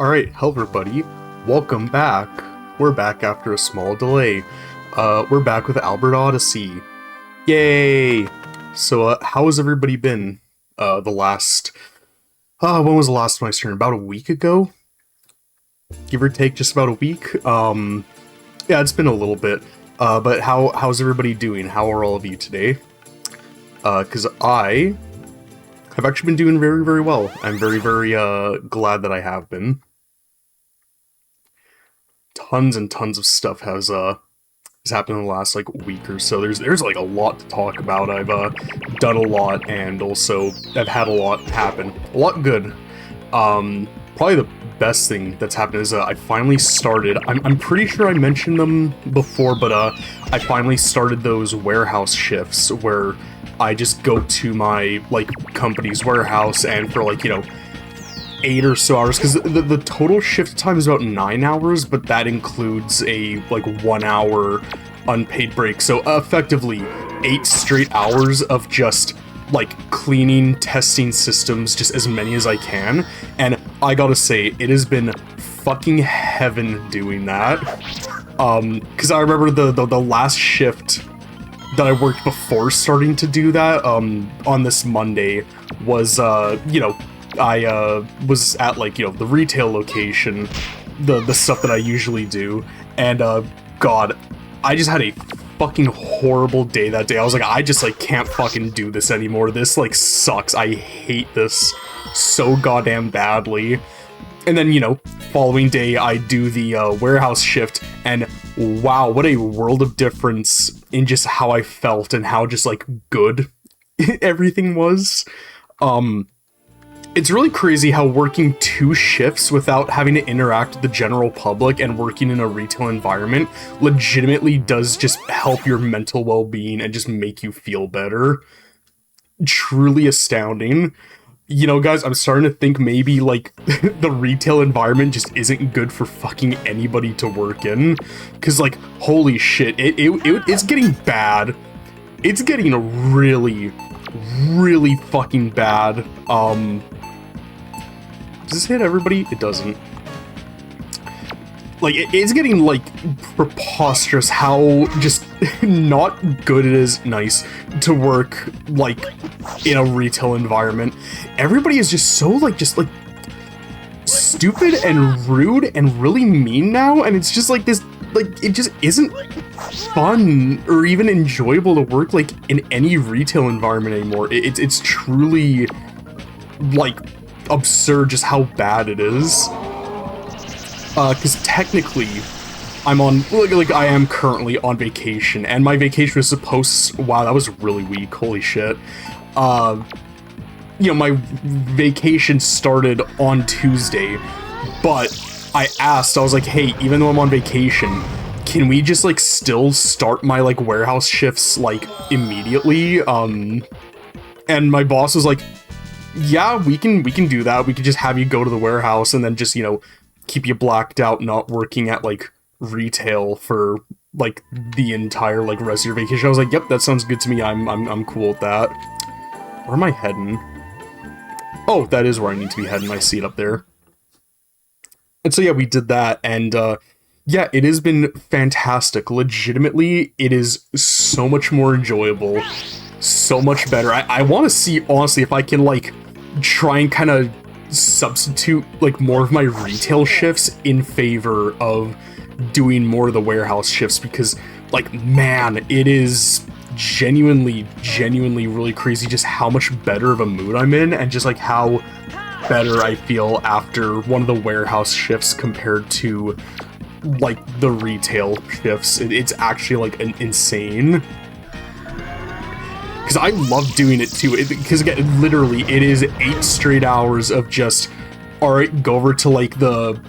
Alright, hello everybody. Welcome back. We're back after a small delay. We're back with Albert Odyssey. Yay! So, how has everybody been? When was the last of my turn? About a week ago? Give or take just about a week? Yeah, it's been a little bit. But how's everybody doing? How are all of you today? Because I have actually been doing very, very well. I'm very, very, glad that I have been. Tons and tons of stuff has happened in the last, like, week or so. There's like, a lot to talk about. I've, done a lot, and also I've had a lot happen. A lot good. Probably the best thing that's happened is, I finally started, I'm pretty sure I mentioned them before, but, I finally started those warehouse shifts where I just go to my, like, company's warehouse and for, like, 8 or so hours, because the total shift time is about 9 hours, but that includes a, like, 1 hour unpaid break. So, effectively, 8 straight hours of just, like, cleaning, testing systems, just as many as I can, and I gotta say, it has been fucking heaven doing that. Because I remember the last shift that I worked before starting to do that, on this Monday, was, I was at, like, the retail location, the stuff that I usually do, and, God, I just had a fucking horrible day that day. I was like, I just, like, can't fucking do this anymore. This, like, sucks. I hate this so goddamn badly. And then, following day, I do the, warehouse shift, and wow, what a world of difference in just how I felt and how just, like, good everything was. It's really crazy how working 2 shifts without having to interact with the general public and working in a retail environment legitimately does just help your mental well-being and just make you feel better. Truly astounding. Guys, I'm starting to think maybe, like, the retail environment just isn't good for fucking anybody to work in. Because, like, holy shit, it's getting bad. It's getting really, really fucking bad. Does this hit everybody? It doesn't. Like, it's getting, like, preposterous how just not good it is nice to work, like, in a retail environment. Everybody is just so, like, stupid and rude and really mean now, and it's just, like, this, like, it just isn't fun or even enjoyable to work, like, in any retail environment anymore. It's truly, like, absurd just how bad it is. Because technically, I'm on, like, I am currently on vacation, and my vacation was supposed to, wow, that was really weak, holy shit. My vacation started on Tuesday, but I asked, I was like, hey, even though I'm on vacation, can we just, like, still start my, like, warehouse shifts, like, immediately? And my boss was like, yeah, we can do that. We could just have you go to the warehouse and then just, keep you blacked out, not working at, like, retail for, like, the entire, like, rest of your vacation. I was like, yep, that sounds good to me. I'm cool with that. Where am I heading? Oh, that is where I need to be heading. I see it up there. And so, yeah, we did that, and, yeah, it has been fantastic. Legitimately, it is so much more enjoyable, so much better. I want to see, honestly, if I can, like, try and kind of substitute, like, more of my retail shifts in favor of doing more of the warehouse shifts, because, like, man, it is genuinely really crazy just how much better of a mood I'm in, and just, like, how better I feel after one of the warehouse shifts compared to, like, the retail shifts. It's actually, like, insane. Because I love doing it too, because again, literally, it is 8 straight hours of just, alright, go over to, like, the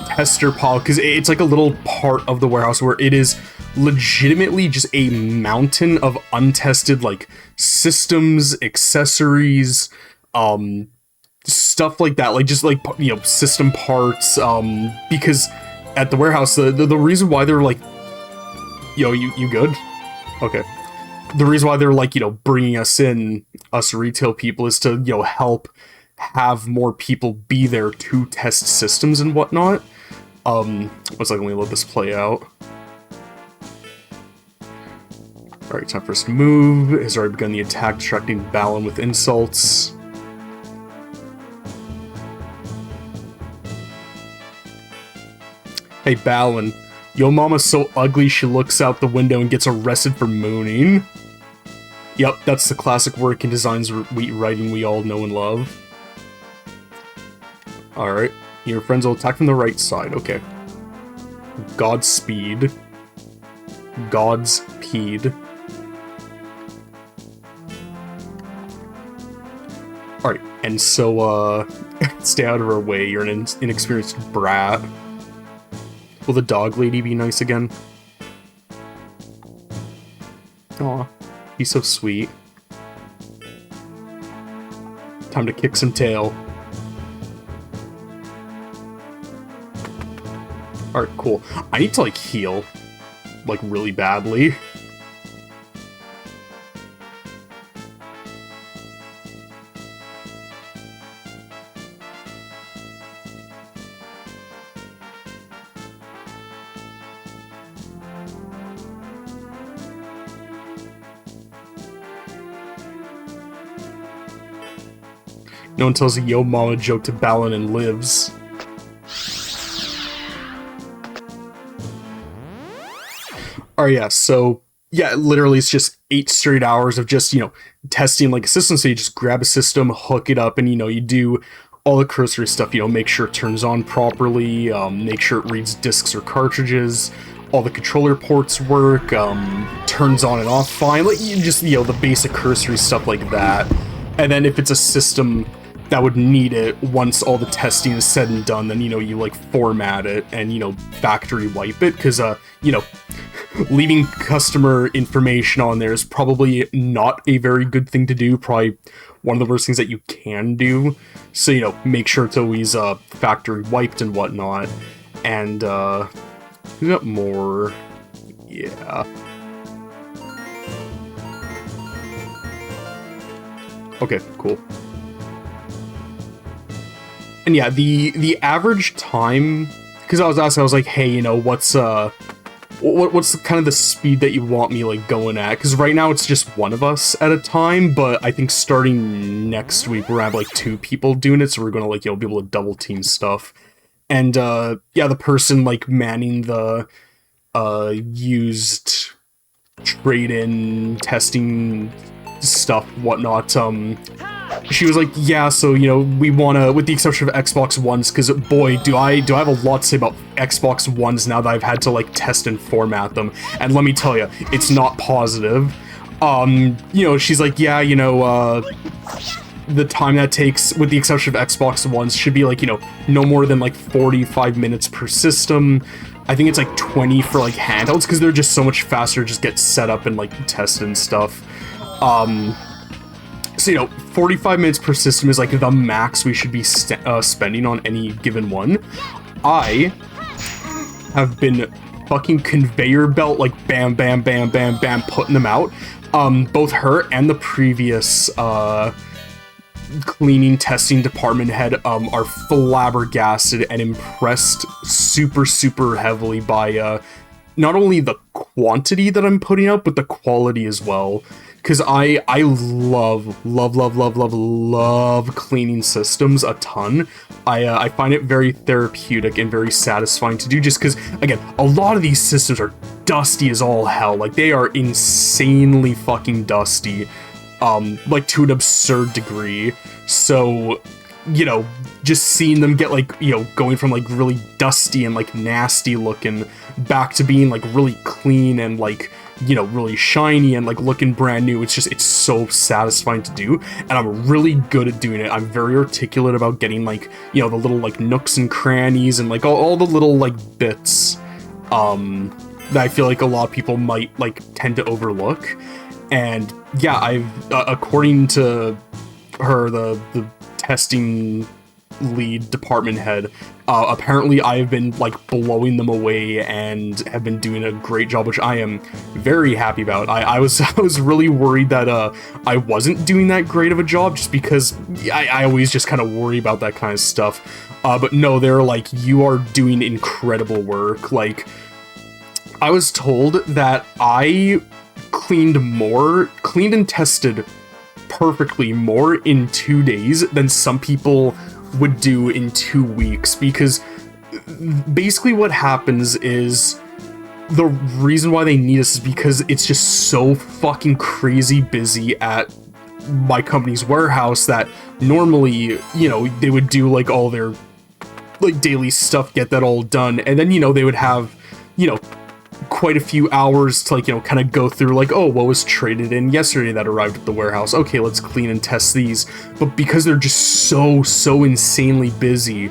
tester pile, because it's like a little part of the warehouse where it is legitimately just a mountain of untested, like, systems, accessories, stuff like that, like, just, like, system parts, because at the warehouse, the reason why they're like, you good? Okay. The reason why they're, like, bringing us in, us retail people, is to, help have more people be there to test systems and whatnot. One second, let me let this play out. Alright, time for us to move. Has already begun the attack, distracting Balin with insults. Hey Balin, yo mama's so ugly she looks out the window and gets arrested for mooning. Yep, that's the classic work in designs writing we all know and love. Alright, your friends will attack from the right side, okay. Godspeed. Godspeed. Alright, and so, stay out of our way, you're an inexperienced brat. Will the dog lady be nice again? Aw, he's so sweet. Time to kick some tail. Alright, cool. I need to, like, heal. Like, really badly. No one tells a yo mama joke to Balin and lives. Alright, yeah, so, yeah, literally it's just 8 straight hours of just, you know, testing like a system. So you just grab a system, hook it up, and, you know, you do all the cursory stuff, you know, make sure it turns on properly, make sure it reads discs or cartridges, all the controller ports work, turns on and off fine, like, you just, you know, the basic cursory stuff like that. And then if it's a system that would need it, once all the testing is said and done, then, you know, you, like, format it and, you know, factory wipe it, because, you know, leaving customer information on there is probably not a very good thing to do, probably one of the worst things that you can do. So, you know, make sure it's always, factory wiped and whatnot. And, we got more... yeah. Okay, cool. And yeah, the average time, because I was asking, I was like, hey, you know, what's the kind of the speed that you want me, like, going at? Because right now it's just one of us at a time, but I think starting next week we're gonna have, like, 2 people doing it, so we're gonna, like, you know, be able to double team stuff. And, yeah, the person, like, manning the, used trade-in testing stuff, whatnot, she was like, yeah, so, you know, we wanna, with the exception of Xbox Ones, because, boy, do I have a lot to say about Xbox Ones now that I've had to, like, test and format them, and let me tell you, it's not positive. You know, she's like, yeah, you know, the time that takes, with the exception of Xbox Ones, should be, like, you know, no more than, like, 45 minutes per system. I think it's, like, 20 for, like, handhelds, because they're just so much faster to just get set up and, like, tested and stuff. So, you know, 45 minutes per system is, like, the max we should be spending on any given one. I have been fucking conveyor belt, like, bam, bam, bam, bam, bam, putting them out. Both her and the previous, cleaning testing department head, are flabbergasted and impressed super, super heavily by, not only the quantity that I'm putting out, but the quality as well. Because I love cleaning systems a ton. I find it very therapeutic and very satisfying to do, just because, again, a lot of these systems are dusty as all hell. Like, they are insanely fucking dusty, like, to an absurd degree. So, you know, just seeing them get, like, you know, going from, like, really dusty and, like, nasty looking back to being, like, really clean and, like, you know, really shiny and, like, looking brand new, it's so satisfying to do, and I'm really good at doing it. I'm very articulate about getting, like, you know, the little, like, nooks and crannies and, like, all the little, like, bits, that I feel like a lot of people might, like, tend to overlook. And, yeah, I've, according to her, the testing lead department head. Apparently I have been like blowing them away and have been doing a great job, which I am very happy about. I was really worried that I wasn't doing that great of a job, just because I always just kind of worry about that kind of stuff. But no, they're like, you are doing incredible work. Like, I was told that I cleaned and tested perfectly more in 2 days than some people would do in 2 weeks, because basically what happens is, the reason why they need us is because it's just so fucking crazy busy at my company's warehouse that normally, you know, they would do like all their like daily stuff, get that all done, and then, you know, they would have, you know, quite a few hours to, like, you know, kind of go through, like, oh, what was traded in yesterday that arrived at the warehouse? Okay, let's clean and test these. But because they're just so insanely busy,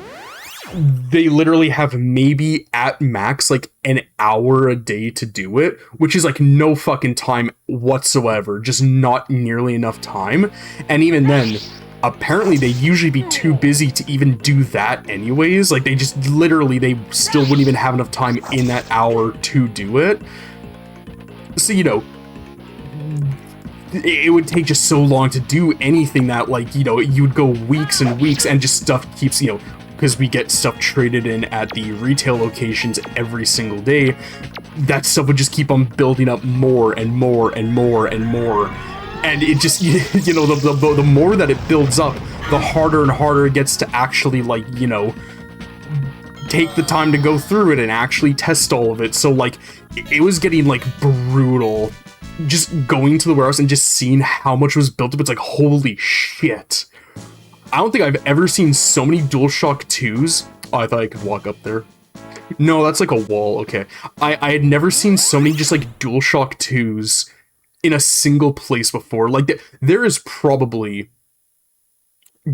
they literally have maybe at max like an hour a day to do it, which is like no fucking time whatsoever, just not nearly enough time. And even then, apparently they usually be too busy to even do that anyways. Like, they still wouldn't even have enough time in that hour to do it. So, you know, it would take just so long to do anything that, like, you know, you would go weeks and weeks, and just stuff keeps, you know, because we get stuff traded in at the retail locations every single day, that stuff would just keep on building up more and more and more and more. And it just, you know, the more that it builds up, the harder and harder it gets to actually, like, you know, take the time to go through it and actually test all of it. So, like, it was getting, like, brutal just going to the warehouse and just seeing how much was built up. It's like, holy shit. I don't think I've ever seen so many DualShock 2s. Oh, I thought I could walk up there. No, that's like a wall. Okay. I had never seen so many just, like, DualShock 2s in a single place before. Like, there is probably,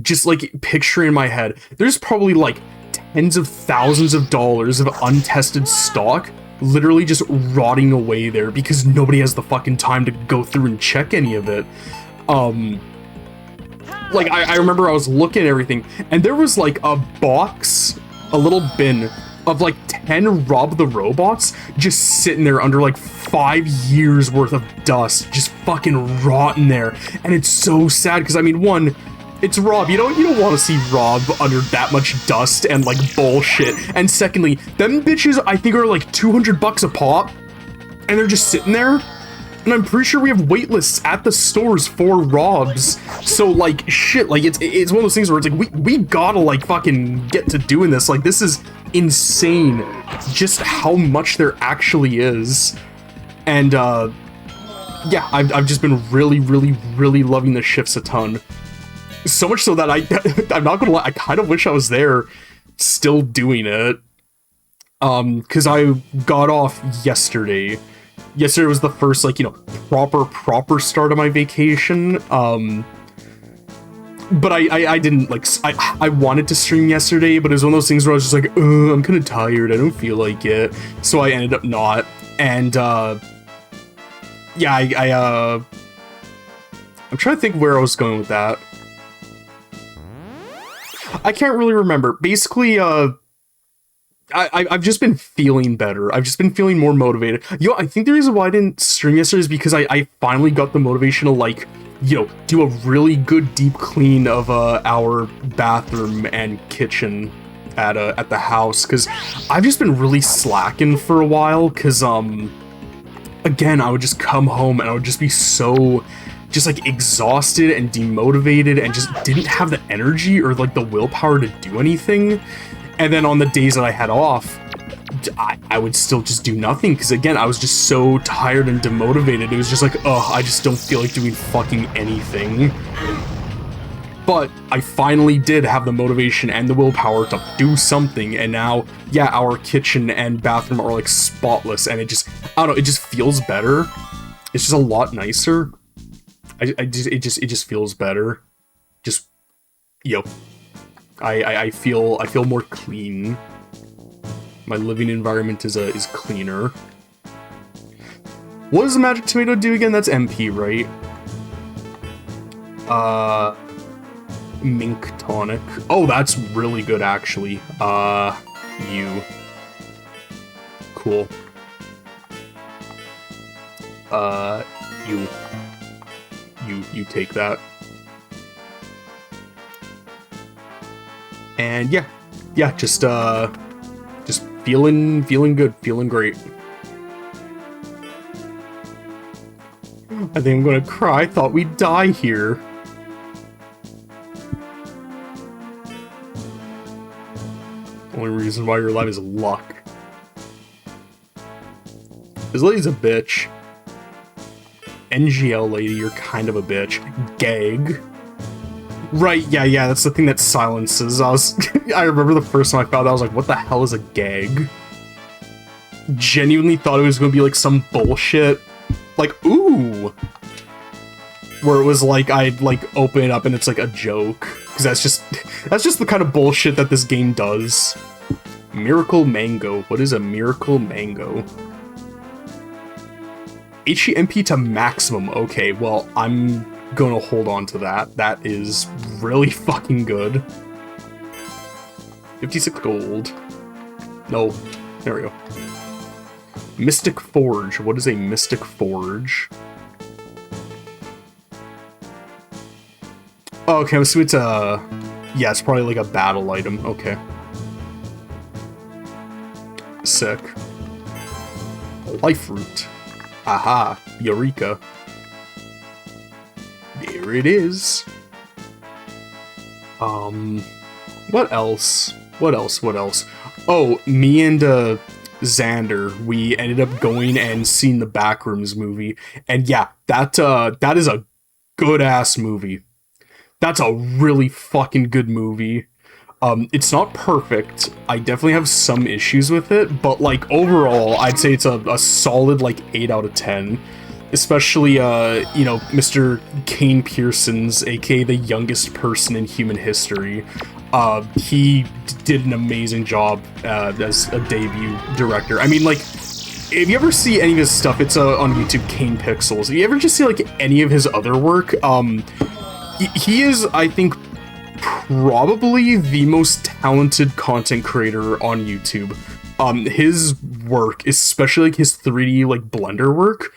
just like picturing in my head, there's probably like tens of thousands of dollars of untested stock literally just rotting away there because nobody has the fucking time to go through and check any of it. Like, I remember I was looking at everything, and there was like a box, a little bin of like 10 Rob the Robots just sitting there under like 5 years worth of dust, just fucking rotting there. And it's so sad because, I mean, one, it's Rob. You don't want to see Rob under that much dust and like bullshit. And secondly, them bitches I think are like $200 a pop, and they're just sitting there. And I'm pretty sure we have wait lists at the stores for Robs. So, like, shit, like, it's one of those things where it's like, we gotta, like, fucking get to doing this. Like, this is insane just how much there actually is. And, yeah, I've just been really, really, really loving the shifts a ton. So much so that I'm not gonna lie, I kind of wish I was there still doing it. Because I got off yesterday. Yesterday was the first, like, you know, proper start of my vacation. But I didn't, like, I wanted to stream yesterday, but it was one of those things where I was just like, I'm kind of tired, I don't feel like it. So I ended up not. And, yeah, I'm trying to think where I was going with that. I can't really remember. Basically, I've just been feeling better. I've just been feeling more motivated. Yo, I think the reason why I didn't stream yesterday is because I finally got the motivation to, like, you know, do a really good deep clean of our bathroom and kitchen at the house, because I've just been really slacking for a while, because again, I would just come home and I would just be so just like exhausted and demotivated and just didn't have the energy or like the willpower to do anything. And then on the days that I had off, I would still just do nothing, because again, I was just so tired and demotivated. It was just like, I just don't feel like doing fucking anything. But I finally did have the motivation and the willpower to do something, and now, yeah, our kitchen and bathroom are like spotless, and it just, I don't know, it just feels better. It's just a lot nicer. It just feels better. Just, yo. I feel more clean. My living environment is cleaner. What does the magic tomato do again? That's MP, right? Mink tonic. Oh, that's really good, actually. You. Cool. You take that. And yeah, just feeling good, feeling great. I think I'm gonna cry. I thought we'd die here. Only reason why you're alive is luck. This lady's a bitch. NGL lady, you're kind of a bitch. Gag. Right, yeah, that's the thing that silences. I remember the first time I found out, I was like, what the hell is a gag? Genuinely thought it was gonna be like some bullshit. Like, ooh! Where it was like, I'd like open it up and it's like a joke. Because that's just the kind of bullshit that this game does. Miracle Mango. What is a Miracle Mango? HEMP to maximum. Okay, well, I'm gonna hold on to that. That is really fucking good. 56 gold. No, there we go. Mystic Forge. What is a Mystic Forge? Oh, okay, I'm assuming it's a... Yeah, it's probably like a battle item. Okay. Sick. Life Root. Aha, Eureka. There it is. What else? What else? Oh, me and, Xander, we ended up going and seeing the Backrooms movie, and yeah, that is a good-ass movie. That's a really fucking good movie. It's not perfect. I definitely have some issues with it, but like overall, I'd say it's a solid like 8 out of 10. Especially, you know, Mr. Kane Pearson's, aka the youngest person in human history. He did an amazing job as a debut director. I mean, like, if you ever see any of his stuff, it's on YouTube, Kane Pixels. If you ever just see like any of his other work, he is, I think, probably the most talented content creator on YouTube. His work, especially like his 3D like Blender work,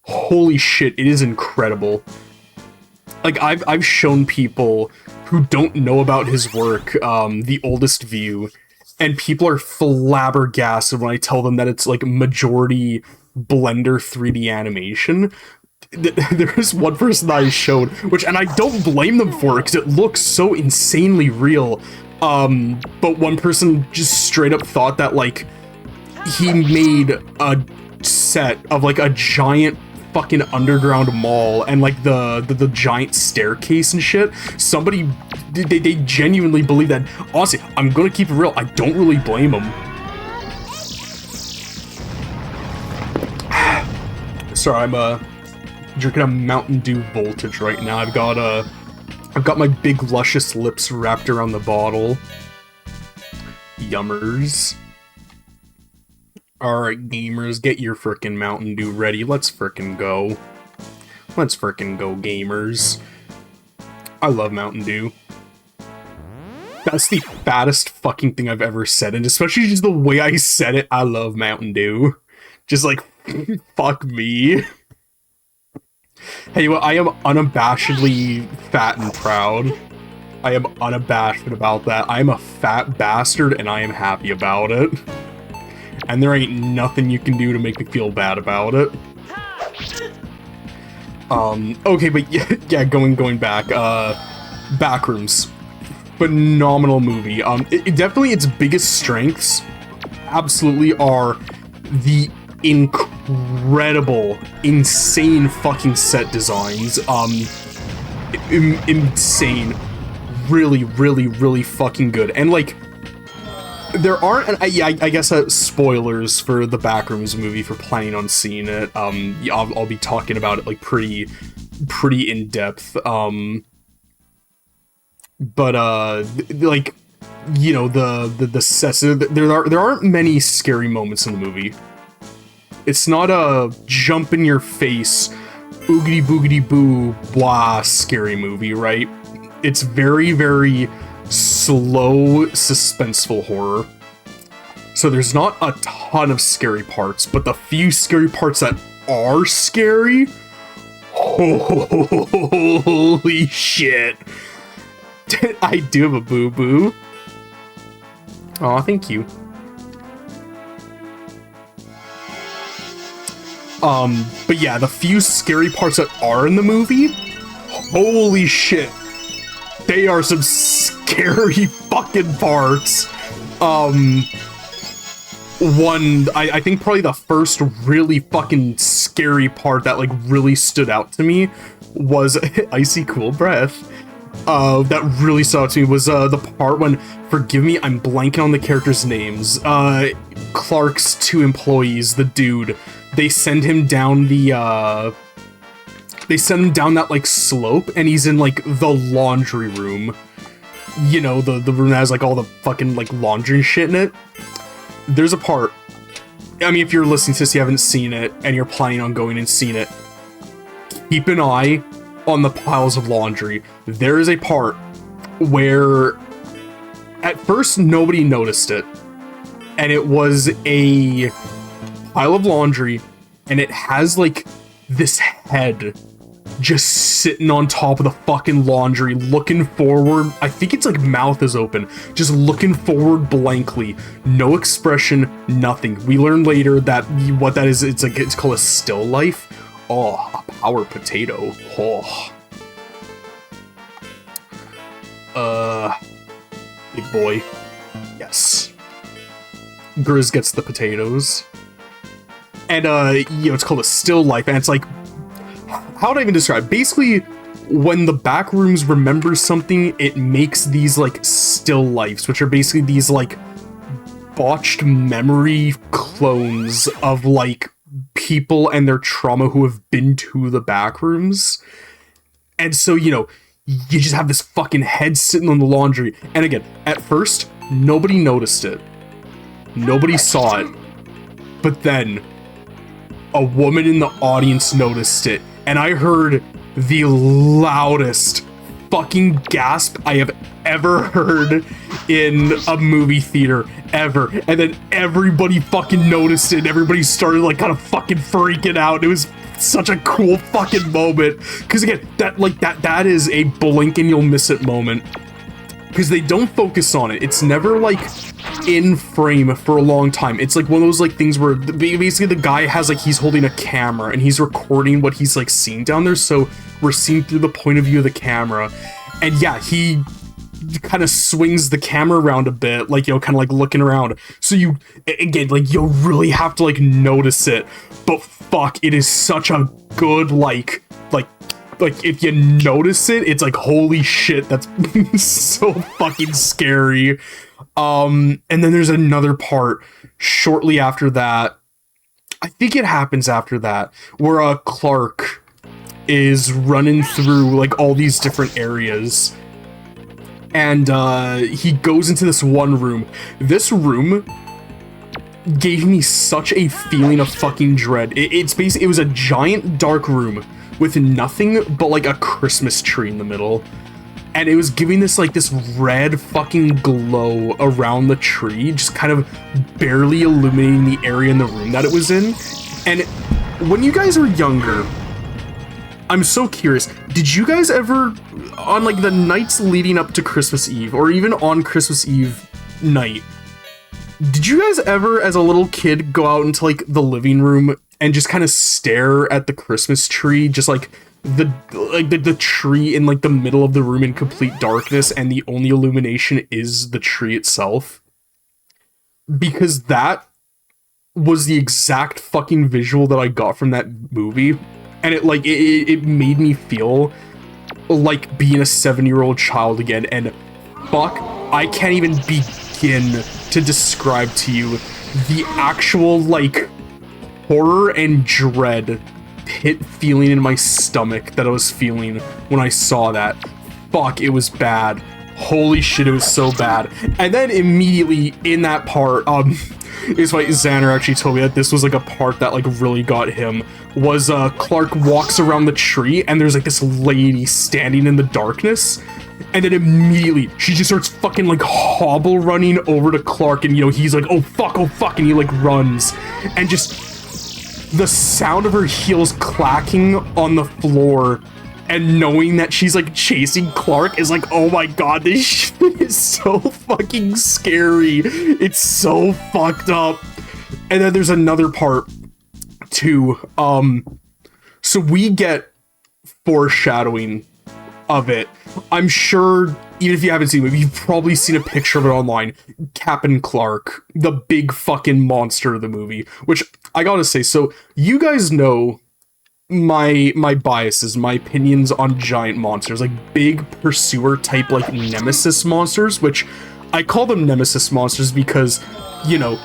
holy shit, it is incredible. Like I've shown people who don't know about his work the oldest view, and people are flabbergasted when I tell them that it's like majority Blender 3D animation. There's one person that I showed, and I don't blame them for it because it looks so insanely real. But one person just straight up thought that like he made a set of like a giant fucking underground mall and like the giant staircase and shit. Somebody they genuinely believe that. Honestly, I'm gonna keep it real. I don't really blame them. Sorry, I'm drinking a Mountain Dew Voltage right now. I've got my big luscious lips wrapped around the bottle. Yummers. Alright, gamers, get your frickin' Mountain Dew ready. Let's frickin' go. Let's frickin' go, gamers. I love Mountain Dew. That's the fattest fucking thing I've ever said, and especially just the way I said it, I love Mountain Dew. Just like, fuck me. Hey, well, I am unabashedly fat and proud. I am unabashed about that. I am a fat bastard, and I am happy about it. And there ain't nothing you can do to make me feel bad about it. Okay, but yeah, going back, Backrooms. Phenomenal movie. Definitely its biggest strengths, absolutely, are the incredible, insane fucking set designs. Insane. Really fucking good. And like, there aren't, I guess, spoilers for the Backrooms movie for planning on seeing it. I'll be talking about it like pretty in depth. But like, you know, the sets. There aren't many scary moments in the movie. It's not a jump in your face, oogity boogity boo blah scary movie, right? It's very, very slow, suspenseful horror. So there's not a ton of scary parts, but the few scary parts that are scary, holy shit. I do have a boo-boo. Aw, thank you. But yeah, the few scary parts that are in the movie, holy shit. They are some scary fucking parts. I think probably the first really fucking scary part that, like, really stood out to me was Icy Cool Breath. That really stood out to me was, the part when, forgive me, I'm blanking on the characters' names. Clark's 2 employees, the dude, they send him down the, they send him down that, like, slope, and he's in, like, the laundry room. You know, the room that has, like, all the fucking, like, laundry and shit in it. There's a part, I mean, if you're listening to this, you haven't seen it, and you're planning on going and seeing it, keep an eye on the piles of laundry. There is a part where, at first, nobody noticed it, and it was a pile of laundry, and it has, like, this head just sitting on top of the fucking laundry, looking forward. I think its, like, mouth is open, just looking forward blankly. No expression, nothing. We learn later that what that is, it's called a still life. Oh, a power potato. Oh. Big boy. Yes. Grizz gets the potatoes. And, you know, it's called a still life, and it's like, how would I even describe? Basically, when the back rooms remember something, it makes these, like, still lifes, which are basically these, like, botched memory clones of, like, people and their trauma who have been to the back rooms. And so, you know, you just have this fucking head sitting on the laundry. And again, at first, nobody noticed it. Nobody saw it. But then, a woman in the audience noticed it. And I heard the loudest fucking gasp I have ever heard in a movie theater, ever. And then everybody fucking noticed it, and everybody started, like, kind of fucking freaking out. It was such a cool fucking moment. Because again, that is a blink and you'll miss it moment. Because they don't focus on it. It's never, like, in frame for a long time. It's like one of those, like, things where basically the guy has, like, he's holding a camera and he's recording what he's, like, seeing down there, so we're seeing through the point of view of the camera. And yeah, he kind of swings the camera around a bit, like, you know, kind of like looking around. So you, again, like, you'll really have to, like, notice it. But fuck, it is such a good, like, if you notice it, it's like, holy shit, that's so fucking scary. And then there's another part shortly after that, I think it happens after that, where Clark is running through, like, all these different areas, and he goes into this one room. This room gave me such a feeling of fucking dread. It's basically, it was a giant dark room with nothing but, like, a Christmas tree in the middle. And it was giving this, like, this red fucking glow around the tree, just kind of barely illuminating the area in the room that it was in. And when you guys were younger, I'm so curious, did you guys ever, on, like, the nights leading up to Christmas Eve, or even on Christmas Eve night, did you guys ever, as a little kid, go out into, like, the living room and just kind of stare at the Christmas tree, just, like, the tree in, like, the middle of the room in complete darkness, and the only illumination is the tree itself? Because that was the exact fucking visual that I got from that movie, and it, like, it made me feel like being a 7-year-old child again. And fuck, I can't even begin to describe to you the actual, like, horror and dread pit feeling in my stomach that I was feeling when I saw that. Fuck, it was bad. Holy shit, it was so bad. And then immediately in that part, it's why Xander actually told me that this was, like, a part that, like, really got him, was Clark walks around the tree and there's, like, this lady standing in the darkness, And then immediately, she just starts fucking, like, hobble running over to Clark, and, you know, he's like, oh fuck, and he, like, runs. And just the sound of her heels clacking on the floor and knowing that she's, like, chasing Clark is like, oh my god, this shit is so fucking scary. It's so fucked up. And then there's another part, too. So we get foreshadowing of it. I'm sure, even if you haven't seen it, you've probably seen a picture of it online. Captain Clark, the big fucking monster of the movie, which I gotta say, so you guys know my biases, my opinions on giant monsters, like big pursuer type, like nemesis monsters, which I call them nemesis monsters because, you know,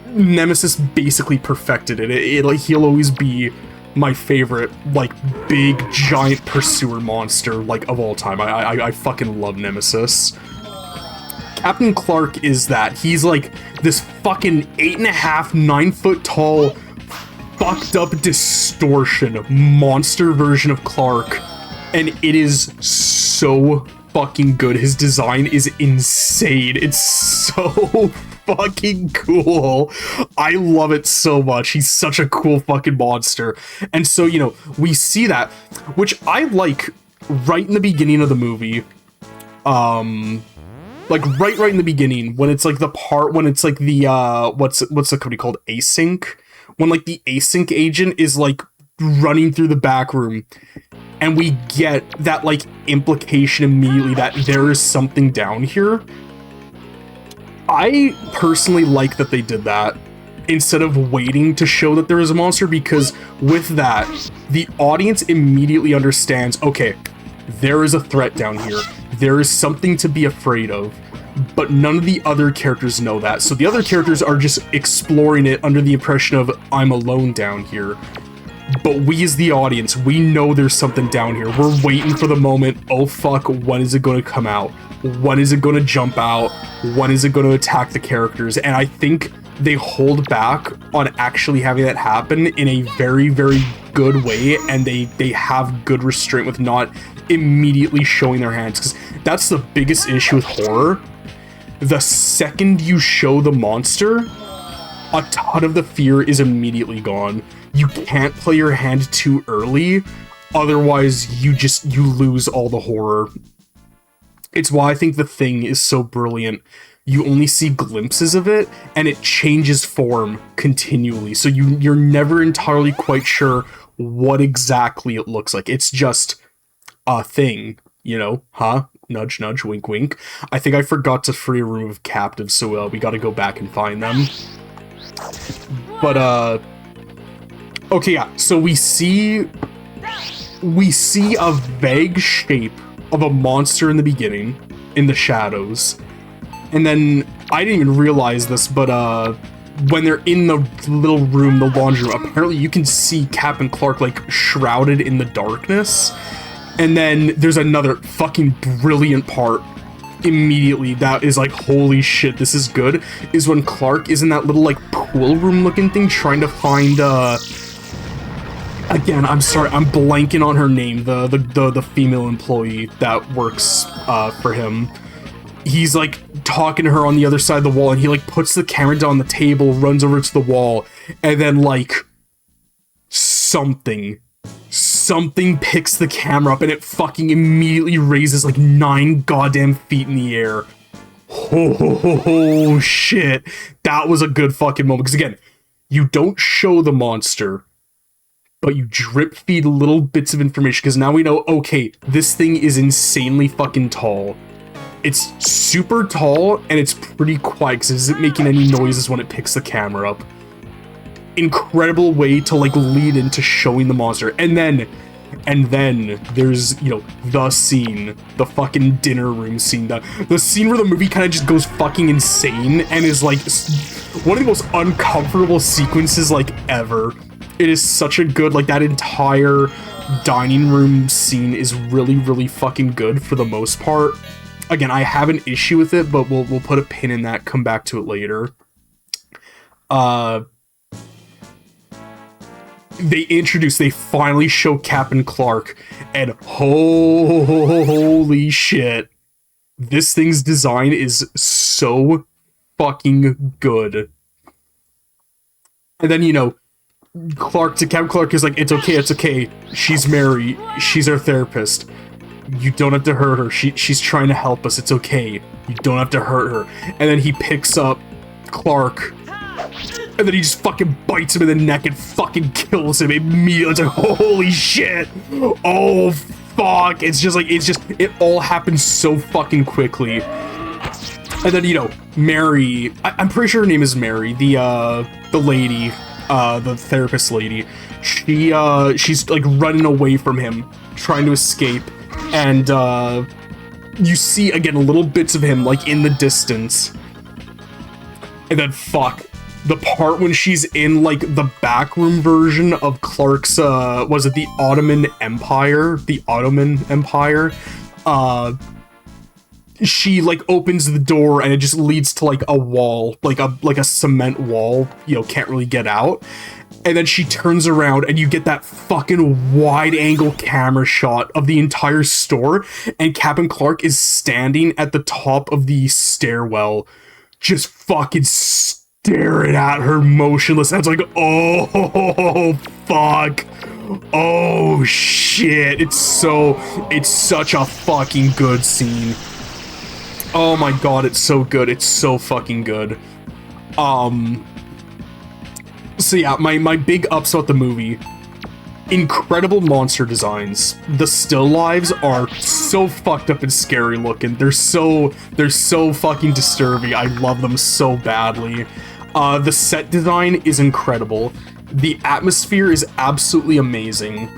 Nemesis basically perfected it. Like, he'll always be my favorite, like, big, giant pursuer monster, like, of all time. I fucking love Nemesis. Captain Clark is that. He's, like, this fucking 8.5, 9 foot tall, fucked up distortion monster version of Clark. And it is so fucking good. His design is insane. It's so fucking cool. I love it so much. He's such a cool fucking monster. And so, you know, we see that, which I like right in the beginning of the movie. Like right in the beginning, when it's like the part when it's like the what's the company called, Async, when like the Async agent is like running through the back room, and we get that like implication immediately that there is something down here. I personally like that they did that instead of waiting to show that there is a monster, because with that, the audience immediately understands, okay, there is a threat down here. There is something to be afraid of, but none of the other characters know that. So the other characters are just exploring it under the impression of, I'm alone down here. But we as the audience, we know there's something down here. We're waiting for the moment, oh fuck, when is it going to come out? When is it going to jump out? When is it going to attack the characters? And I think they hold back on actually having that happen in a very, very good way, and they have good restraint with not immediately showing their hands, because that's the biggest issue with horror. The second you show the monster, a ton of the fear is immediately gone. You can't play your hand too early, otherwise you lose all the horror. It's why I think The Thing is so brilliant. You only see glimpses of it, and it changes form continually, so you're never entirely quite sure what exactly it looks like. It's just a thing, you know, huh? Nudge, nudge, wink, wink. I think I forgot to free a room of captives, so we gotta go back and find them. But, okay, yeah, so we see a vague shape of a monster in the beginning, in the shadows. And then, I didn't even realize this, but, when they're in the little room, the laundry room, apparently you can see Captain Clark, like, shrouded in the darkness. And then there's another fucking brilliant part immediately that is like, holy shit, this is good, is when Clark is in that little, like, pool room looking thing trying to find, again, I'm sorry, I'm blanking on her name, the female employee that works, for him. He's, like, talking to her on the other side of the wall, and he, like, puts the camera down on the table, runs over to the wall, and then, like, something picks the camera up, and it fucking immediately raises, like, 9 goddamn feet in the air. Oh, shit. That was a good fucking moment, because, again, you don't show the monster, but you drip feed little bits of information, because now we know, okay, this thing is insanely fucking tall. It's super tall, and it's pretty quiet, because it isn't making any noises when it picks the camera up. Incredible way to, like, lead into showing the monster. And then there's, you know, the scene, the fucking dinner room scene, the scene where the movie kind of just goes fucking insane and is, like, one of the most uncomfortable sequences, like, ever. It is such a good, like, that entire dining room scene is really, really fucking good for the most part. Again, I have an issue with it, but we'll put a pin in that, come back to it later. they finally show Captain Clark, and holy shit, this thing's design is so fucking good. And then, you know, Captain Clark is like, it's okay, she's Mary, she's our therapist. You don't have to hurt her, she's trying to help us, it's okay. You don't have to hurt her. And then he picks up Clark, and then he just fucking bites him in the neck and fucking kills him immediately. It's like, holy shit! Oh, fuck! It all happens so fucking quickly. And then, you know, Mary, I'm pretty sure her name is Mary, the lady, the therapist lady. She's, like, running away from him, trying to escape, and, you see, again, little bits of him, like, in the distance. And then, fuck, the part when she's in, like, the backroom version of Clark's, was it the Ottoman Empire? The Ottoman Empire? She, like, opens the door and it just leads to, like, a wall, like a cement wall, you know, can't really get out. And then she turns around and you get that fucking wide-angle camera shot of the entire store, and Captain Clark is standing at the top of the stairwell, just fucking staring at her motionless. That's like, oh, fuck. Oh, shit. It's such a fucking good scene. Oh my god, it's so good. It's so fucking good. So yeah, my big ups about the movie. Incredible monster designs. The still lives are so fucked up and scary looking. They're so fucking disturbing. I love them so badly. The set design is incredible. The atmosphere is absolutely amazing.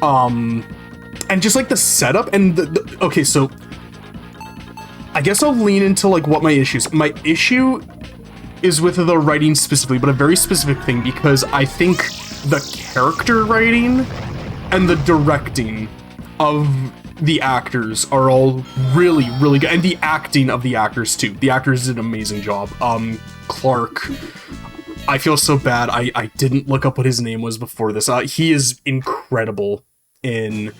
And just like the setup and okay, so I guess I'll lean into like what my issues. My issue is with the writing specifically, but a very specific thing, because I think the character writing and the directing of the actors are all really, really good, and the acting of the actors too. The actors did an amazing job. Clark, I feel so bad I didn't look up what his name was before this. He is incredible in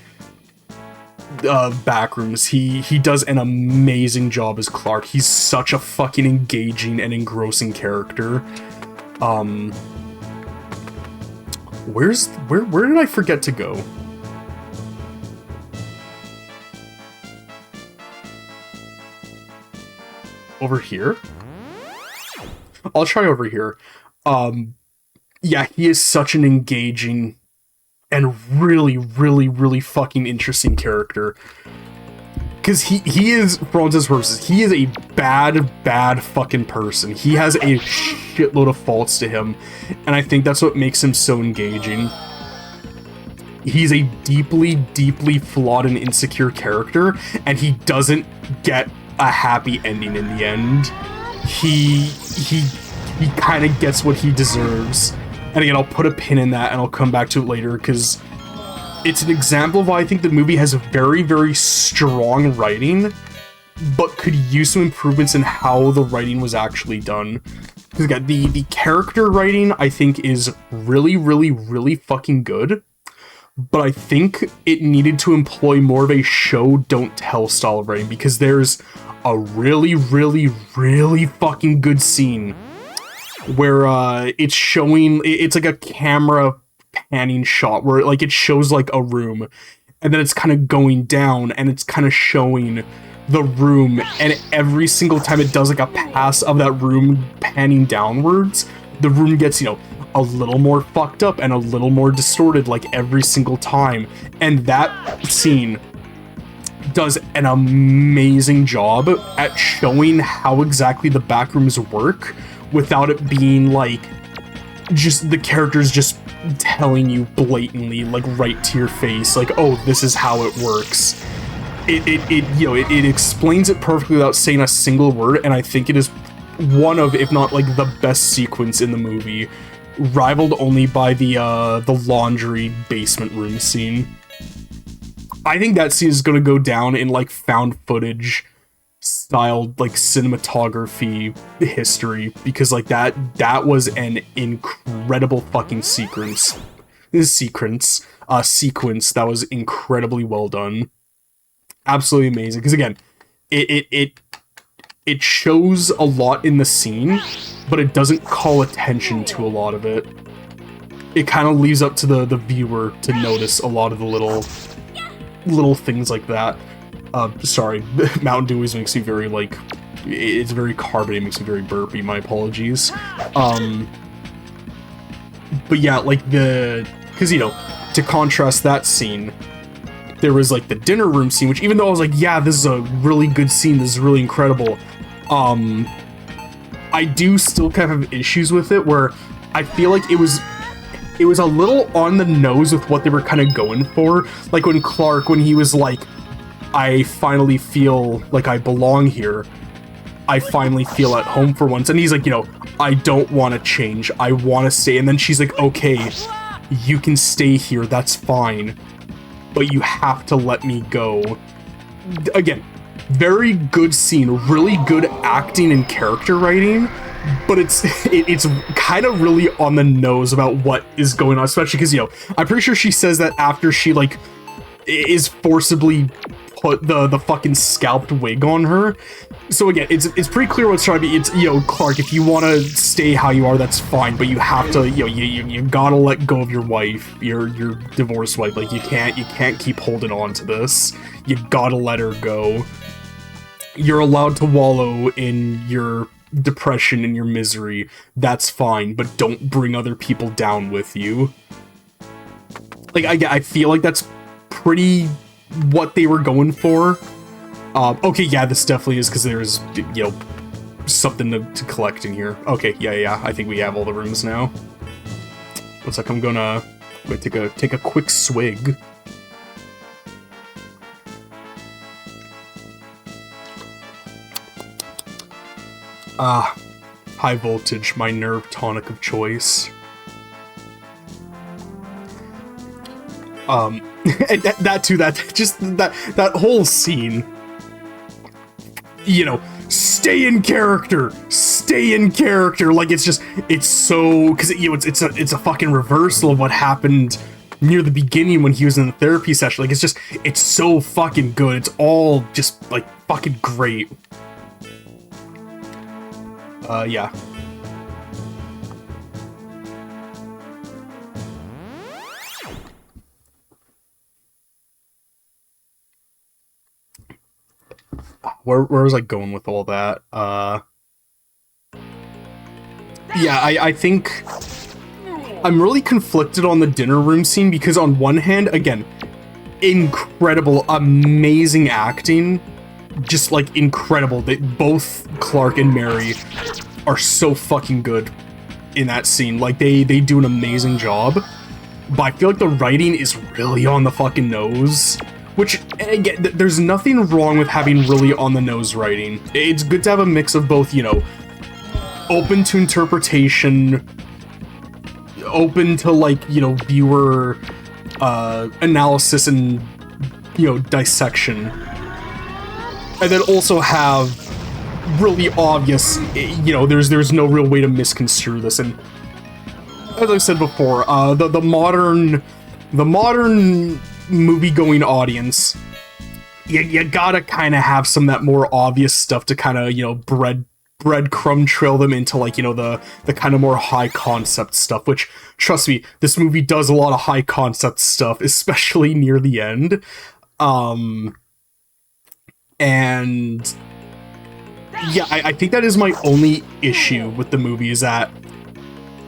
Backrooms. He does an amazing job as Clark. He's such a fucking engaging and engrossing character. Where did I forget to go? Over here? I'll try over here. Yeah, he is such an engaging and really, really, really fucking interesting character. Because he is, for all intents and purposes, he is a bad fucking person. He has a shitload of faults to him, and I think that's what makes him so engaging. He's a deeply, deeply flawed and insecure character, and he doesn't get a happy ending in the end. He kind of gets what he deserves. And again, I'll put a pin in that and I'll come back to it later, because it's an example of why I think the movie has very, very strong writing, but could use some improvements in how the writing was actually done. Because again, the character writing, I think, is really, really, really fucking good, but I think it needed to employ more of a show, don't tell style of writing, because there's a really, really, really fucking good scene where it's showing, it's like a camera panning shot where like it shows like a room, and then it's kind of going down and it's kind of showing the room, and every single time it does like a pass of that room panning downwards, the room gets, you know, a little more fucked up and a little more distorted like every single time. And that scene does an amazing job at showing how exactly the backrooms work without it being like just the characters just telling you blatantly, like right to your face, like, oh, this is how it works. It explains it perfectly without saying a single word, and I think it is one of, if not like the best sequence in the movie, rivaled only by the laundry basement room scene. I think that scene is gonna go down in like found footage styled like cinematography history, because like that was an incredible fucking sequence. sequence that was incredibly well done. Absolutely amazing. Because again, it shows a lot in the scene, but it doesn't call attention to a lot of it. It kind of leaves up to the viewer to notice a lot of the little things like that. Sorry, Mountain Dew always makes me very, like, it's very carbonated, makes me very burpy, my apologies. But yeah, like, because, you know, to contrast that scene, there was, like, the dinner room scene, which even though I was like, yeah, this is a really good scene, this is really incredible, I do still kind of have issues with it, where I feel like it was a little on the nose with what they were kind of going for. Like when Clark, when he was like, I finally feel like I belong here. I finally feel at home for once. And he's like, you know, I don't want to change. I want to stay. And then she's like, okay, you can stay here. That's fine. But you have to let me go. Again, very good scene. Really good acting and character writing. But it's kind of really on the nose about what is going on, especially because, you know, I'm pretty sure she says that after she, like, is forcibly put the fucking scalped wig on her. So again, it's pretty clear what's trying to be. It's, you know, Clark, if you want to stay how you are, that's fine, but you have to, you know, you gotta let go of your wife, your divorced wife. Like, you can't keep holding on to this. You gotta let her go. You're allowed to wallow in your depression and your misery, that's fine, but don't bring other people down with you. Like, I feel like that's pretty what they were going for. Okay, yeah, this definitely is, because there's, you know, something to collect in here. Okay, yeah, I think we have all the rooms now. Looks like I'm gonna take a quick swig. High voltage, my nerve tonic of choice. And that whole scene, you know, stay in character, like, it's so, because, you know, it's a fucking reversal of what happened near the beginning when he was in the therapy session. Like, it's so fucking good. It's all just, like, fucking great. Yeah. Where was I going with all that? Yeah, I think I'm really conflicted on the dinner room scene, because on one hand, again, incredible, amazing acting. Just, like, incredible. Both Clark and Mary are so fucking good in that scene. Like, they do an amazing job. But I feel like the writing is really on the fucking nose. Which, again, there's nothing wrong with having really on the nose writing. It's good to have a mix of both, you know, open to interpretation, open to, like, you know, viewer analysis and, you know, dissection. And then also have really obvious, you know, there's no real way to misconstrue this. And as I said before, the modern movie-going audience, you gotta kind of have some of that more obvious stuff to kind of, you know, breadcrumb trail them into, like, you know, the kind of more high concept stuff, which, trust me, this movie does a lot of high concept stuff, especially near the end. And yeah, I think that is my only issue with the movie, is that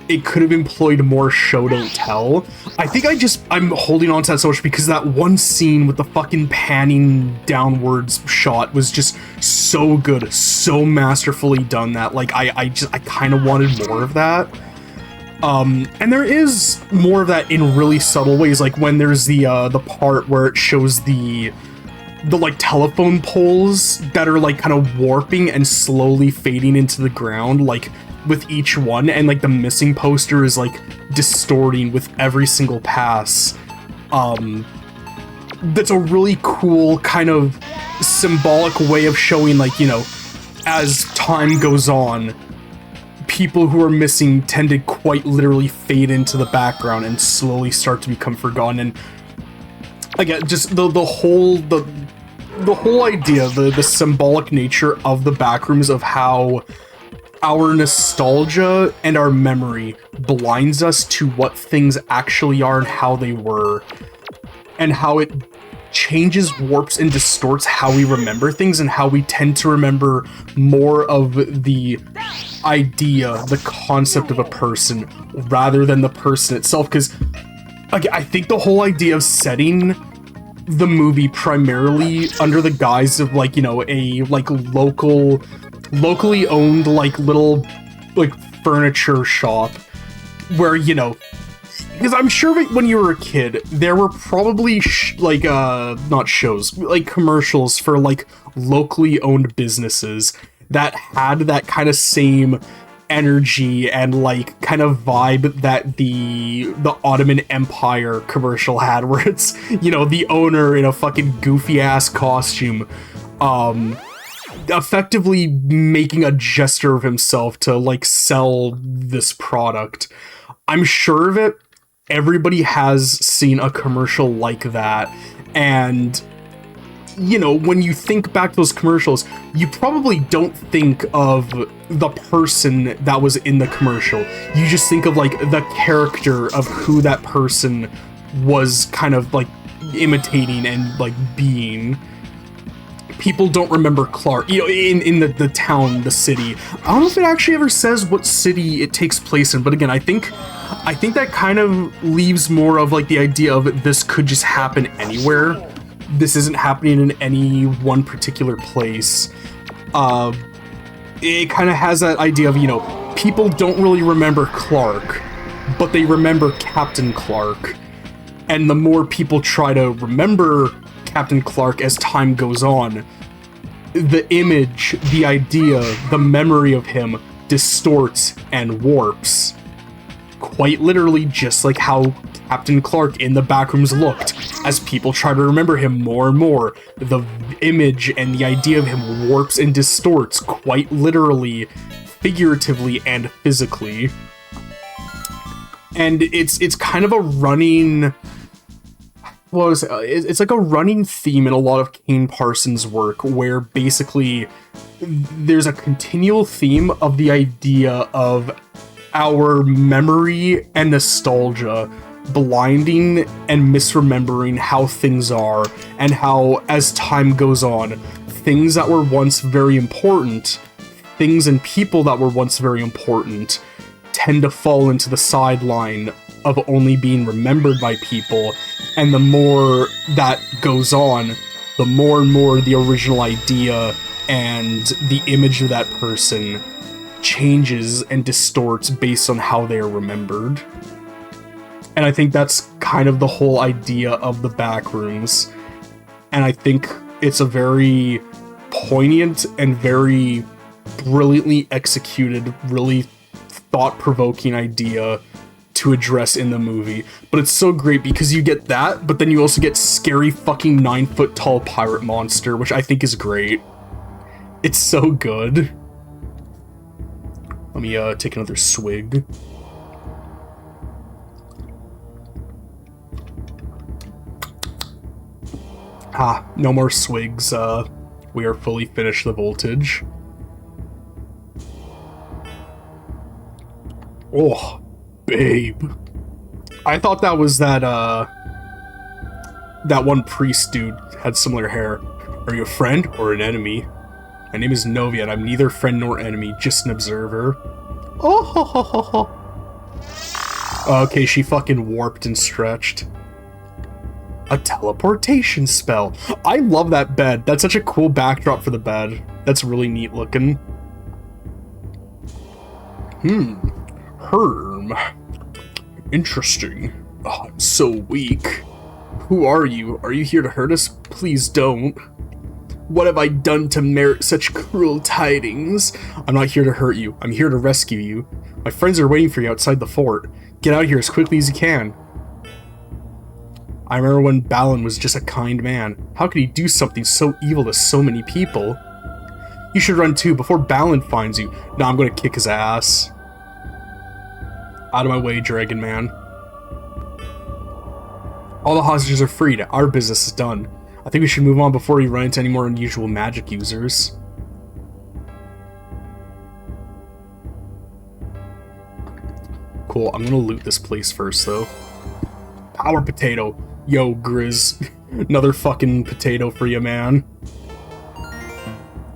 it could have employed more show don't tell. I think I'm holding on to that so much because that one scene with the fucking panning downwards shot was just so good, so masterfully done that, like, I kind of wanted more of that. And there is more of that in really subtle ways, like when there's the part where it shows the like telephone poles that are like kind of warping and slowly fading into the ground, like with each one, and like the missing poster is like distorting with every single pass. That's a really cool kind of symbolic way of showing, like, you know, as time goes on, people who are missing tend to quite literally fade into the background and slowly start to become forgotten. And again, just the whole idea, the symbolic nature of the backrooms, of how our nostalgia and our memory blinds us to what things actually are and how they were, and how it changes, warps, and distorts how we remember things, and how we tend to remember more of the idea, the concept of a person, rather than the person itself. Because I think the whole idea of setting the movie primarily under the guise of, like, you know, a like locally owned like little like furniture shop, where, you know, because I'm sure that when you were a kid there were probably not shows, like commercials for like locally owned businesses that had that kind of same energy and like kind of vibe that the Ottoman Empire commercial had, where it's, you know, the owner in a fucking goofy ass costume effectively making a gesture of himself to like sell this product. I'm sure of it. Everybody has seen a commercial like that, and you know, when you think back to those commercials, you probably don't think of the person that was in the commercial. You just think of like the character of who that person was kind of like imitating and like being. People don't remember Clark, you know, in the town, the city. I don't know if it actually ever says what city it takes place in, but again, I think that kind of leaves more of like the idea of this could just happen anywhere. This isn't happening in any one particular place. It kind of has that idea of, you know, people don't really remember Clark, but they remember Captain Clark. And the more people try to remember Captain Clark as time goes on, the image, the idea, the memory of him distorts and warps. Quite literally, just like how Captain Clark in the backrooms looked. As people try to remember him more and more, the image and the idea of him warps and distorts, quite literally, figuratively, and physically. And it's kind of a running... it's like a running theme in a lot of Kane Parsons' work, where basically there's a continual theme of the idea of our memory and nostalgia blinding and misremembering how things are, and how, as time goes on, things that were once very important, things and people that were once very important, tend to fall into the sideline of only being remembered by people. And the more that goes on, the more and more the original idea and the image of that person changes and distorts based on how they are remembered. And I think that's kind of the whole idea of the Backrooms. And I think it's a very poignant and very brilliantly executed, really thought-provoking idea to address in the movie. But it's so great because you get that, but then you also get scary fucking 9-foot-tall pirate monster, which I think is great. It's so good. Let me take another swig. No more swigs. We are fully finished the voltage. Oh, babe. I thought that was that one priest dude had similar hair. Are you a friend or an enemy? My name is Novia, and I'm neither friend nor enemy, just an observer. Oh, ho, ho, ho, ho. Okay, she fucking warped and stretched. A teleportation spell. I love that bed. That's such a cool backdrop for the bed. That's really neat looking. Herm. Interesting. Oh, I'm so weak. Who are you? Are you here to hurt us? Please don't. What have I done to merit such cruel tidings? I'm not here to hurt you. I'm here to rescue you. My friends are waiting for you outside the fort. Get out here as quickly as you can. I remember when Balin was just a kind man. How could he do something so evil to so many people? You should run too before Balin finds you. Now I'm gonna kick his ass. Out of my way, Dragon Man. All the hostages are freed. Our business is done. I think we should move on before we run into any more unusual magic users. Cool, I'm gonna loot this place first, though. Power potato. Yo, Grizz. Another fucking potato for you, man.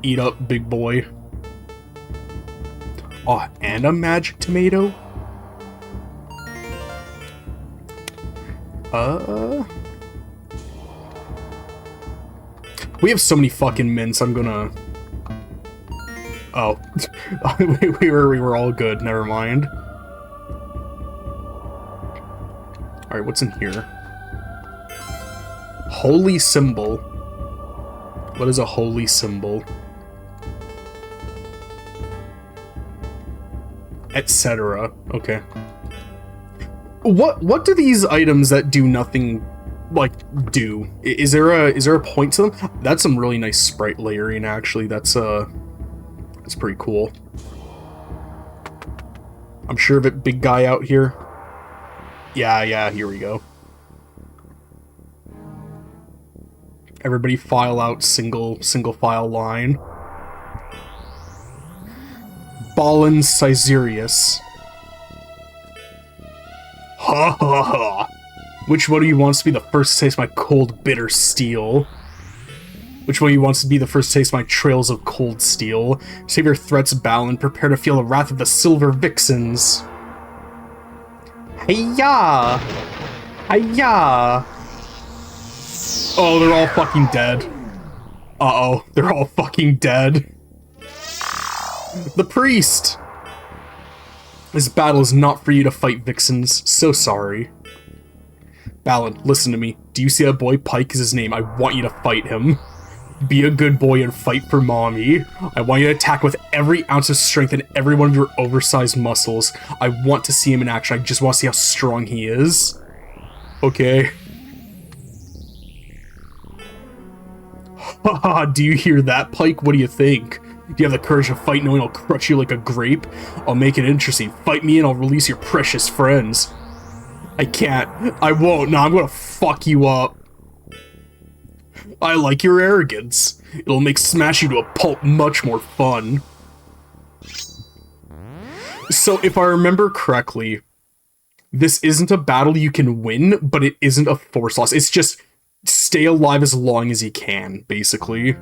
Eat up, big boy. Oh, and a magic tomato? We have so many fucking mints, I'm gonna... Oh. we were all good, never mind. Alright, what's in here? Holy symbol. What is a holy symbol? Etc. Okay. What do these items that do nothing like do? Is there a point to them? That's some really nice sprite layering actually. That's pretty cool. I'm sure of it, big guy out here. Yeah, here we go. Everybody file out single file line. Ballin Caesarius. Ha ha ha! Which one of you wants to be the first to taste my cold, bitter steel? Which one of you wants to be the first to taste my trails of cold steel? Save your threats, Balin. Prepare to feel the wrath of the Silver Vixens. Hiya! Hiya! Oh, they're all fucking dead. Uh-oh, they're all fucking dead. The priest! This battle is not for you to fight, Vixens. So sorry. Balin, listen to me. Do you see that boy? Pike is his name. I want you to fight him. Be a good boy and fight for mommy. I want you to attack with every ounce of strength and every one of your oversized muscles. I want to see him in action. I just want to see how strong he is. Okay. Haha, do you hear that, Pike? What do you think? Do you have the courage to fight knowing I'll crush you like a grape? I'll make it interesting. Fight me and I'll release your precious friends. I can't. I won't. No, I'm gonna fuck you up. I like your arrogance. It'll make Smash you to a pulp much more fun. So, if I remember correctly, this isn't a battle you can win, but it isn't a force loss. It's just stay alive as long as you can, basically.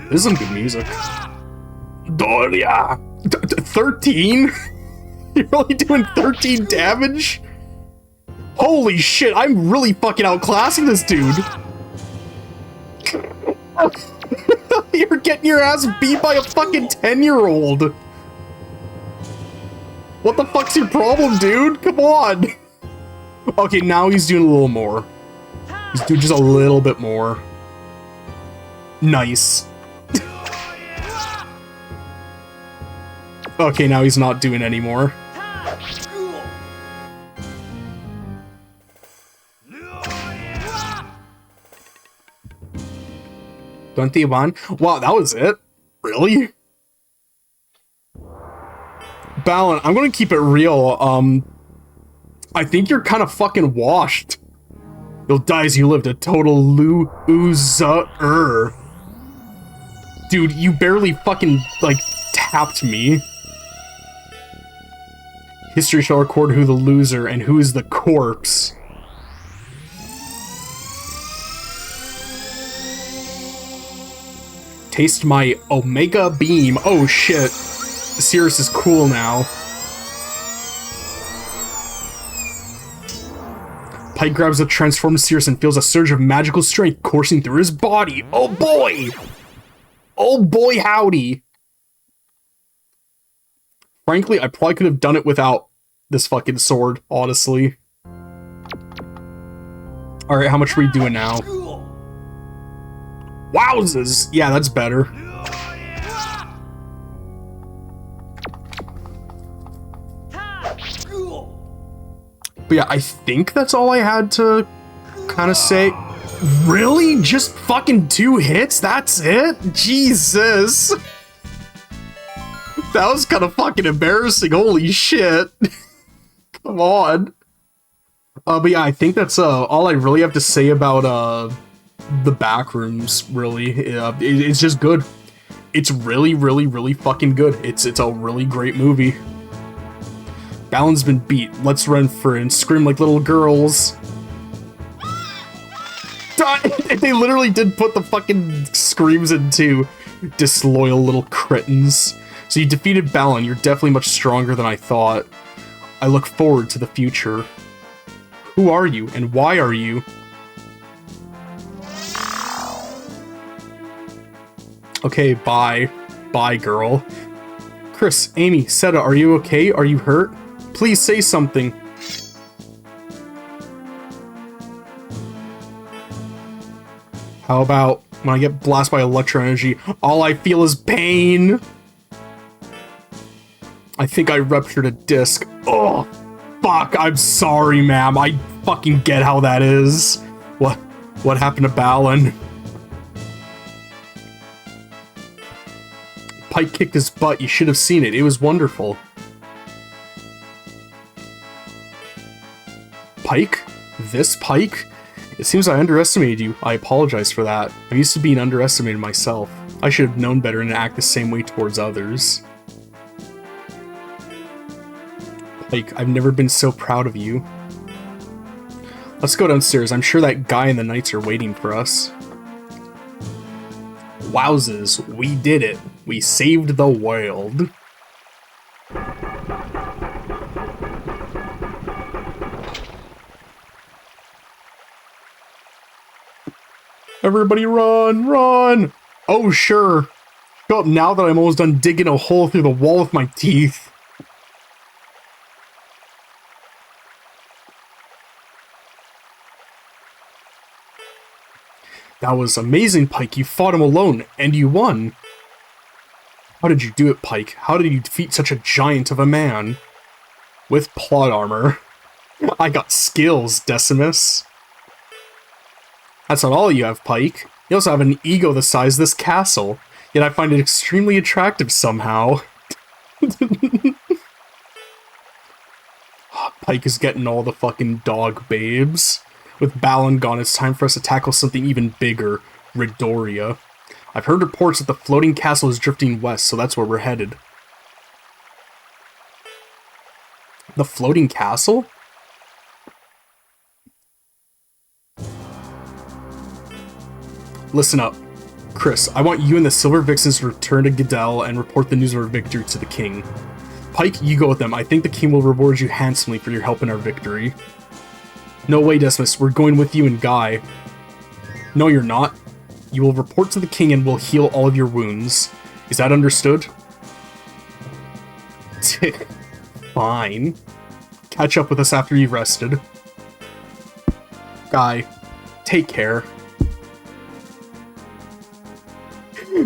This is some good music. Doria! 13? You're only doing 13 damage? Holy shit, I'm really fucking outclassing this dude! You're getting your ass beat by a fucking 10-year-old! What the fuck's your problem, dude? Come on! Okay, now he's doing a little more. He's doing just a little bit more. Nice. Okay, now he's not doing any more. $21? Wow, that was it? Really? Balin, I'm gonna keep it real. I think you're kind of fucking washed. You'll die as you lived, a total loser. Dude, you barely fucking, like, tapped me. History shall record who the loser and who is the corpse. Taste my Omega Beam. Oh shit. Cirrus is cool now. Pike grabs the transformed Cirrus and feels a surge of magical strength coursing through his body. Oh boy! Oh boy howdy! Frankly, I probably could have done it without this fucking sword, honestly. Alright, how much are we doing now? Wowzers! Yeah, that's better. But yeah, I think that's all I had to kind of say. Really? Just fucking 2 hits? That's it? Jesus! That was kind of fucking embarrassing. Holy shit. Come on. But yeah, I think that's all I really have to say about the backrooms. Really, it's just good. It's really, really, really fucking good. It's a really great movie. Balan's been beat. Let's run for it and scream like little girls. They literally did put the fucking screams into disloyal little cretins. So you defeated Balan. You're definitely much stronger than I thought. I look forward to the future. Who are you, and why are you? Okay, bye. Bye, girl. Chris, Amy, Seta, are you okay? Are you hurt? Please say something. How about when I get blasted by electro energy, all I feel is pain? I think I ruptured a disc. Oh, fuck, I'm sorry, ma'am. I fucking get how that is. What happened to Balan? Pike kicked his butt. You should have seen it. It was wonderful. Pike? This Pike? It seems I underestimated you. I apologize for that. I'm used to being underestimated myself. I should have known better and act the same way towards others. Pike, I've never been so proud of you. Let's go downstairs. I'm sure that guy and the knights are waiting for us. Wowzers, we did it. We saved the world. Everybody run, run! Oh, sure. Shut up now that I'm almost done digging a hole through the wall with my teeth. That was amazing, Pike. You fought him alone, and you won. How did you do it, Pike? How did you defeat such a giant of a man? With plot armor. I got skills, Decimus. That's not all you have, Pike. You also have an ego the size of this castle, yet I find it extremely attractive somehow. Pike is getting all the fucking dog babes. With Balan gone, it's time for us to tackle something even bigger, Ridoria. I've heard reports that the floating castle is drifting west, so that's where we're headed. The floating castle? Listen up. Chris, I want you and the Silver Vixens to return to Goodell and report the news of our victory to the king. Pike, you go with them. I think the king will reward you handsomely for your help in our victory. No way, Decimus. We're going with you and Guy. No, you're not. You will report to the king and will heal all of your wounds. Is that understood? Fine. Catch up with us after you've rested. Guy, take care.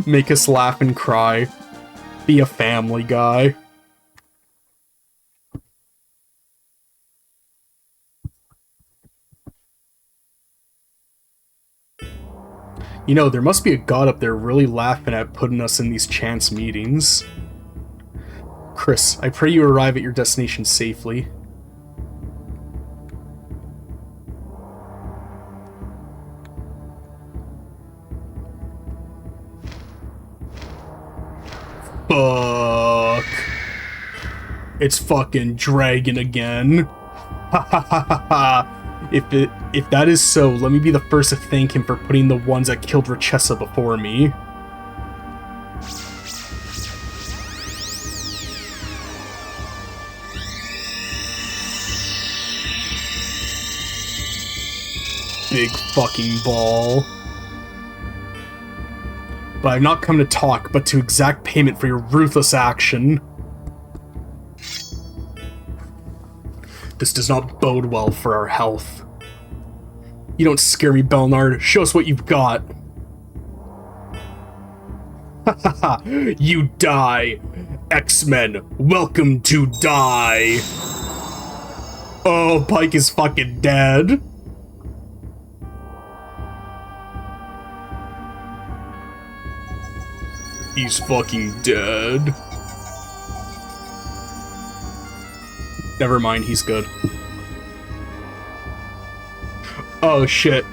Make us laugh and cry. Be a family guy. You know, there must be a god up there really laughing at putting us in these chance meetings. Chris, I pray you arrive at your destination safely. Fuck. It's fucking Dragon again. Ha ha ha ha ha. If that is so, let me be the first to thank him for putting the ones that killed Richessa before me. Big fucking ball. But I've not come to talk, but to exact payment for your ruthless action. This does not bode well for our health. You don't scare me, Belnard. Show us what you've got. Hahaha, you die. X-Men, welcome to die. Oh, Pike is fucking dead. He's fucking dead. Never mind, he's good. Oh shit.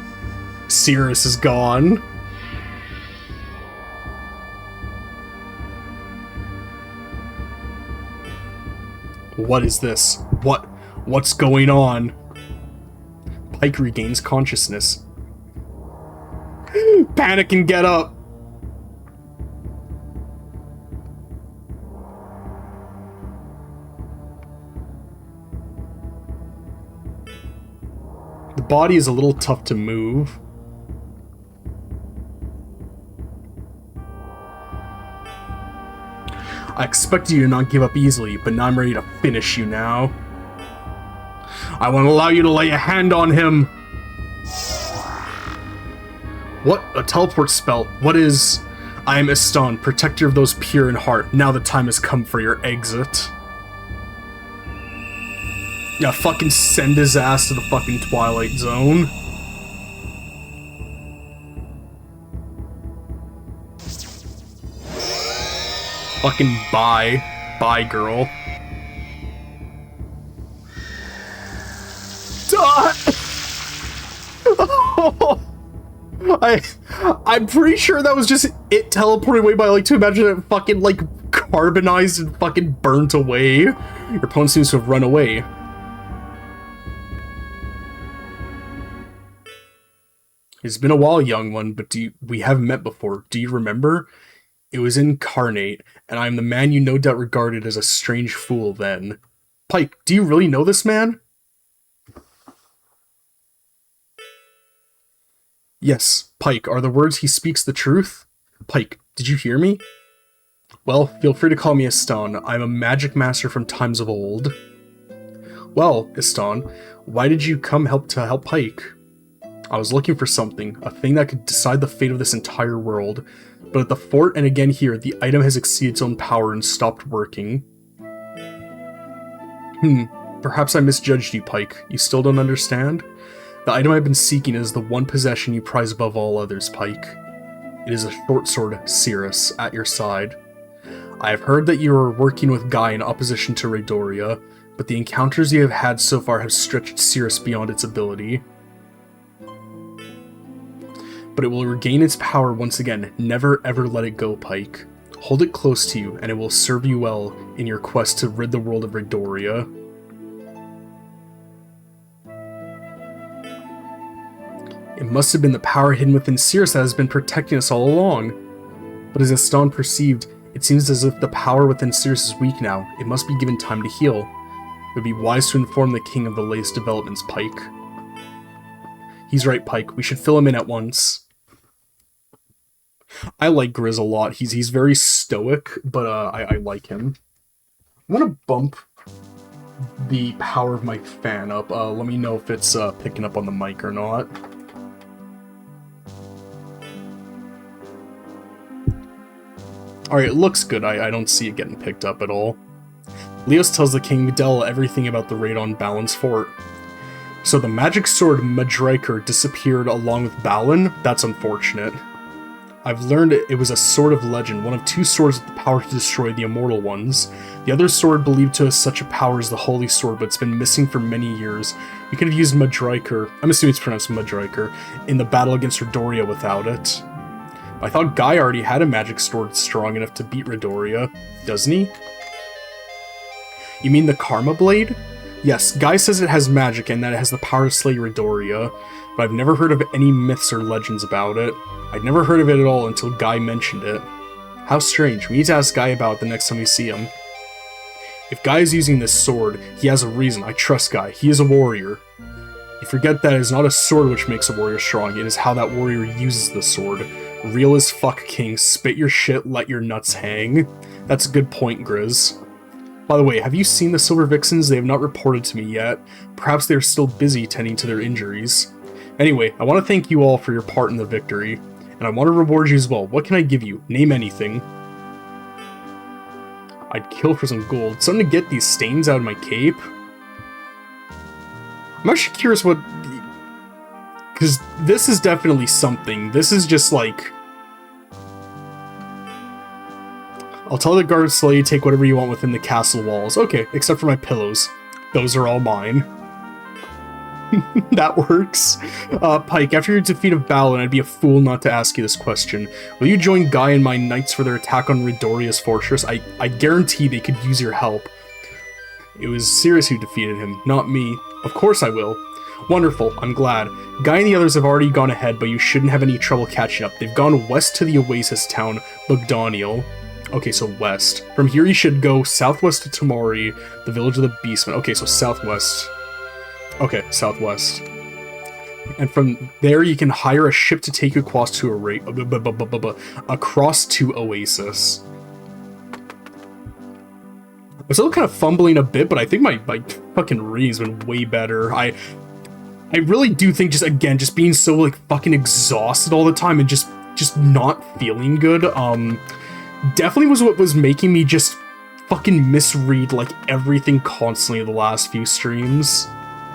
Cirrus is gone. What is this? What's going on? Pike regains consciousness. Panic and get up! The body is a little tough to move. I expected you to not give up easily, but now I'm ready to finish you now. I won't allow you to lay a hand on him! What? A teleport spell? What is... I am Eldean, protector of those pure in heart. Now the time has come for your exit. Yeah, fucking send his ass to the fucking Twilight Zone. Fucking bye. Bye, girl. I'm pretty sure that was just it teleporting away, but I like to imagine it fucking, like, carbonized and fucking burnt away. Your opponent seems to have run away. It's been a while, young one, but we haven't met before. Do you remember? It was incarnate, and I am the man you no doubt regarded as a strange fool then. Pike, do you really know this man? Yes, Pike, are the words he speaks the truth? Pike, did you hear me? Well, feel free to call me Eldean. I'm a magic master from times of old. Well, Eldean, why did you come to help Pike? I was looking for something, a thing that could decide the fate of this entire world. But at the fort and again here, the item has exceeded its own power and stopped working. Perhaps I misjudged you, Pike. You still don't understand? The item I've been seeking is the one possession you prize above all others, Pike. It is a short sword, Cirrus, at your side. I have heard that you are working with Guy in opposition to Raydoria, but the encounters you have had so far have stretched Cirrus beyond its ability. But it will regain its power once again. Never ever let it go, Pike. Hold it close to you, and it will serve you well in your quest to rid the world of Raydoria. It must have been the power hidden within Cirrus that has been protecting us all along. But as Eldean perceived, it seems as if the power within Cirrus is weak now. It must be given time to heal. It would be wise to inform the king of the latest developments, Pike. He's right, Pike. We should fill him in at once. I like Grizz a lot. He's very stoic, but I like him. I'm gonna bump the power of my fan up. Let me know if it's picking up on the mic or not. Alright, it looks good. I don't see it getting picked up at all. Leos tells the King Videl everything about the raid on Balin's fort. So the magic sword Madriker disappeared along with Balin? That's unfortunate. I've learned it was a sword of legend, one of two swords with the power to destroy the immortal ones. The other sword believed to have such a power as the Holy Sword, but it's been missing for many years. We could have used Madriker, I'm assuming it's pronounced Madriker, in the battle against Raydoria without it. I thought Guy already had a magic sword strong enough to beat Raydoria, doesn't he? You mean the Karma Blade? Yes, Guy says it has magic and that it has the power to slay Raydoria, but I've never heard of any myths or legends about it. I'd never heard of it at all until Guy mentioned it. How strange. We need to ask Guy about it the next time we see him. If Guy is using this sword, he has a reason. I trust Guy. He is a warrior. You forget that it is not a sword which makes a warrior strong, it is how that warrior uses the sword. Real as fuck, King. Spit your shit, let your nuts hang. That's a good point, Grizz. By the way, have you seen the Silver Vixens? They have not reported to me yet. Perhaps they are still busy tending to their injuries. Anyway, I want to thank you all for your part in the victory, and I want to reward you as well. What can I give you? Name anything. I'd kill for some gold. Something to get these stains out of my cape? I'm actually curious what... Because this is definitely something. This is just like... I'll tell the guards to let you take whatever you want within the castle walls. Okay, except for my pillows. Those are all mine. That works. Pike, after your defeat of Balin, I'd be a fool not to ask you this question. Will you join Guy and my knights for their attack on Redoria's fortress? I guarantee they could use your help. It was Sirius who defeated him, not me. Of course I will. Wonderful, I'm glad. Guy and the others have already gone ahead, but you shouldn't have any trouble catching up. They've gone west to the oasis town, Bogdaniel. Okay, so west. From here you should go southwest to Tamari, the village of the Beastmen. Okay, so southwest. Okay, southwest. And from there you can hire a ship to take you across to across to Oasis. I'm still kind of fumbling a bit, but I think my fucking reading's been way better. I really do think just being so like fucking exhausted all the time and just not feeling good, definitely was what was making me just fucking misread like everything constantly the last few streams.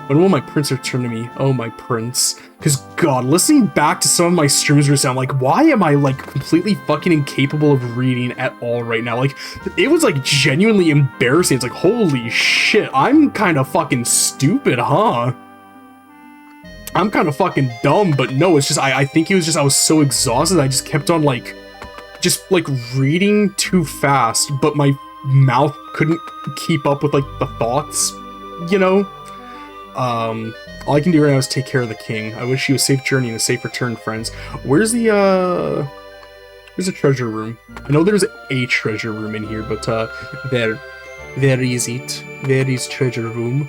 When will my prince return to me? Oh, my prince. Because, God, listening back to some of my streams recently, I'm like, why am I, like, completely fucking incapable of reading at all right now? Like, it was, like, genuinely embarrassing. It's like, holy shit, I'm kind of fucking stupid, huh? I'm kind of fucking dumb, but no, it's just, I think it was just, I was so exhausted, I just kept on, like, reading too fast, but my mouth couldn't keep up with, like, the thoughts, you know? All I can do right now is take care of the king. I wish you a safe journey and a safe return, friends. Where's the treasure room? I know there's a treasure room in here, but, where is it? Where is treasure room?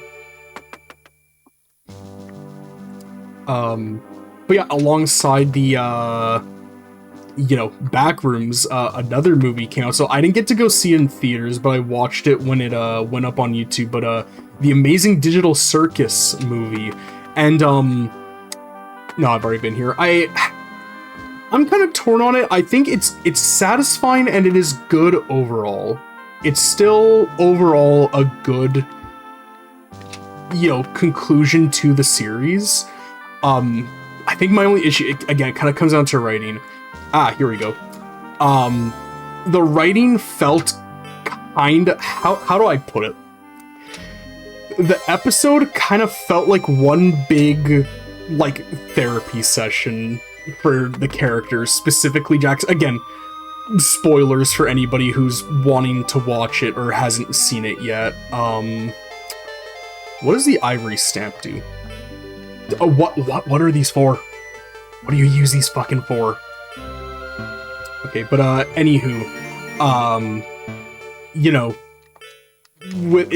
But yeah, alongside the, you know, back rooms, another movie came out. So I didn't get to go see it in theaters, but I watched it when it, went up on YouTube, but, The Amazing Digital Circus movie. And, no, I've already been here. I'm kind of torn on it. I think it's satisfying and it is good overall. It's still overall a good, you know, conclusion to the series. I think my only issue, again, it kind of comes down to writing. Ah, here we go. The writing felt kind of, how do I put it? The episode kind of felt like one big, like, therapy session for the characters, specifically Jax. Again, spoilers for anybody who's wanting to watch it or hasn't seen it yet. What does the ivory stamp do? Oh, what are these for? What do you use these fucking for? Okay, but, anywho, you know, with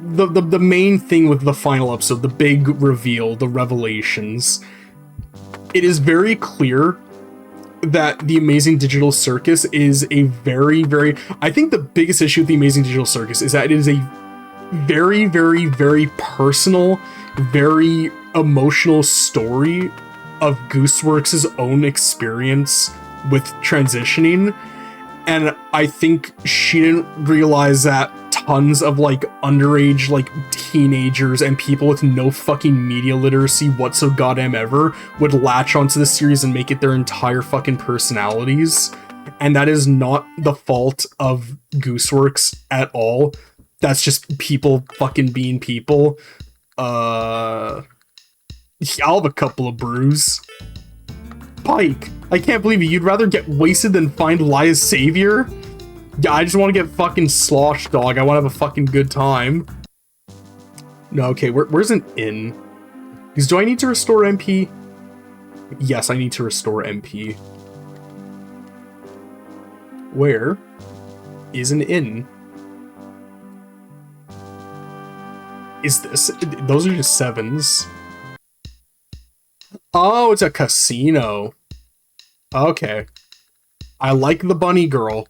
the main thing with the final episode, the big reveal, the revelations, it is very clear that The Amazing Digital Circus is a very, I think the biggest issue with The Amazing Digital Circus is that it is a very, very personal, very emotional story of Gooseworks' own experience with transitioning. And I think she didn't realize that tons of, like, underage, like, teenagers and people with no fucking media literacy whatsoever would latch onto the series and make it their entire fucking personalities. And that is not the fault of Gooseworks at all. That's just people fucking being people. I'll have a couple of brews. Pike, I can't believe it. You'd rather get wasted than find Lia's savior? Yeah, I just want to get fucking sloshed, dog. I want to have a fucking good time. No, okay, where's an inn? Because do I need to restore MP? Yes, I need to restore MP. Where is an inn? Is this? Those are just 7s. Oh, it's a casino. Okay. I like the bunny girl.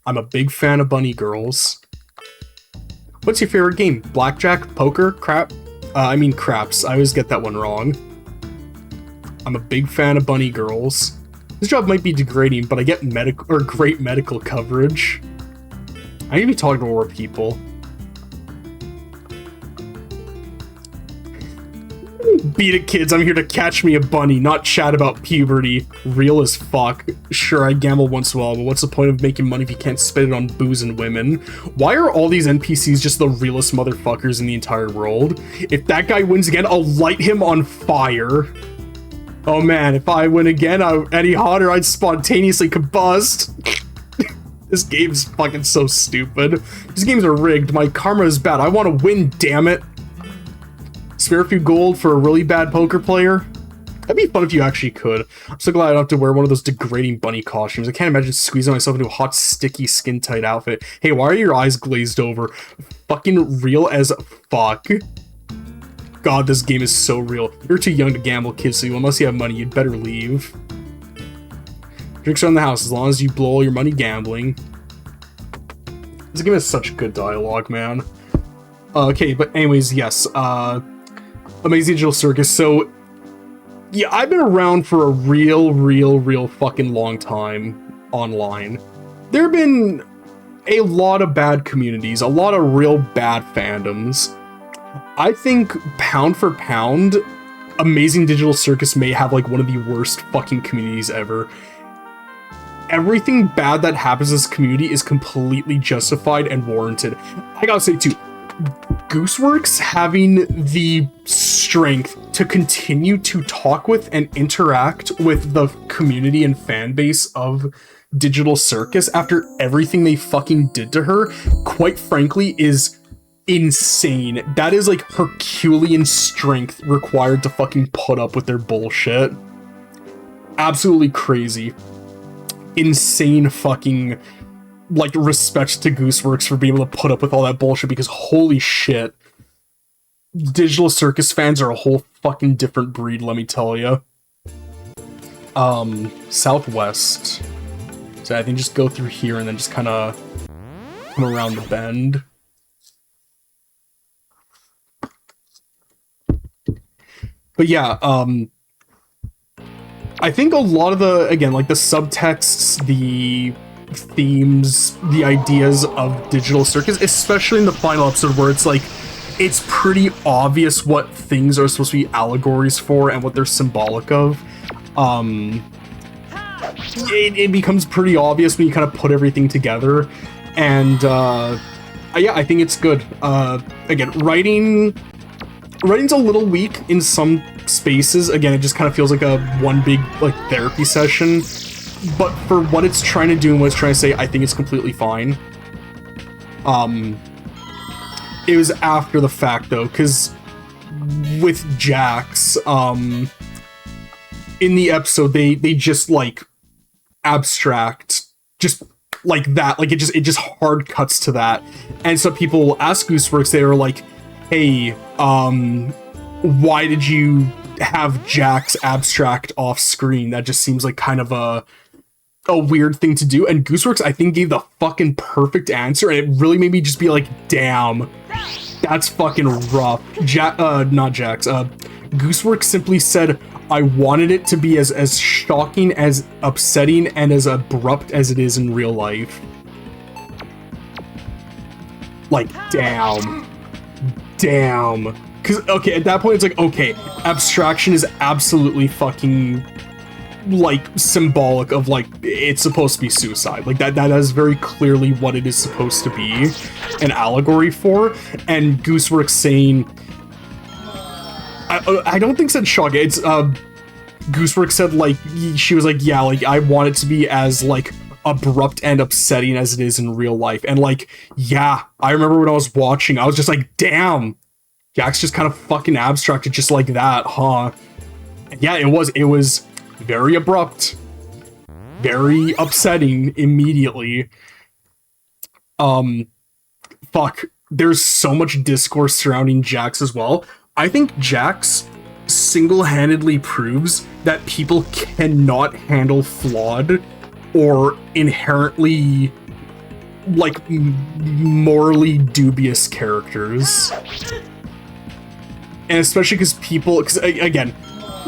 I'm a big fan of bunny girls. What's your favorite game? Blackjack? Poker? Craps. I always get that one wrong. I'm a big fan of bunny girls. This job might be degrading, but I get great medical coverage. I need to be talking to more people. Beat it, kids. I'm here to catch me a bunny, not chat about puberty. Real as fuck. Sure, I gamble once in a while, but what's the point of making money if you can't spend it on booze and women? Why are all these NPCs just the realest motherfuckers in the entire world? If that guy wins again, I'll light him on fire. Oh man, if I win again, any hotter, I'd spontaneously combust. This game's fucking so stupid. These games are rigged. My karma is bad. I want to win, damn it. Spare a few gold for a really bad poker player? That'd be fun if you actually could. I'm so glad I don't have to wear one of those degrading bunny costumes. I can't imagine squeezing myself into a hot, sticky, skin-tight outfit. Hey, why are your eyes glazed over? Fucking real as fuck. God, this game is so real. You're too young to gamble, kid, so unless you have money, you'd better leave. Drinks around the house, as long as you blow all your money gambling. This game has such good dialogue, man. Okay, but anyways, yes, Amazing Digital Circus. So, yeah, I've been around for a real fucking long time online. There have been a lot of bad communities, a lot of real bad fandoms. I think, pound for pound, Amazing Digital Circus may have, like, one of the worst fucking communities ever. Everything bad that happens in this community is completely justified and warranted. I gotta say, too, Gooseworks having the strength to continue to talk with and interact with the community and fan base of Digital Circus after everything they fucking did to her, quite frankly, is insane. That is like Herculean strength required to fucking put up with their bullshit. Absolutely crazy. Insane fucking, like, respect to Gooseworks for being able to put up with all that bullshit, because holy shit, Digital Circus fans are a whole fucking different breed, let me tell you. Southwest. So I think just go through here and then just kind of come around the bend. But yeah, I think a lot of the, again, like the subtexts, the themes, the ideas of Digital Circus, especially in the final episode where it's like, it's pretty obvious what things are supposed to be allegories for and what they're symbolic of. It becomes pretty obvious when you kind of put everything together, and yeah, I think it's good. Again, writing's a little weak in some spaces. Again, it just kind of feels like a one big, like, therapy session. But for what it's trying to do and what it's trying to say, I think it's completely fine. It was after the fact, though, because with Jax, in the episode, they just, like, abstract, just like that. Like, it just hard cuts to that. And so people will ask Gooseworks, they were like, hey, why did you have Jax abstract off screen? That just seems like kind of a weird thing to do. And Gooseworks, I think, gave the fucking perfect answer, and it really made me just be like, damn, that's fucking rough. Not Jax, Gooseworks simply said, I wanted it to be as shocking, as upsetting, and as abrupt as it is in real life. Like, damn. Because, okay, at that point, it's like, okay, abstraction is absolutely fucking, like, symbolic of, like, it's supposed to be suicide. Like, that is very clearly what it is supposed to be an allegory for. And Gooseworks saying, I don't think said shock, it's, Gooseworks said, like, she was like, yeah, like, I want it to be as, like, abrupt and upsetting as it is in real life. And, like, yeah, I remember when I was watching, I was just like, damn, Jax just kind of fucking abstracted just like that, huh? And yeah, it was very abrupt, very upsetting immediately. Fuck, there's so much discourse surrounding Jax as well. I think Jax single-handedly proves that people cannot handle flawed or inherently, like, morally dubious characters. And especially because because, again,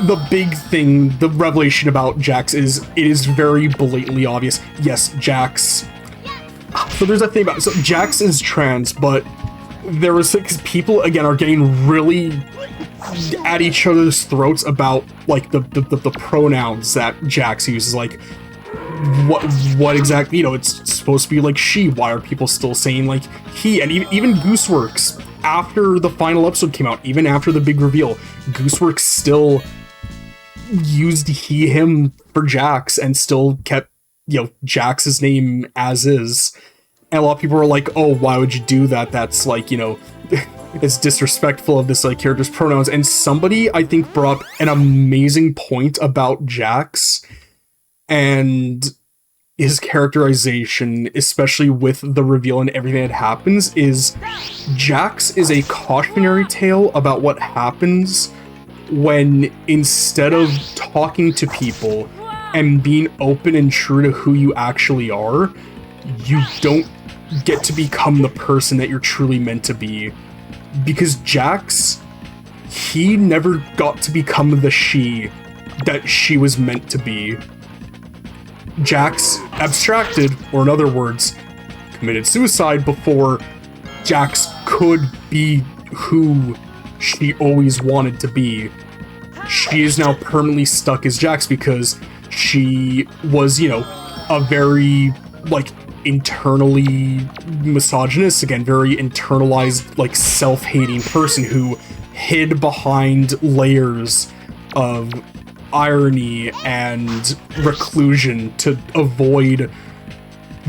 the big thing, the revelation about Jax is, it is very blatantly obvious. Yes, Jax... So there's a thing about... So Jax is trans, but there was... Because people, again, are getting really at each other's throats about, like, the pronouns that Jax uses, like, what exactly, you know, it's supposed to be, like, she, why are people still saying, like, he, and even Gooseworks, after the final episode came out, even after the big reveal, Gooseworks still used he, him for Jax, and still kept, you know, Jax's name as is. And a lot of people were like, oh, why would you do that? That's, like, you know, it's disrespectful of this, like, character's pronouns. And somebody, I think, brought up an amazing point about Jax and his characterization, especially with the reveal and everything that happens, is Jax is a cautionary tale about what happens when, instead of talking to people and being open and true to who you actually are, you don't get to become the person that you're truly meant to be. Because Jax, he never got to become the she that she was meant to be. Jax abstracted, or in other words, committed suicide before Jax could be who she always wanted to be. She is now permanently stuck as Jax because she was, you know, a very, like, internally misogynist, again, very internalized, like, self-hating person who hid behind layers of irony and reclusion to avoid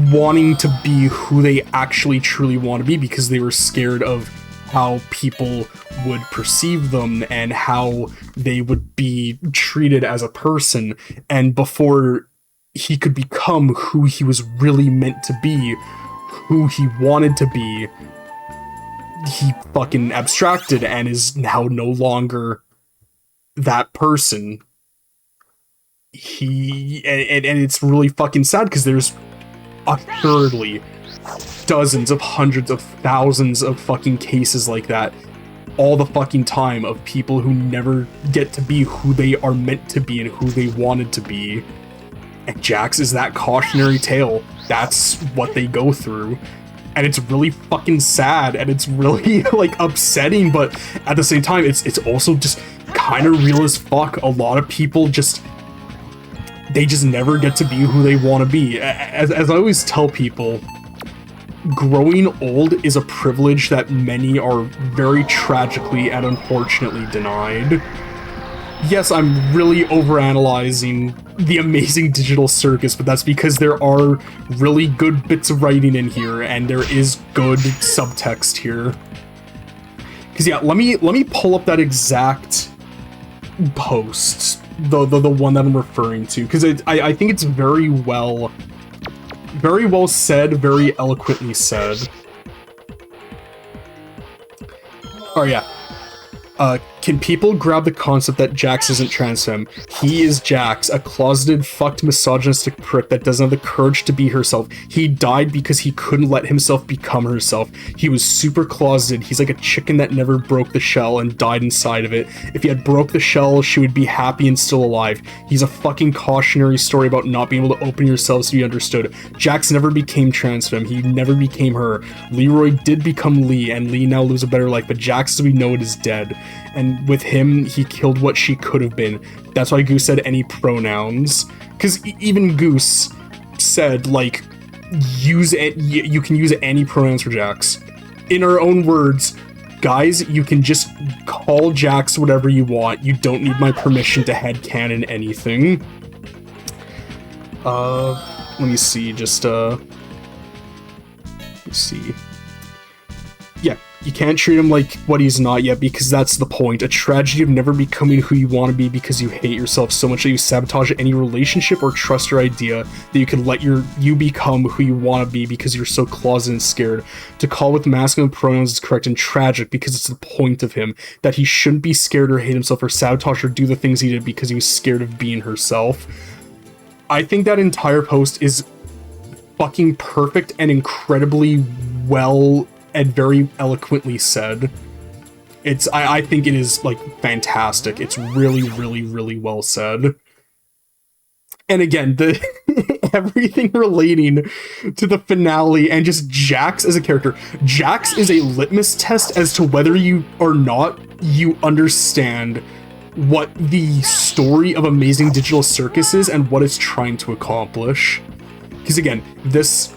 wanting to be who they actually truly want to be, because they were scared of how people would perceive them and how they would be treated as a person. And before he could become who he was really meant to be, who he wanted to be, he fucking abstracted and is now no longer that person. And it's really fucking sad because there's assuredly dozens of hundreds of thousands of fucking cases like that all the fucking time, of people who never get to be who they are meant to be and who they wanted to be. And Jax is that cautionary tale. That's what they go through. And it's really fucking sad, and it's really, like, upsetting, but at the same time, it's also just kind of real as fuck. A lot of people just, they just never get to be who they want to be. As I always tell people, growing old is a privilege that many are very tragically and unfortunately denied. Yes, I'm really overanalyzing the amazing digital circus, but that's because there are really good bits of writing in here, and there is good subtext here. Because yeah, let me pull up that exact post, the one that I'm referring to, because I think it's very well said, very eloquently said. Oh yeah. Can people grab the concept that Jax isn't trans femme? He is Jax, a closeted, fucked, misogynistic prick that doesn't have the courage to be herself. He died because he couldn't let himself become herself. He was super closeted. He's like a chicken that never broke the shell and died inside of it. If he had broke the shell, she would be happy and still alive. He's a fucking cautionary story about not being able to open yourselves to be understood. Jax never became trans femme. He never became her. Leroy did become Lee, and Lee now lives a better life, but Jax, as we know it, is dead. And with him, he killed what she could have been. That's why Goose said any pronouns. Because even Goose said, like, you can use any pronouns for Jax. In her own words, guys, you can just call Jax whatever you want. You don't need my permission to headcanon anything. Let me see, let's see. Yeah. You can't treat him like what he's not yet, because that's the point. A tragedy of never becoming who you want to be because you hate yourself so much that you sabotage any relationship or trust your idea that you can let you become who you want to be because you're so closeted and scared. To call with masculine pronouns is correct and tragic because it's the point of him, that he shouldn't be scared or hate himself or sabotage or do the things he did because he was scared of being herself. I think that entire post is fucking perfect and incredibly well and very eloquently said. I think it is, like, fantastic. It's really, really, really well said. And again, everything relating to the finale and just Jax as a character. Jax is a litmus test as to whether you or not you understand what the story of Amazing Digital Circus is and what it's trying to accomplish. Because again, this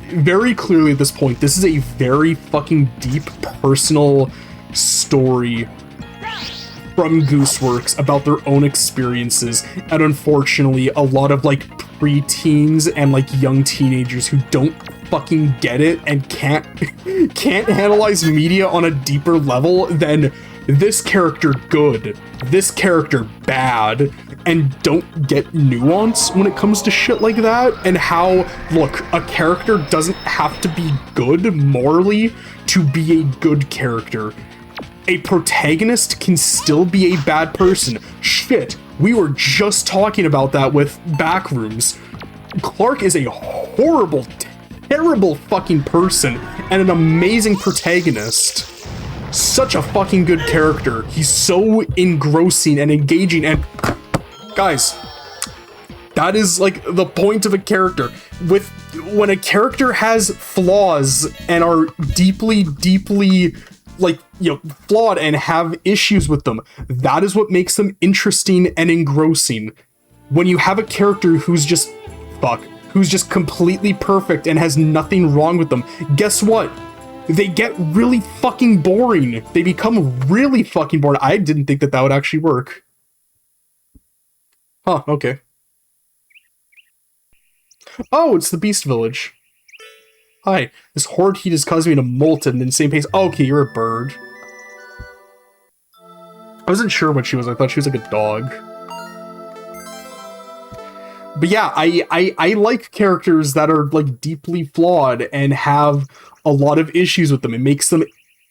very clearly at this point, this is a very fucking deep personal story from Gooseworks about their own experiences, and unfortunately a lot of like pre-teens and like young teenagers who don't fucking get it and can't analyze media on a deeper level than this character good, this character bad, and don't get nuance when it comes to shit like that, and how, look, a character doesn't have to be good morally to be a good character. A protagonist can still be a bad person. Shit, we were just talking about that with Backrooms. Clark is a horrible, terrible fucking person and an amazing protagonist. Such a fucking good character. He's so engrossing and engaging, and guys, that is like the point of a character. When a character has flaws and are deeply like, you know, flawed and have issues with them, that is what makes them interesting and engrossing. When you have a character who's just completely perfect and has nothing wrong with them, guess what? They get really fucking boring. They become really fucking boring. I didn't think that would actually work. Huh, okay. Oh, it's the Beast Village. Hi, this horde heat is causing me to molt at an insane pace. Oh, okay, you're a bird. I wasn't sure what she was. I thought she was like a dog. But yeah, I like characters that are like deeply flawed and have a lot of issues with them. It makes them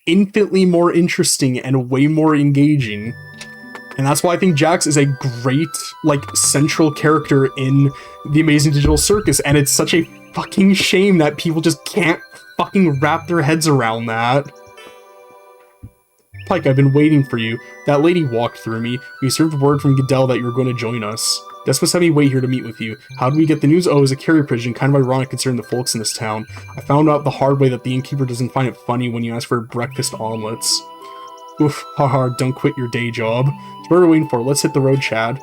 infinitely more interesting and way more engaging. And that's why I think Jax is a great, like, central character in the Amazing Digital Circus, and it's such a fucking shame that people just can't fucking wrap their heads around that. Pike, I've been waiting for you. That lady walked through me. We served word from Goodell that you were going to join us. Des must have me wait here to meet with you. How did we get the news? Oh, it was a carrier pigeon, kind of ironic considering the folks in this town. I found out the hard way that the innkeeper doesn't find it funny when you ask for breakfast omelets. Oof, haha, don't quit your day job. So what are we waiting for? Let's hit the road, Chad.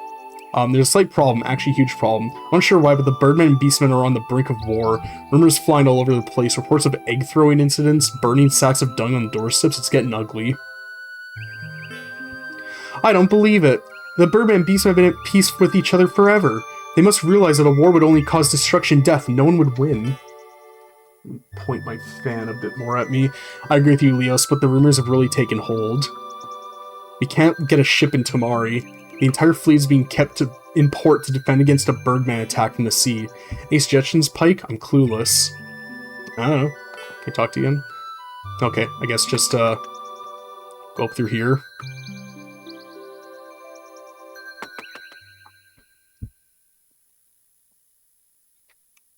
There's a slight problem, actually a huge problem. I'm not sure why, but the Birdmen and Beastmen are on the brink of war. Rumors flying all over the place, reports of egg-throwing incidents, burning sacks of dung on doorsteps. It's getting ugly. I don't believe it. The Birdmen and Beastmen have been at peace with each other forever. They must realize that a war would only cause destruction and death. No one would win. Point my fan a bit more at me. I agree with you, Leos, but the rumors have really taken hold. We can't get a ship in Tamari. The entire fleet is being kept in port to defend against a Birdman attack from the sea. Any suggestions, Pike? I'm clueless. I don't know. Can I talk to you again? Okay, I guess just, go up through here.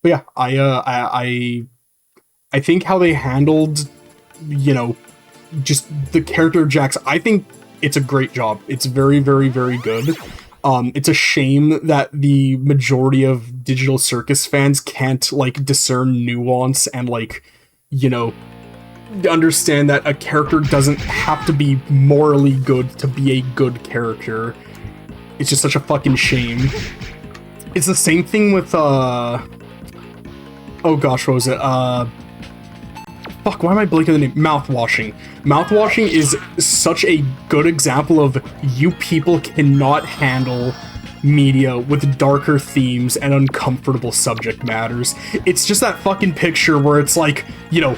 But yeah, I think how they handled, you know, just the character of Jax, I think it's a great job. It's very, very, very good. It's a shame that the majority of Digital Circus fans can't, like, discern nuance and, like, you know, understand that a character doesn't have to be morally good to be a good character. It's just such a fucking shame. It's the same thing with, oh gosh, what was it? Fuck, why am I blanking on the name? Mouthwashing. Mouthwashing is such a good example of you people cannot handle media with darker themes and uncomfortable subject matters. It's just that fucking picture where it's like, you know,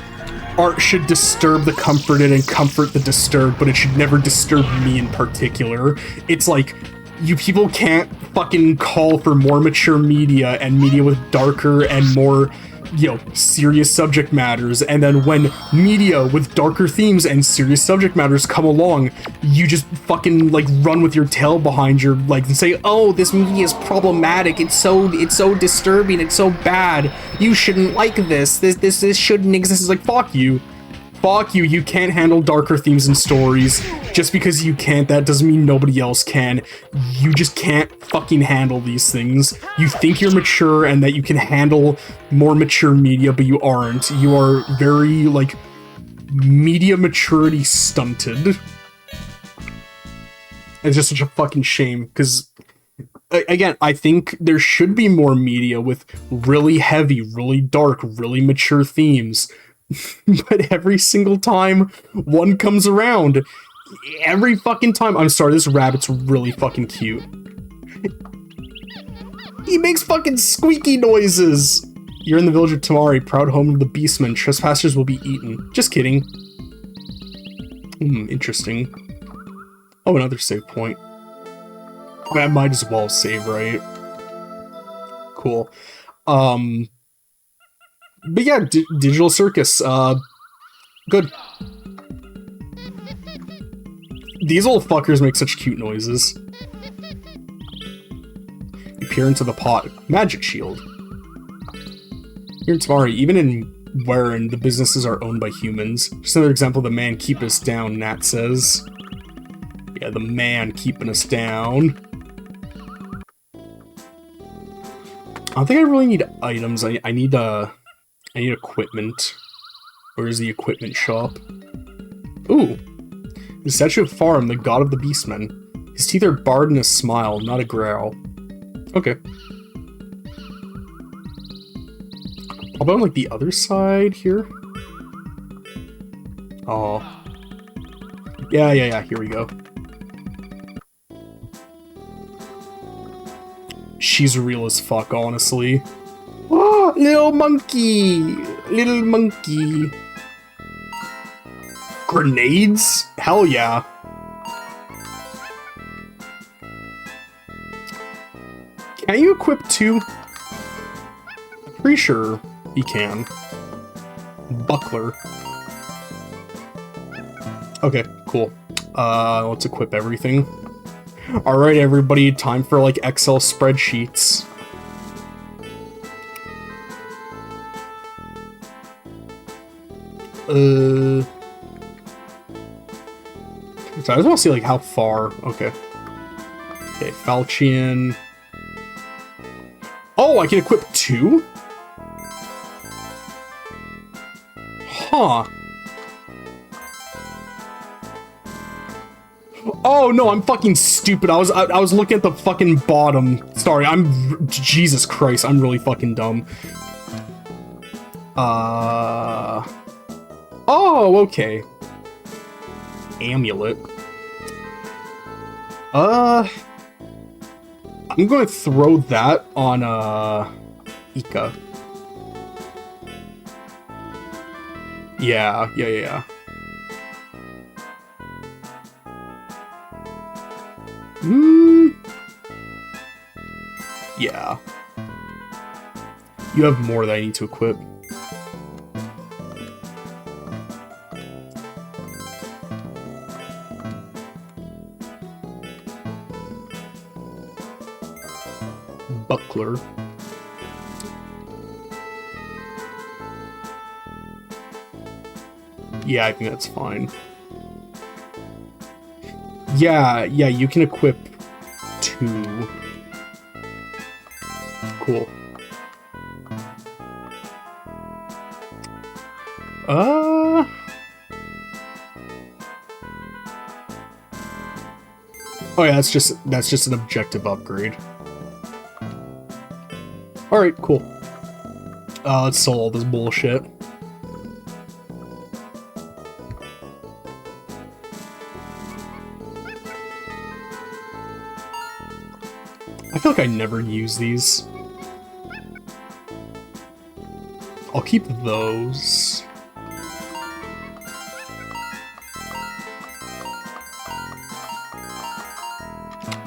art should disturb the comforted and comfort the disturbed, but it should never disturb me in particular. It's like, you people can't fucking call for more mature media and media with darker and more, you know, serious subject matters, and then when media with darker themes and serious subject matters come along, you just fucking, like, run with your tail behind your legs and say, oh, this media is problematic, it's so disturbing, it's so bad, you shouldn't like this shouldn't exist. It's like, fuck you. Fuck you, you can't handle darker themes and stories. Just because you can't, that doesn't mean nobody else can. You just can't fucking handle these things. You think you're mature and that you can handle more mature media, but you aren't. You are very, like, media maturity stunted. It's just such a fucking shame, because, again, I think there should be more media with really heavy, really dark, really mature themes. But every single time one comes around, every fucking time— I'm sorry, this rabbit's really fucking cute. He makes fucking squeaky noises! You're in the village of Tamari, proud home of the beastmen. Trespassers will be eaten. Just kidding. Interesting. Oh, another save point. I might as well save, right? Cool. But yeah, Digital Circus, good. These old fuckers make such cute noises. You peer into the pot. Magic shield. Here in Tamari, even in Warren, the businesses are owned by humans. Just another example of the man keep us down, Nat says. Yeah, the man keeping us down. I don't think I really need items. I need equipment. Where's the equipment shop? Ooh. The statue of Farum, the god of the beastmen. His teeth are barred in a smile, not a growl. Okay. How about on, like, the other side here? Oh. Yeah, here we go. She's real as fuck, honestly. Oh, little monkey! Little monkey. Grenades? Hell yeah. Can you equip two? I'm pretty sure you can. Buckler. Okay, cool. Let's equip everything. Alright, everybody, time for, like, Excel spreadsheets. So I just want to see, like, how far. Okay. Okay, Falchion. Oh, I can equip two? Huh. Oh no, I'm fucking stupid. I was looking at the fucking bottom. Sorry, Jesus Christ, I'm really fucking dumb. Oh, okay. Amulet. I'm going to throw that on, Ika. Yeah. Yeah. You have more that I need to equip. Buckler. Yeah, I think that's fine. Yeah, you can equip two. Cool. Oh yeah, that's just an objective upgrade. Alright, cool. Let's sell all this bullshit. I feel like I never use these. I'll keep those.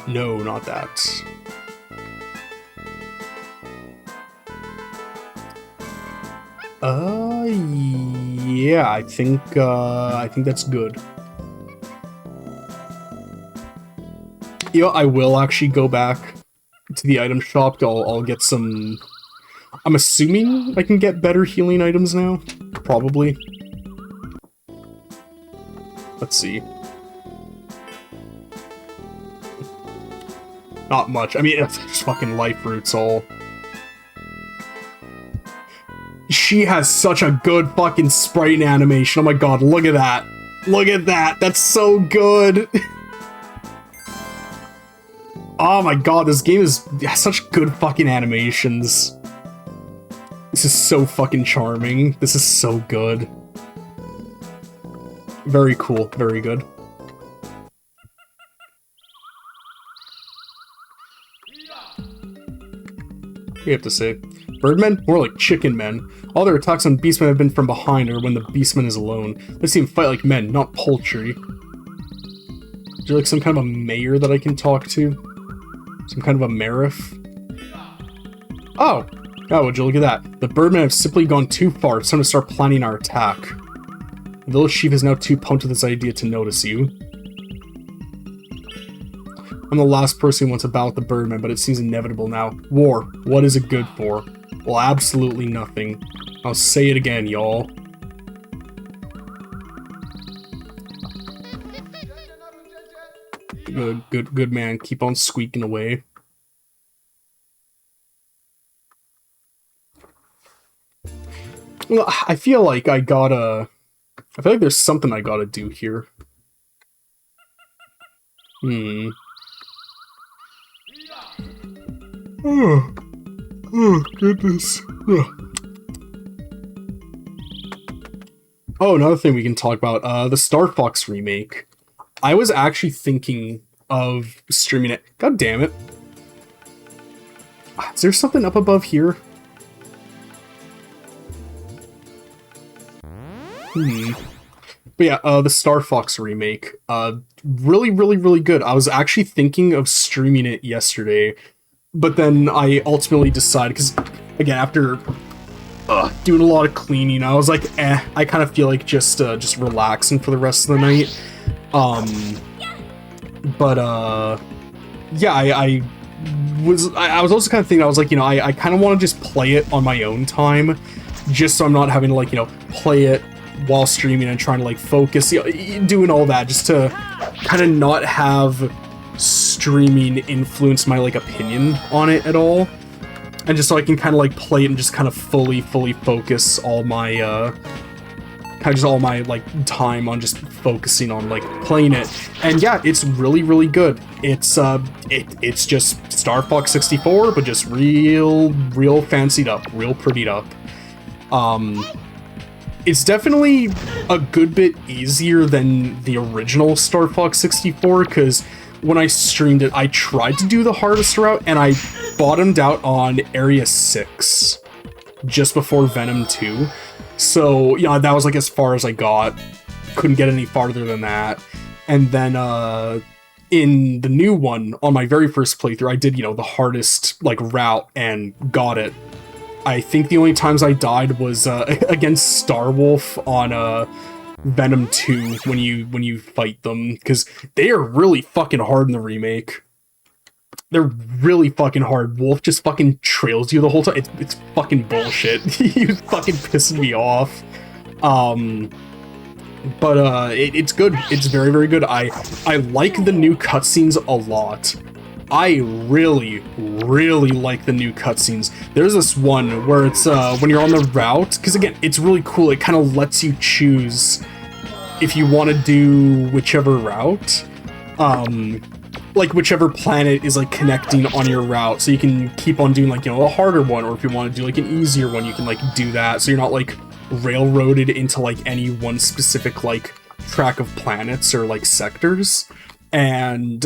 No, not that. Yeah, I think that's good. You know, I will actually go back to the item shop. I'll get some... I'm assuming I can get better healing items now? Probably. Let's see. Not much. I mean, it's just fucking life roots all. She has such a good fucking sprite and animation. Oh my god, look at that. Look at that. That's so good. Oh my god, this game has such good fucking animations. This is so fucking charming. This is so good. Very cool. Very good. You have to say. Birdmen? More like chicken men. All their attacks on beastmen have been from behind or when the beastman is alone. They seem to fight like men, not poultry. Is there like some kind of a mayor that I can talk to? Some kind of a mariff? Oh! Oh, would you look at that. The birdmen have simply gone too far. It's time to start planning our attack. The village chief is now too pumped with this idea to notice you. I'm the last person who wants to battle with the birdmen, but it seems inevitable now. War. What is it good for? Well, absolutely nothing. I'll say it again, y'all. Good man. Keep on squeaking away. Well, I feel like I feel like there's something I gotta do here. Oh, goodness. Oh, another thing we can talk about, the Star Fox remake. I was actually thinking of streaming it. God damn it. Is there something up above here? But yeah, the Star Fox remake. Really, really, really good. I was actually thinking of streaming it yesterday, but then I ultimately decided, because, again, after doing a lot of cleaning, I was like, I kind of feel like just relaxing for the rest of the night. Yeah, I was also kind of thinking, I was like, you know, I kind of want to just play it on my own time, just so I'm not having to, like, you know, play it while streaming and trying to, like, focus, you know, doing all that, just to kind of not have streaming influence my, like, opinion on it at all, and just so I can kind of, like, play it and just kind of fully focus all my, like, time on just focusing on, like, playing it. And yeah, it's really, really good. It's just Star Fox 64, but just real fancied up, real prettied up. It's definitely a good bit easier than the original Star Fox 64, because when I streamed it, I tried to do the hardest route, and I bottomed out on Area 6, just before Venom 2. So, yeah, that was, like, as far as I got. Couldn't get any farther than that. And then, in the new one, on my very first playthrough, I did, you know, the hardest, like, route, and got it. I think the only times I died was against Starwolf on Venom 2 when you fight them, because they are really fucking hard in the remake. They're really fucking hard. Wolf just fucking trails you the whole time. It's fucking bullshit. He fucking pissing me off. But it's good. It's very, very good. I like the new cutscenes a lot. I really, really like the new cutscenes. There's this one where it's when you're on the route, because again, it's really cool. It kind of lets you choose if you want to do whichever route, like whichever planet is like connecting on your route, so you can keep on doing, like, you know, a harder one, or if you want to do like an easier one, you can like do that, so you're not like railroaded into like any one specific like track of planets or like sectors. And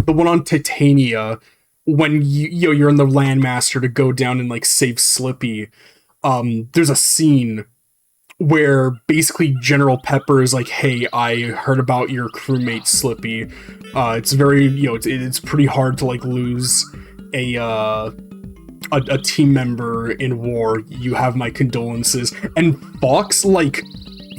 the one on Titania, when you're in the Landmaster to go down and like save Slippy, there's a scene where basically General Pepper is like, hey, I heard about your crewmate Slippy. It's very, you know, it's pretty hard to like lose a team member in war. You have my condolences. And Fox like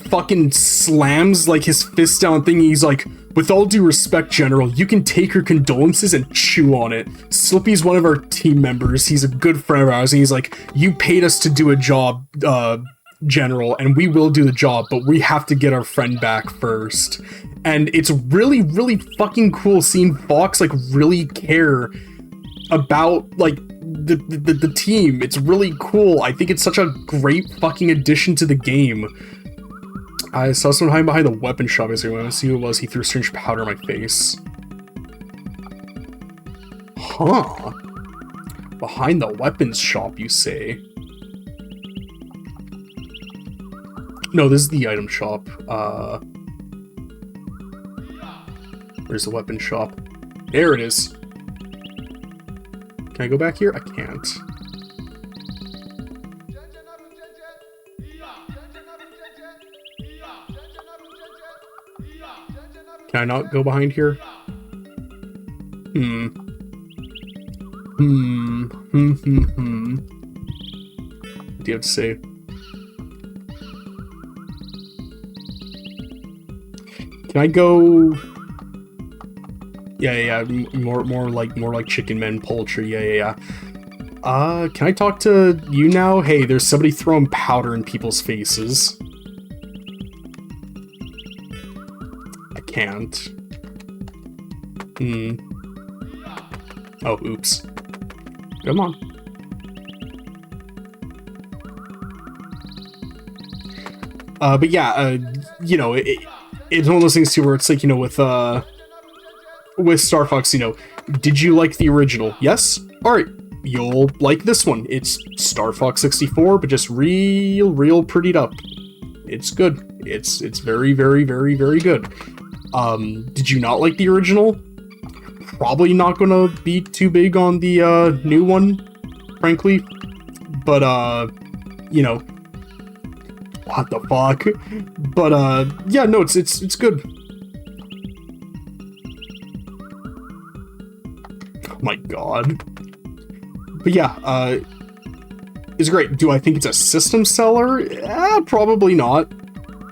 fucking slams like his fist down thing. He's like, with all due respect, General, you can take your condolences and chew on it. Slippy's one of our team members. He's a good friend of ours. And he's like, you paid us to do a job, General, and we will do the job, but we have to get our friend back first. And it's really, really fucking cool seeing Fox, like, really care about, like, the team. It's really cool. I think it's such a great fucking addition to the game. I saw someone hiding behind the weapon shop yesterday. When I see who it was, he threw strange powder in my face. Huh. Behind the weapons shop, you say? No, this is the item shop. Where's the weapon shop? There it is. Can I go back here? I can't. Can I not go behind here? What do you have to say? Can I go? Yeah. More like chicken men poultry. Yeah. Can I talk to you now? Hey, there's somebody throwing powder in people's faces. I can't. Oh, oops. Come on. But yeah, you know, it's one of those things too where it's like, you know, with Star Fox, you know, did you like the original? Yes? Alright, you'll like this one. It's Star Fox 64, but just real prettied up. It's good. It's very, very, very, very good. Did you not like the original? Probably not gonna be too big on the new one, frankly. But you know, what the fuck? But yeah, no, it's good. Oh my god. But yeah, it's great. Do I think it's a system seller? Probably not.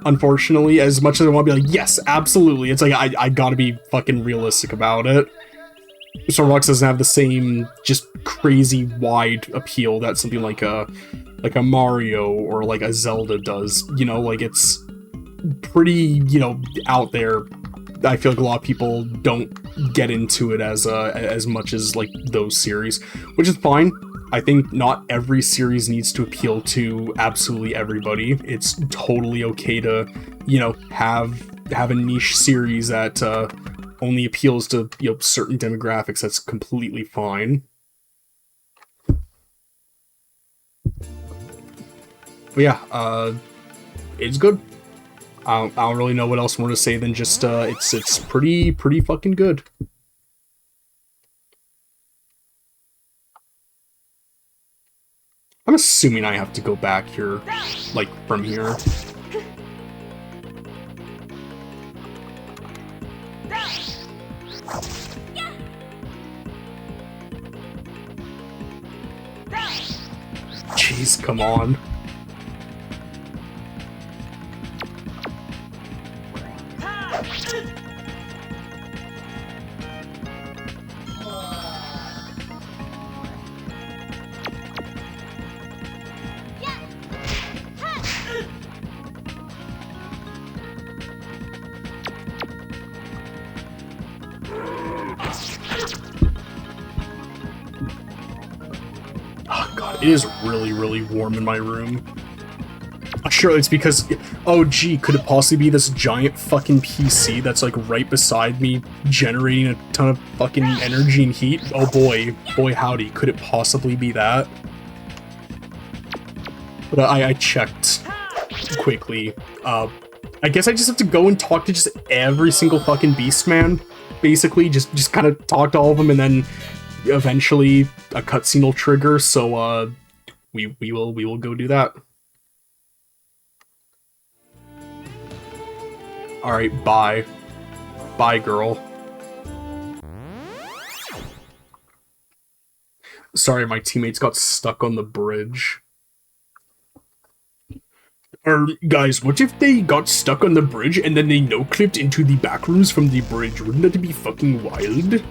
Unfortunately, as much as I want to be like, yes, absolutely. It's like, I gotta be fucking realistic about it. Star Fox doesn't have the same just crazy wide appeal that something like a Mario or like a Zelda does. You know, like it's pretty, you know, out there. I feel like a lot of people don't get into it as much as like those series, which is fine. I think not every series needs to appeal to absolutely everybody. It's totally okay to, you know, have a niche series that only appeals to, you know, certain demographics. That's completely fine. But yeah, it's good. I don't really know what else more to say than just it's pretty fucking good. I'm assuming I have to go back here, like, from here. Jeez, come on. It is really warm in my room. Sure, it's because... Oh, gee, could it possibly be this giant fucking PC that's, like, right beside me, generating a ton of fucking energy and heat? Oh boy. Boy howdy, could it possibly be that? But I checked quickly. I guess I just have to go and talk to just every single fucking beast man. Basically, just kind of talk to all of them, and then eventually a cutscene will trigger, so we will go do that. Alright, bye. Bye, girl. Sorry, my teammates got stuck on the bridge. Guys, what if they got stuck on the bridge and then they no-clipped into the back rooms from the bridge? Wouldn't that be fucking wild?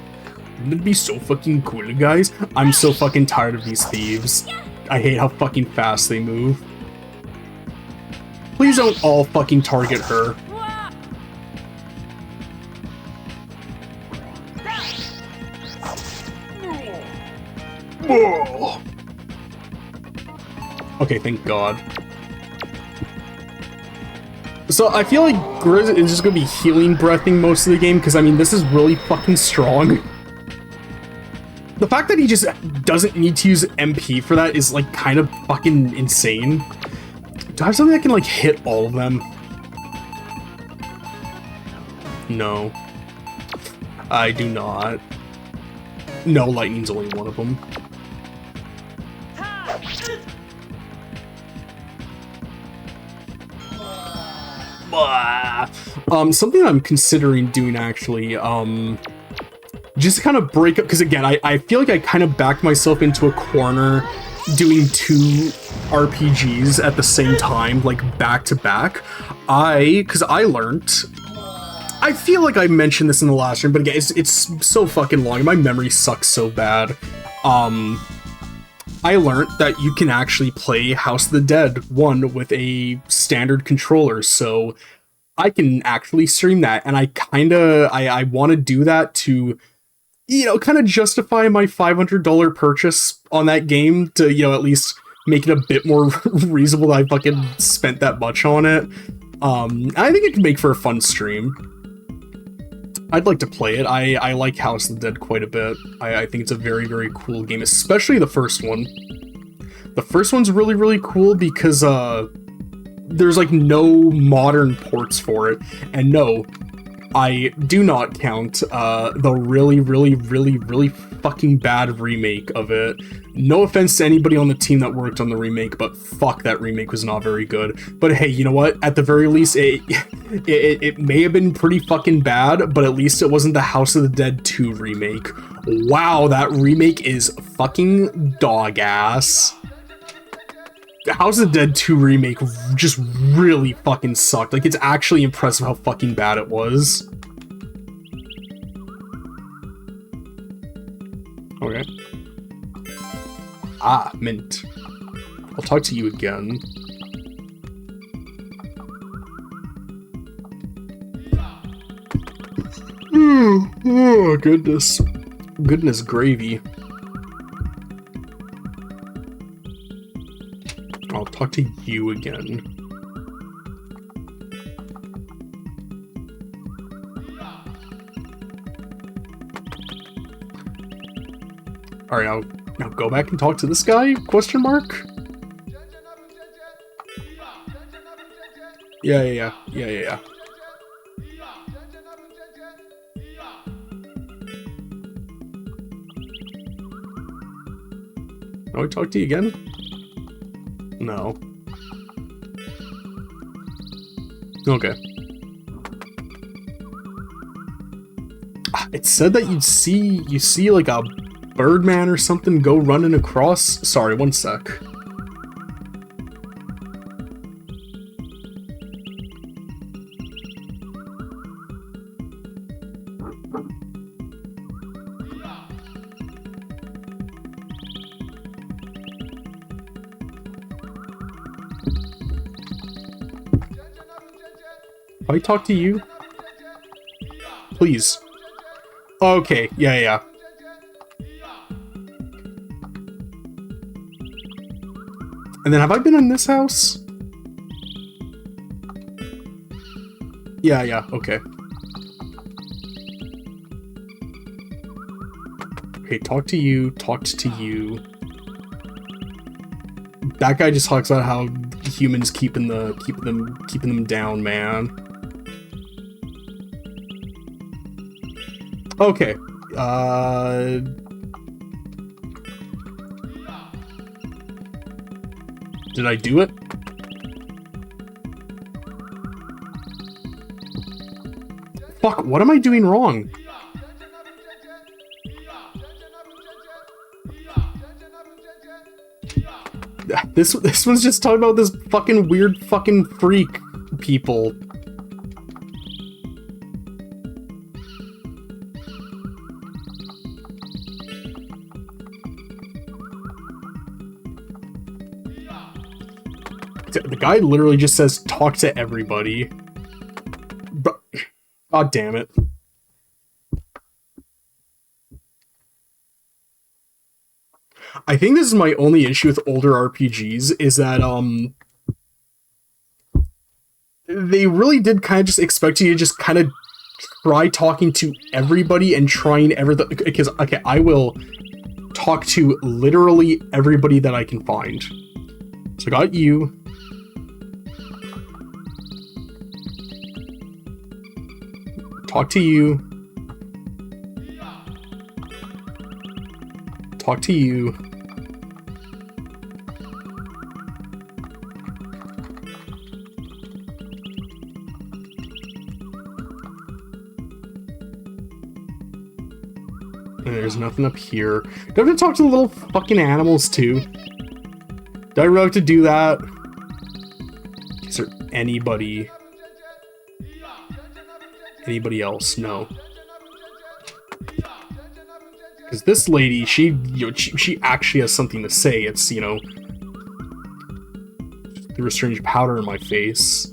Wouldn't it be so fucking cool, guys? I'm so fucking tired of these thieves. I hate how fucking fast they move. Please don't all fucking target her. Oh. Okay, thank God. So I feel like Grizz is just gonna be healing breathing most of the game, because I mean, this is really fucking strong. The fact that he just doesn't need to use MP for that is like kind of fucking insane. Do I have something that can like hit all of them? No. I do not. No, lightning's only one of them. Something I'm considering doing actually, just to kind of break up, because again, I feel like I kind of backed myself into a corner doing 2 RPGs at the same time, like back to back. Because I learned, I feel like I mentioned this in the last stream, but again, it's so fucking long, and my memory sucks so bad. I learned that you can actually play House of the Dead 1 with a standard controller, so I can actually stream that, and I want to do that to, you know, kind of justify my $500 purchase on that game, to, you know, at least make it a bit more reasonable that I fucking spent that much on it. I think it could make for a fun stream. I'd like to play it. I like House of the Dead quite a bit. I think it's a very, very cool game, especially the first one. The first one's really, really cool because there's like no modern ports for it. And no, I do not count the really, really, really, really fucking bad remake of it. No offense to anybody on the team that worked on the remake, but fuck, that remake was not very good. But hey, you know what? At the very least, it may have been pretty fucking bad, but at least it wasn't the House of the Dead 2 remake. Wow, that remake is fucking dog ass. The House of the Dead 2 remake just really fucking sucked. Like, it's actually impressive how fucking bad it was. Okay. Ah, mint. I'll talk to you again. Oh, goodness. Goodness gravy. I'll talk to you again. Alright, now go back and talk to this guy? Question mark? Yeah. Oh, I talk to you again? No. Okay. It said that you see like a Birdman or something go running across. Sorry, one sec. Can I talk to you? Please. Okay, yeah. And then have I been in this house? Yeah, okay. Okay, talked to you. That guy just talks about how humans keeping them down, man. Okay. Did I do it? Fuck, what am I doing wrong? This one's just talking about this fucking weird fucking freak people. The guy literally just says, talk to everybody. But, god damn it. I think this is my only issue with older RPGs, is that, they really did kind of just expect you to just kind of try talking to everybody and trying everything, because, okay, I will talk to literally everybody that I can find. So I got you. Talk to you. Talk to you. And there's nothing up here. Do I have to talk to the little fucking animals too? Do I really have to do that? Is there anybody else? No. Because this lady, she actually has something to say. It's, you know, threw a strange powder in my face.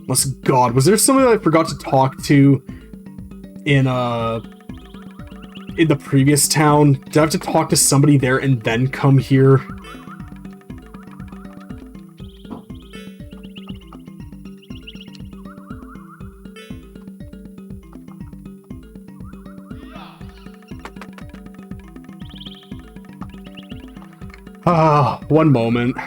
Must God, was there somebody that I forgot to talk to in the previous town? Did I have to talk to somebody there and then come here? Ah, one moment.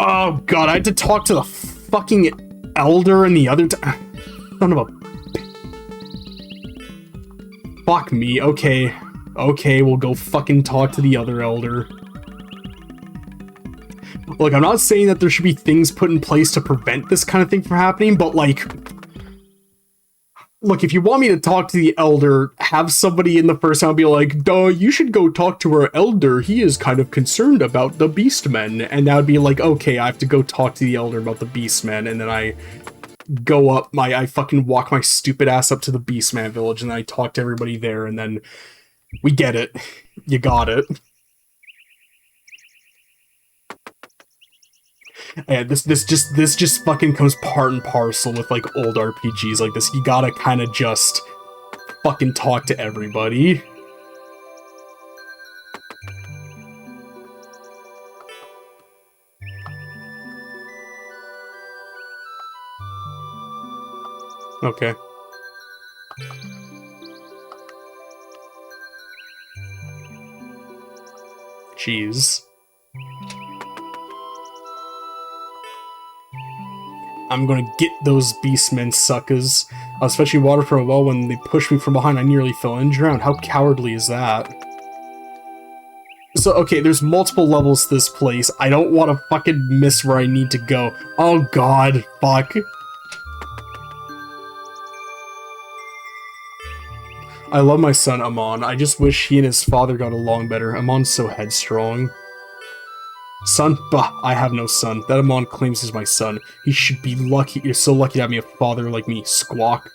Oh god, I had to talk to the fucking elder and the other son of a... Fuck me, okay. Okay, we'll go fucking talk to the other elder. Look, I'm not saying that there should be things put in place to prevent this kind of thing from happening, but like... Look, if you want me to talk to the elder, have somebody in the first town be like, duh, you should go talk to our elder, he is kind of concerned about the beastmen. And that would be like, okay, I have to go talk to the elder about the beastmen, and then I go up, I fucking walk my stupid ass up to the beastman village, and then I talk to everybody there, and then we get it. You got it. Yeah, this just fucking comes part and parcel with like old RPGs like this. You gotta kind of just fucking talk to everybody. Okay. Jeez. I'm gonna get those beastmen suckers. I was fetching water from a well when they pushed me from behind. I nearly fell and drowned. How cowardly is that? So, okay, there's multiple levels to this place. I don't want to fucking miss where I need to go. Oh god, fuck. I love my son, Amon. I just wish he and his father got along better. Amon's so headstrong. Son? Bah, I have no son. That Amon claims is my son. He should be lucky. You're so lucky to have me a father like me, Squawk.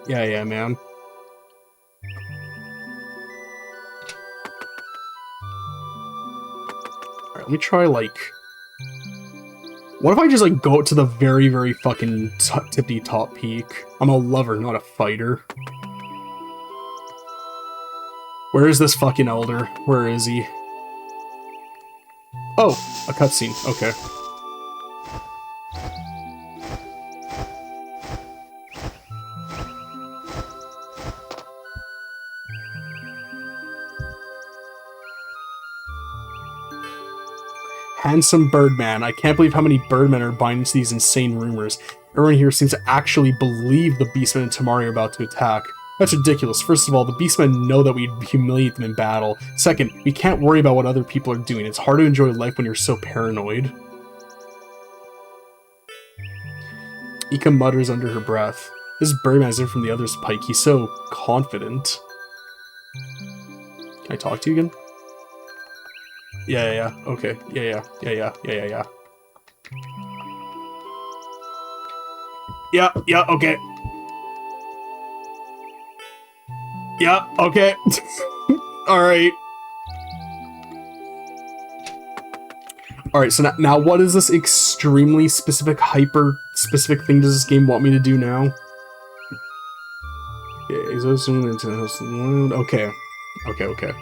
Yeah, man. Alright, let me try, like... What if I just, like, go to the very, very fucking tippy top peak? I'm a lover, not a fighter. Where is this fucking elder? Where is he? Oh, a cutscene. Okay. Handsome Birdman. I can't believe how many Birdmen are buying into these insane rumors. Everyone here seems to actually believe the Beastmen and Tamari are about to attack. That's ridiculous. First of all, the Beastmen know that we'd humiliate them in battle. Second, we can't worry about what other people are doing. It's hard to enjoy life when you're so paranoid. Ika mutters under her breath. This Birdman is different from the others, Pike. He's so confident. Can I talk to you again? Yeah. Okay. Yeah. Yeah, okay. Yeah, okay. Alright. Alright, so now what is this extremely specific, hyper-specific thing does this game want me to do now? Okay. Okay.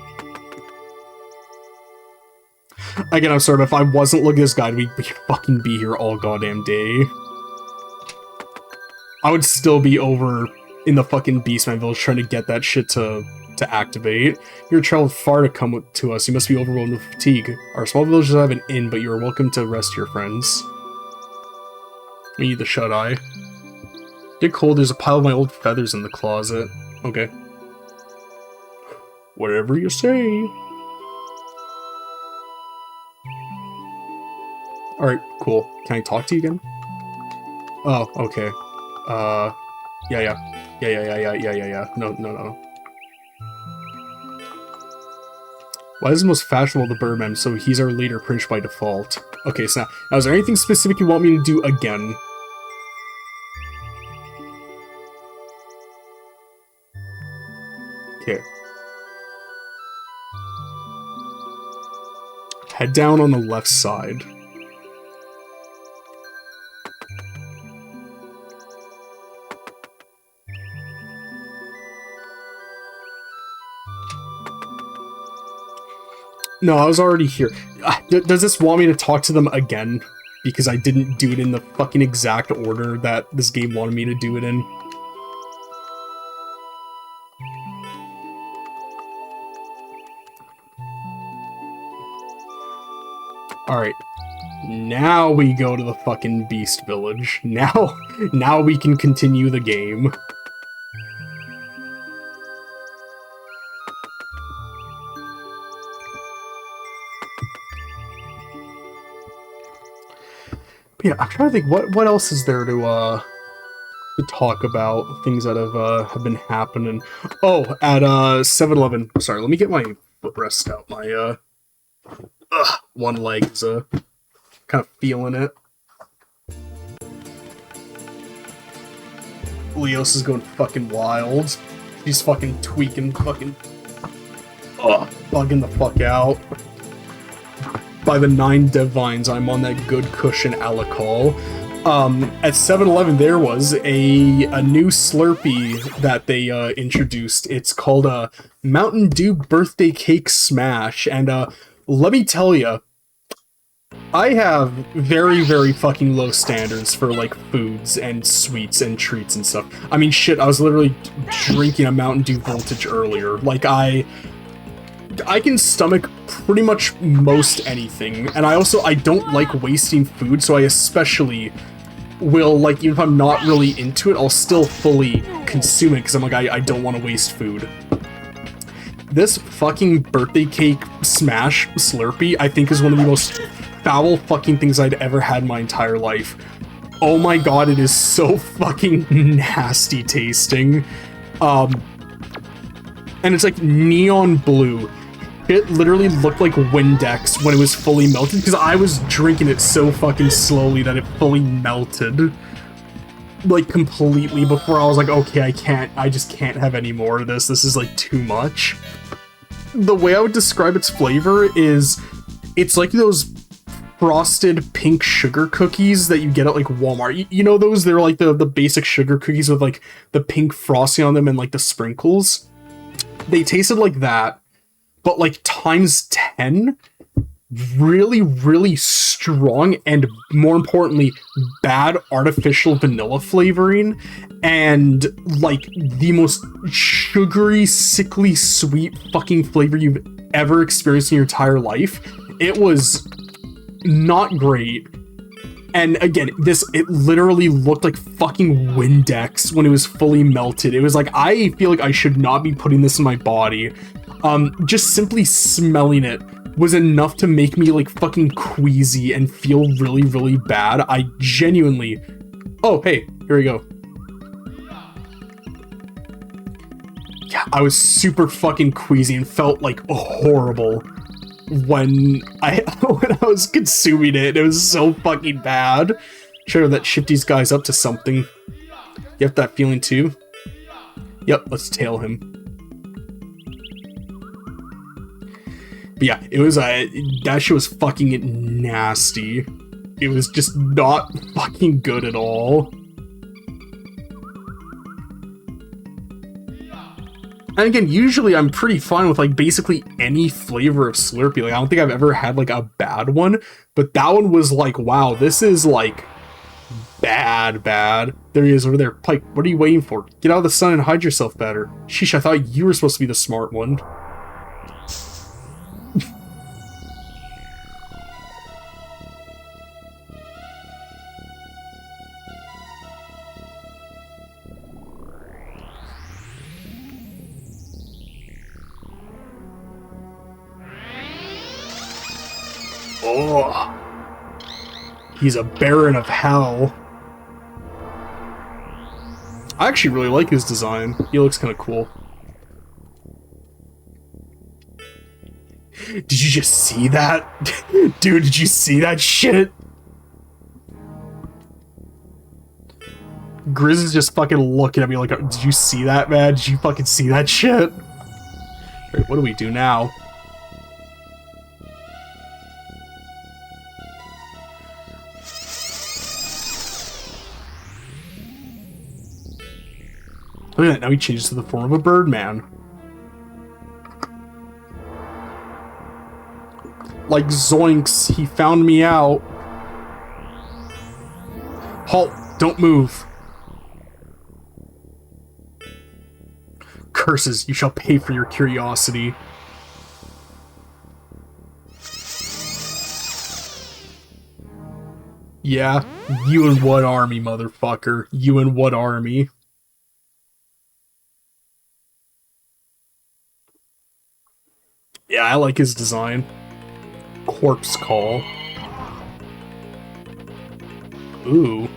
Again, I'm sorry, but if I wasn't looking at this guide, we'd fucking be here all goddamn day. I would still be over in the fucking Beastman village trying to get that shit to activate. You're traveled far to come to us. You must be overwhelmed with fatigue. Our small village doesn't have an inn, but you are welcome to rest your friends. We need the shut-eye. Get cold, there's a pile of my old feathers in the closet. Okay. Whatever you say. Alright, cool. Can I talk to you again? Oh, okay. Yeah. No. Why is the most fashionable the Birdman? So he's our leader, Prince by default. Okay, so now is there anything specific you want me to do again? Okay. Head down on the left side. No, I was already here. Does this want me to talk to them again? Because I didn't do it in the fucking exact order that this game wanted me to do it in. Alright. Now we go to the fucking Beast Village. Now we can continue the game. Yeah, I'm trying to think what else is there to talk about, things that have been happening. Oh, at 7-Eleven. Sorry, let me get my footrest out. My one leg's kind of feeling it. Leos is going fucking wild. He's fucking tweaking, fucking bugging the fuck out. By the 9 Divines, I'm on that good cushion alcohol. At 7-Eleven, there was a new Slurpee that they introduced. It's called a Mountain Dew Birthday Cake Smash, and let me tell you, I have very, very fucking low standards for, like, foods and sweets and treats and stuff. I mean, shit, I was literally drinking a Mountain Dew Voltage earlier. Like, I can stomach pretty much most anything, and I don't like wasting food, so I especially will, like, even if I'm not really into it, I'll still fully consume it, because I'm like, I don't want to waste food. This fucking birthday cake smash Slurpee, I think, is one of the most foul fucking things I'd ever had in my entire life. Oh my god, it is so fucking nasty tasting. And it's like neon blue. It literally looked like Windex when it was fully melted, because I was drinking it so fucking slowly that it fully melted. Like, completely, before I was like, okay, I just can't have any more of this. This is, like, too much. The way I would describe its flavor is, it's like those frosted pink sugar cookies that you get at, like, Walmart. You know those? They're, like, the basic sugar cookies with, like, the pink frosting on them and, like, the sprinkles. They tasted like that, but, like, times 10, really, really strong, and more importantly, bad artificial vanilla flavoring, and, like, the most sugary, sickly sweet fucking flavor you've ever experienced in your entire life. It was not great. And again, it literally looked like fucking Windex when it was fully melted. It was like, I feel like I should not be putting this in my body. Just simply smelling it was enough to make me, like, fucking queasy and feel really, really bad. I genuinely... Oh, hey, here we go. Yeah, I was super fucking queasy and felt, like, horrible when I was consuming it. It was so fucking bad. Sure, that Shifty's guy's up to something. You have that feeling too? Yep, let's tail him. But yeah, it was that shit was fucking nasty. It was just not fucking good at all. And again, usually I'm pretty fine with like basically any flavor of Slurpee. Like I don't think I've ever had like a bad one, but that one was like, wow, this is like bad. There he is over there. Pike, what are you waiting for? Get out of the sun and hide yourself better. Sheesh, I thought you were supposed to be the smart one. Oh, he's a baron of hell. I actually really like his design. He looks kind of cool. Did you just see that? Dude, did you see that shit? Grizz is just fucking looking at me like, did you see that, man? Did you fucking see that shit? Alright, what do we do now? Look at that, now he changes to the form of a Birdman. Like Zoinks, he found me out. Halt, don't move. Curses, you shall pay for your curiosity. Yeah, you and what army, motherfucker? You and what army? Yeah, I like his design. Corpse Call. Ooh.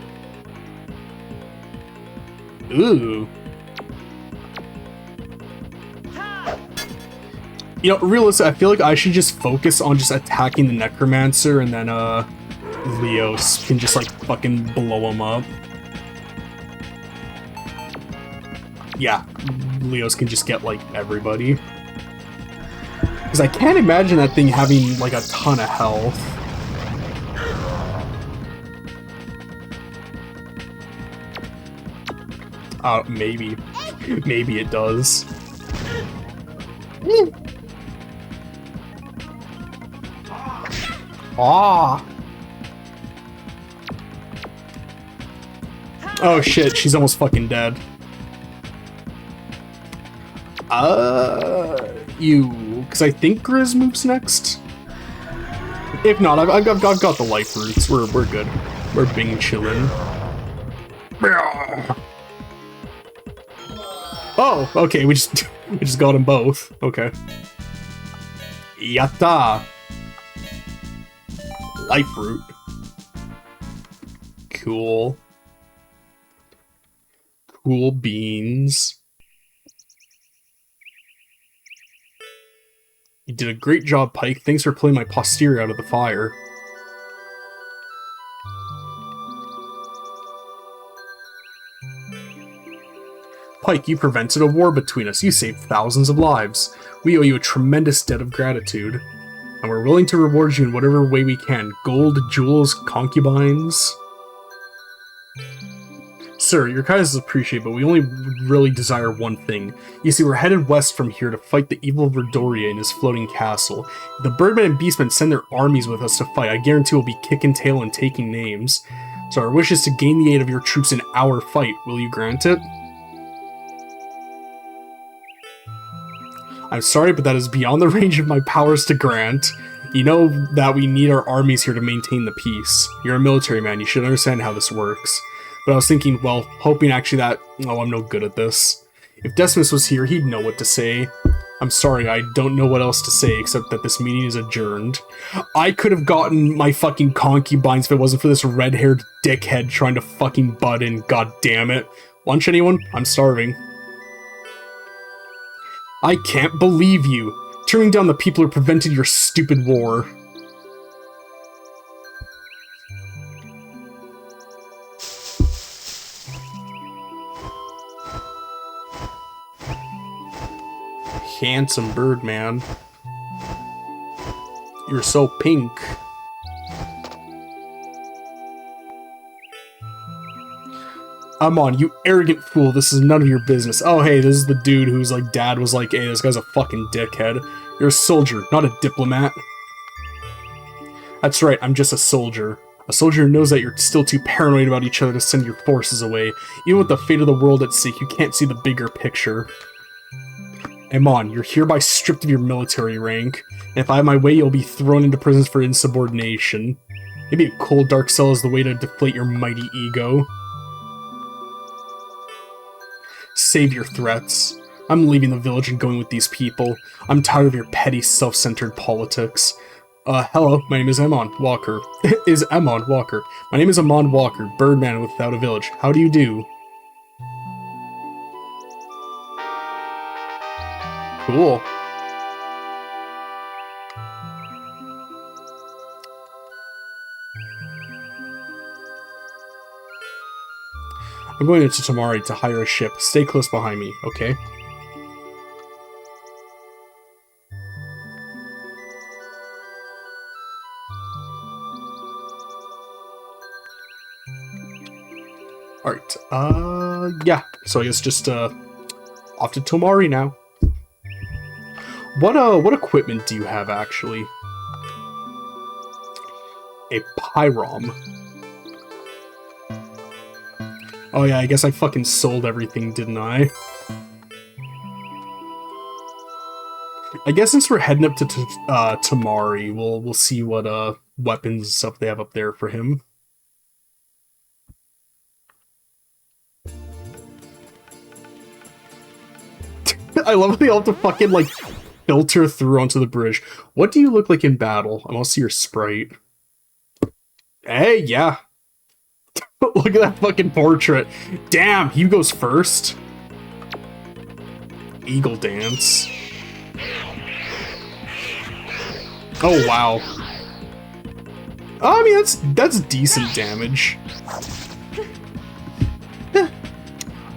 Ooh. You know, realistically, I feel like I should just focus on just attacking the Necromancer, and then, Leos can just, like, fucking blow him up. Yeah, Leos can just get, like, everybody. Because I can't imagine that thing having, like, a ton of health. Maybe. Maybe it does. Ah! Oh shit, she's almost fucking dead. Because I think Grizz moves next. If not, I've got the life roots. We're good. We're bing chillin'. Oh, okay. We just got them both. Okay. Yatta. Life root. Cool. Cool beans. You did a great job, Pike. Thanks for pulling my posterior out of the fire. Pike, you prevented a war between us. You saved thousands of lives. We owe you a tremendous debt of gratitude. And we're willing to reward you in whatever way we can. Gold, jewels, concubines. Sir, your kindness is appreciated, but we only really desire one thing. You see, we're headed west from here to fight the evil Verdoria in his floating castle. If the Birdmen and Beastmen send their armies with us to fight, I guarantee we'll be kicking tail and taking names. So our wish is to gain the aid of your troops in our fight. Will you grant it? I'm sorry, but that is beyond the range of my powers to grant. You know that we need our armies here to maintain the peace. You're a military man, you should understand how this works. But I was thinking, well, hoping actually that, oh, I'm no good at this. If Decimus was here, he'd know what to say. I'm sorry, I don't know what else to say except that this meeting is adjourned. I could have gotten my fucking concubines if it wasn't for this red-haired dickhead trying to fucking butt in, god damn it. Lunch, anyone? I'm starving. I can't believe you! Turning down the people who prevented your stupid war. Handsome Birdman. You're so pink. Amon, you arrogant fool, this is none of your business. Oh hey, this is the dude whose like dad was like, hey, this guy's a fucking dickhead. You're a soldier, not a diplomat. That's right, I'm just a soldier. A soldier who knows that you're still too paranoid about each other to send your forces away. Even with the fate of the world at stake, you can't see the bigger picture. Amon, you're hereby stripped of your military rank, and if I have my way, you'll be thrown into prisons for insubordination. Maybe a cold dark cell is the way to deflate your mighty ego. Save your threats. I'm leaving the village and going with these people. I'm tired of your petty, self-centered politics. Hello, my name is Amon Walker. Is Amon Walker. My name is Amon Walker, Birdman without a village. How do you do? Cool. I'm going into Tamari to hire a ship. Stay close behind me, okay? Alright, yeah. So I guess just, off to Tamari now. What equipment do you have, actually? A Pyrom. Oh yeah, I guess I fucking sold everything, didn't I? I guess since we're heading up to Tamari, we'll see what weapons and stuff they have up there for him. I love how they all have to fucking like filter through onto the bridge. What do you look like in battle? I want to see your sprite. Hey, yeah. Look at that fucking portrait. Damn, he goes first. Eagle dance. Oh wow. I mean that's decent damage.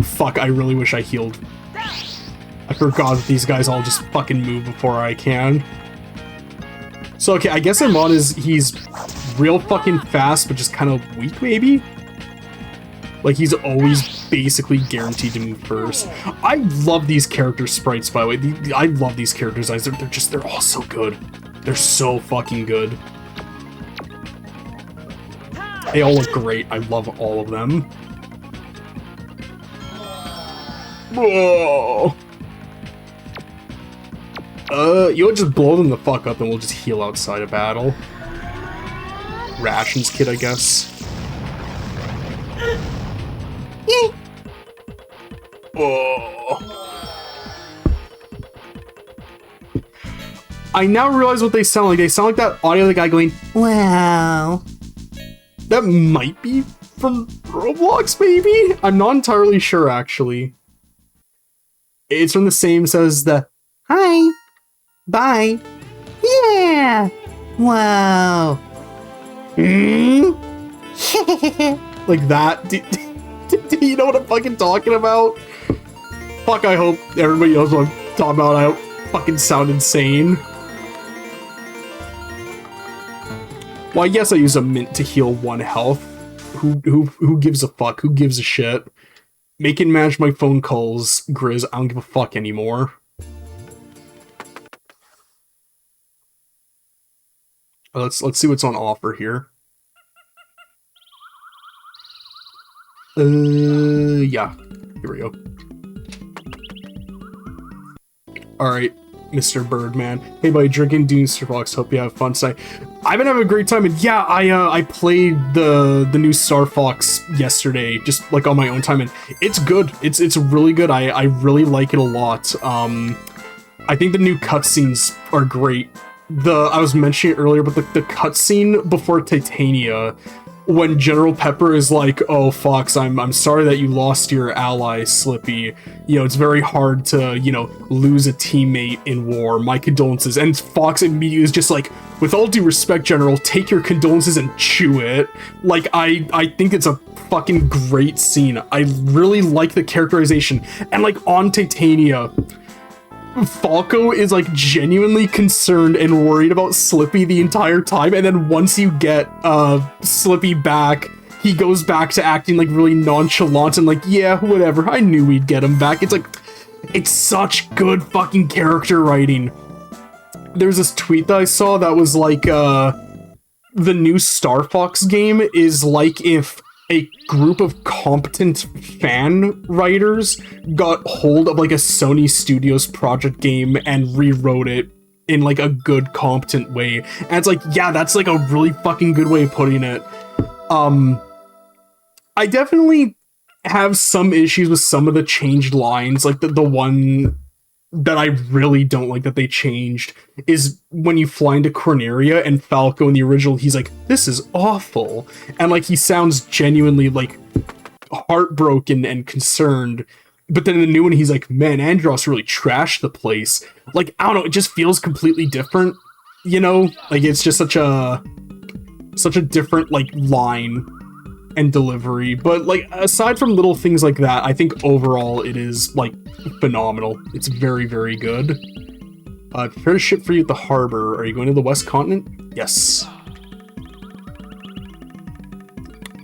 Fuck, I really wish I healed. I forgot that these guys all just fucking move before I can. So okay, I guess Amon he's real fucking fast, but just kind of weak maybe? Like he's always basically guaranteed to move first. I love these character sprites, by the way. I love these character designs. They're all so good. They're so fucking good. They all look great. I love all of them. Whoa. You'll just blow them the fuck up and we'll just heal outside of battle. Rations kit, I guess. Oh. I now realize what they sound like. They sound like that audio of the guy going, wow. That might be from Roblox, maybe? I'm not entirely sure, actually. It's from the same as the, hi, bye, yeah, wow. Like that. Do you know what I'm fucking talking about? Fuck, I hope everybody knows what I'm talking about. I fucking sound insane. Well, yes, I use a mint to heal 1 health. Who gives a fuck? Who gives a shit? Make and manage my phone calls, Grizz. I don't give a fuck anymore. Let's see what's on offer here. Yeah. Here we go. Alright, Mr. Birdman. Hey buddy, drinking Dunes Fox. Hope you have fun tonight. I've been having a great time, and yeah, I played the new Star Fox yesterday, just like on my own time, and it's good. It's really good. I really like it a lot. I think the new cutscenes are great. I was mentioning it earlier, but the cutscene before Titania, when General Pepper is like, oh, Fox, I'm sorry that you lost your ally, Slippy. You know, it's very hard to, you know, lose a teammate in war. My condolences. And Fox immediately is just like, with all due respect, General, take your condolences and chew it. Like, I think it's a fucking great scene. I really like the characterization. And, like, on Titania, Falco is like genuinely concerned and worried about Slippy the entire time, and then once you get Slippy back, he goes back to acting like really nonchalant and like, yeah, whatever, I knew we'd get him back. It's like, it's such good fucking character writing. There's this tweet that I saw that was like, the new Star Fox game is like if a group of competent fan writers got hold of like a Sony Studios project game and rewrote it in like a good, competent way. And it's like, yeah, that's like a really fucking good way of putting it. I definitely have some issues with some of the changed lines, like the one that I really don't like that they changed is when you fly into Corneria and Falco in the original, he's like, this is awful. And like, he sounds genuinely like heartbroken and concerned. But then in the new one, he's like, man, Andros really trashed the place. Like, I don't know, it just feels completely different, you know? Like, it's just such a different like line and delivery. But like, aside from little things like that, I think overall it is like phenomenal. It's very, very good. Prepare to ship for you at the harbor. Are you going to the West Continent? Yes.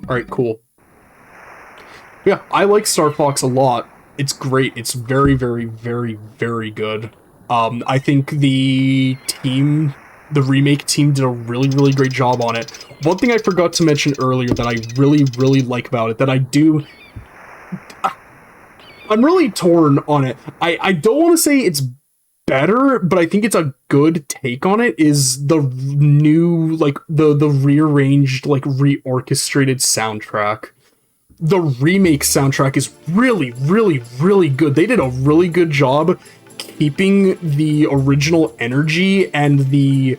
Alright, cool. Yeah, I like Star Fox a lot. It's great. It's very, very, very, very good. I think the remake team did a really, really great job on it. One thing I forgot to mention earlier that I really, really like about it, that I'm really torn on it. I don't want to say it's better, but I think it's a good take on it, is the new, like, the rearranged, like, reorchestrated soundtrack. The remake soundtrack is really, really, really good. They did a really good job keeping the original energy and the,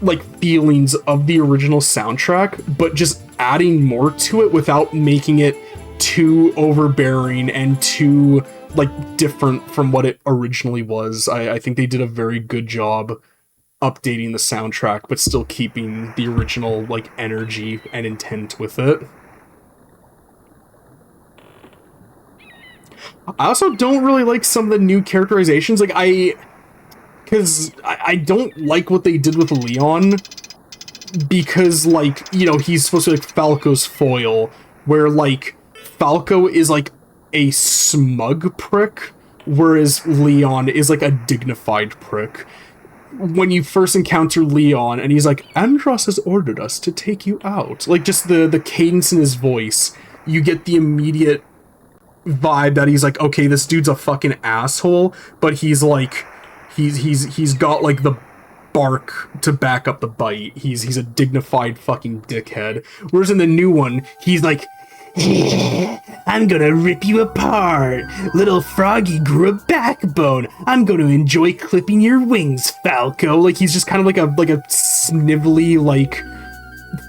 like, feelings of the original soundtrack, but just adding more to it without making it too overbearing and too, like, different from what it originally was. I think they did a very good job updating the soundtrack, but still keeping the original, like, energy and intent with it. I also don't really like some of the new characterizations, like, because I don't like what they did with Leon, because, like, you know, he's supposed to be, like, Falco's foil, where, like, Falco is, like, a smug prick, whereas Leon is, like, a dignified prick. When you first encounter Leon, and he's like, Andros has ordered us to take you out. Like, just the cadence in his voice, you get the immediate vibe that he's like, okay, this dude's a fucking asshole, but he's like, he's got like the bark to back up the bite. He's a dignified fucking dickhead. Whereas in the new one, he's like, I'm gonna rip you apart. Little Froggy grew a backbone. I'm gonna enjoy clipping your wings, Falco. Like, he's just kind of like a snivelly, like,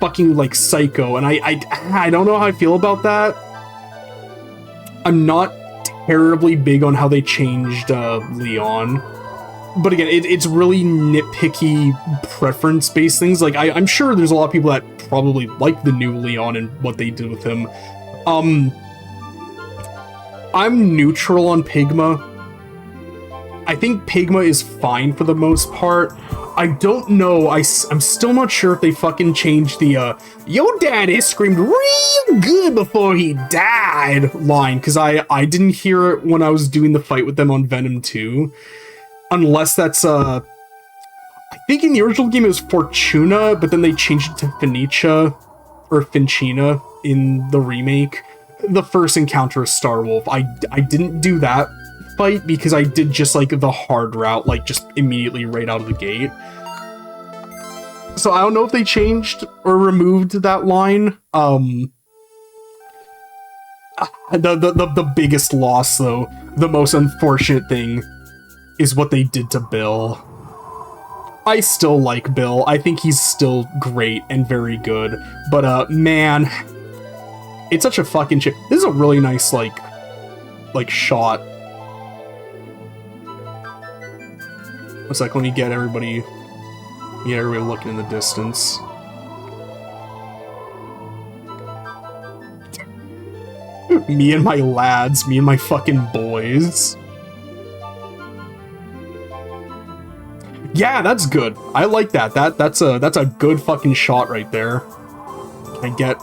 fucking, like, psycho. And I don't know how I feel about that. I'm not terribly big on how they changed Leon, but again, it's really nitpicky preference-based things. Like, I'm sure there's a lot of people that probably like the new Leon and what they did with him. I'm neutral on Pigma. I think Pigma is fine for the most part. I don't know, I'm still not sure if they fucking changed the, your daddy screamed real good before he died line, because I didn't hear it when I was doing the fight with them on Venom 2. Unless that's, I think in the original game it was Fortuna, but then they changed it to Finicia, or Fincina in the remake. The first encounter of Starwolf, I didn't do that fight because I did just like the hard route, like just immediately right out of the gate. So I don't know if they changed or removed that line. The biggest loss though, the most unfortunate thing, is what they did to Bill. I still like Bill. I think he's still great and very good, but man, it's such a fucking shit. This is a really nice like shot. It's like, let me get everybody looking in the distance. Me and my lads, me and my fucking boys. Yeah, that's good. I like that. That's a good fucking shot right there. Can I get...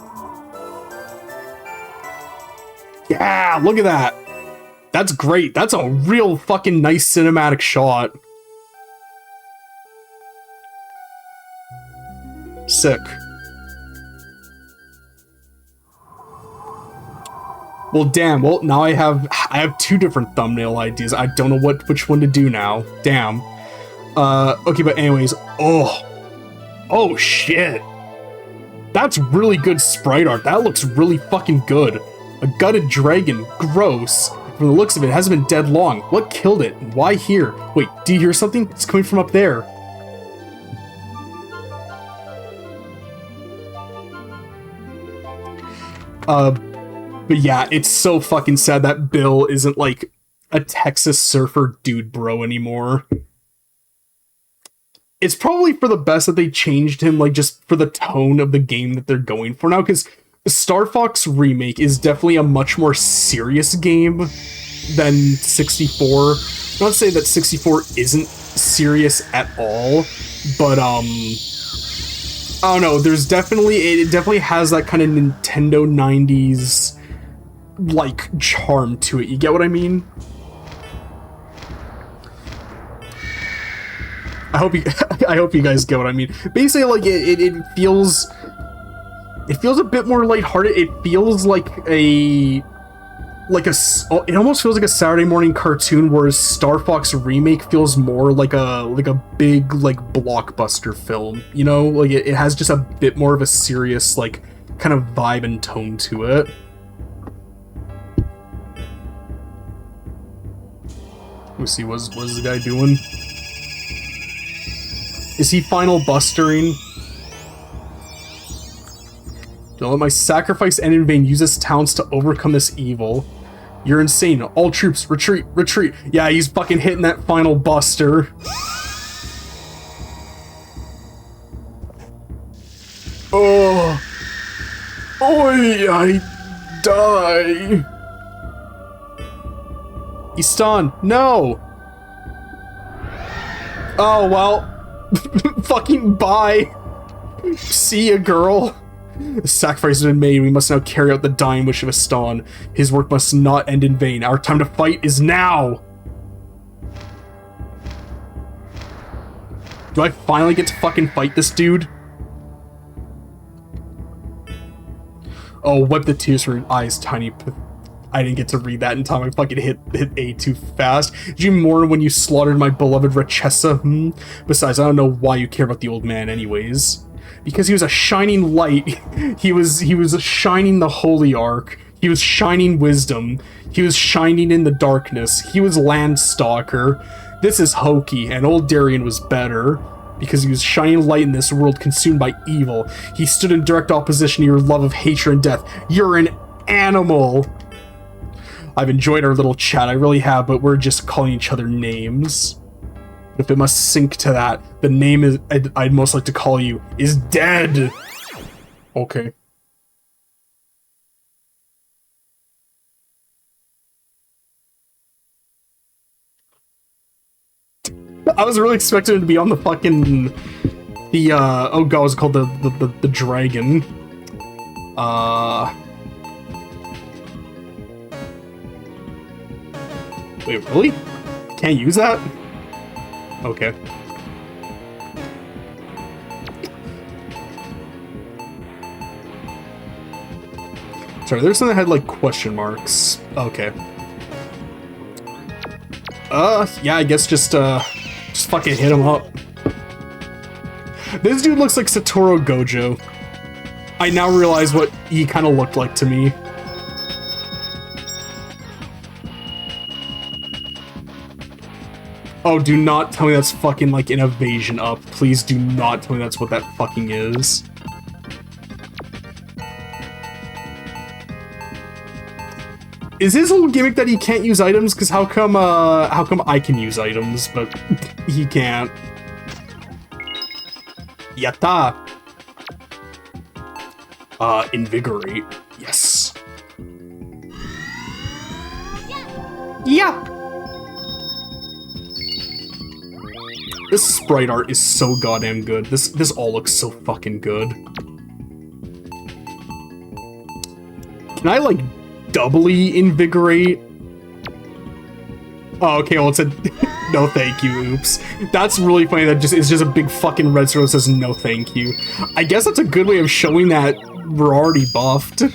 Yeah, look at that. That's great. That's a real fucking nice cinematic shot. Sick. Well, damn. Well, now I have two different thumbnail ideas. I don't know which one to do now. Damn. Okay, but anyways, oh shit. That's really good sprite art. That looks really fucking good. A gutted dragon. Gross. From the looks of it, it hasn't been dead long. What killed it? And why here? Wait, do you hear something? It's coming from up there. But yeah, it's so fucking sad that Bill isn't like a Texas surfer dude bro anymore. It's probably for the best that they changed him, like, just for the tone of the game that they're going for now, because Star Fox Remake is definitely a much more serious game than 64. Not to say that 64 isn't serious at all, but, I don't know, there's definitely, it definitely has that kind of Nintendo 90s, like, charm to it, you get what I mean? I hope you guys get what I mean. Basically, like, it feels a bit more lighthearted. It feels like it almost feels like a Saturday morning cartoon, whereas Star Fox Remake feels more like a big, like, blockbuster film. You know, like, it has just a bit more of a serious, like, kind of vibe and tone to it. Let's see, what's the guy doing? Is he final bustering? Don't let my sacrifice end in vain. Use this talents to overcome this evil. You're insane. All troops, retreat, retreat. Yeah, he's fucking hitting that final buster. Oh. Oi, I die. He's stunned. No. Oh, well. Fucking bye. See ya, girl. The sacrifice has been made. We must now carry out the dying wish of Aston. His work must not end in vain. Our time to fight is now. Do I finally get to fucking fight this dude? Oh, wipe the tears from your eyes, tiny. I didn't get to read that in time. I fucking hit A too fast. Did you mourn when you slaughtered my beloved Rachessa? Besides, I don't know why you care about the old man anyways. Because he was a shining light. He was shining the holy arc. He was shining wisdom. He was shining in the darkness. He was Landstalker. This is hokey, and old Darien was better. Because he was shining light in this world consumed by evil. He stood in direct opposition to your love of hatred and death. You're an animal! I've enjoyed our little chat, I really have, but we're just calling each other names. If it must sink to that, the name I'd most like to call you is dead! Okay. I was really expecting it to be on the fucking... oh god, it's called the dragon. Wait, really? Can't use that? Okay. Sorry, there's something that had, like, question marks. Okay. Yeah, I guess just fucking hit him up. This dude looks like Satoru Gojo. I now realize what he kind of looked like to me. Oh, do not tell me that's fucking, like, an evasion up. Please do not tell me that's what that fucking is. Is his little gimmick that he can't use items? Because how come I can use items, but he can't? Yatta! Invigorate. Yes. Yeah! This sprite art is so goddamn good. This all looks so fucking good. Can I, like, doubly invigorate? Oh, okay, well, it said, no thank you, oops. That's really funny, that it's just a big fucking red circle that says no thank you. I guess that's a good way of showing that we're already buffed. Did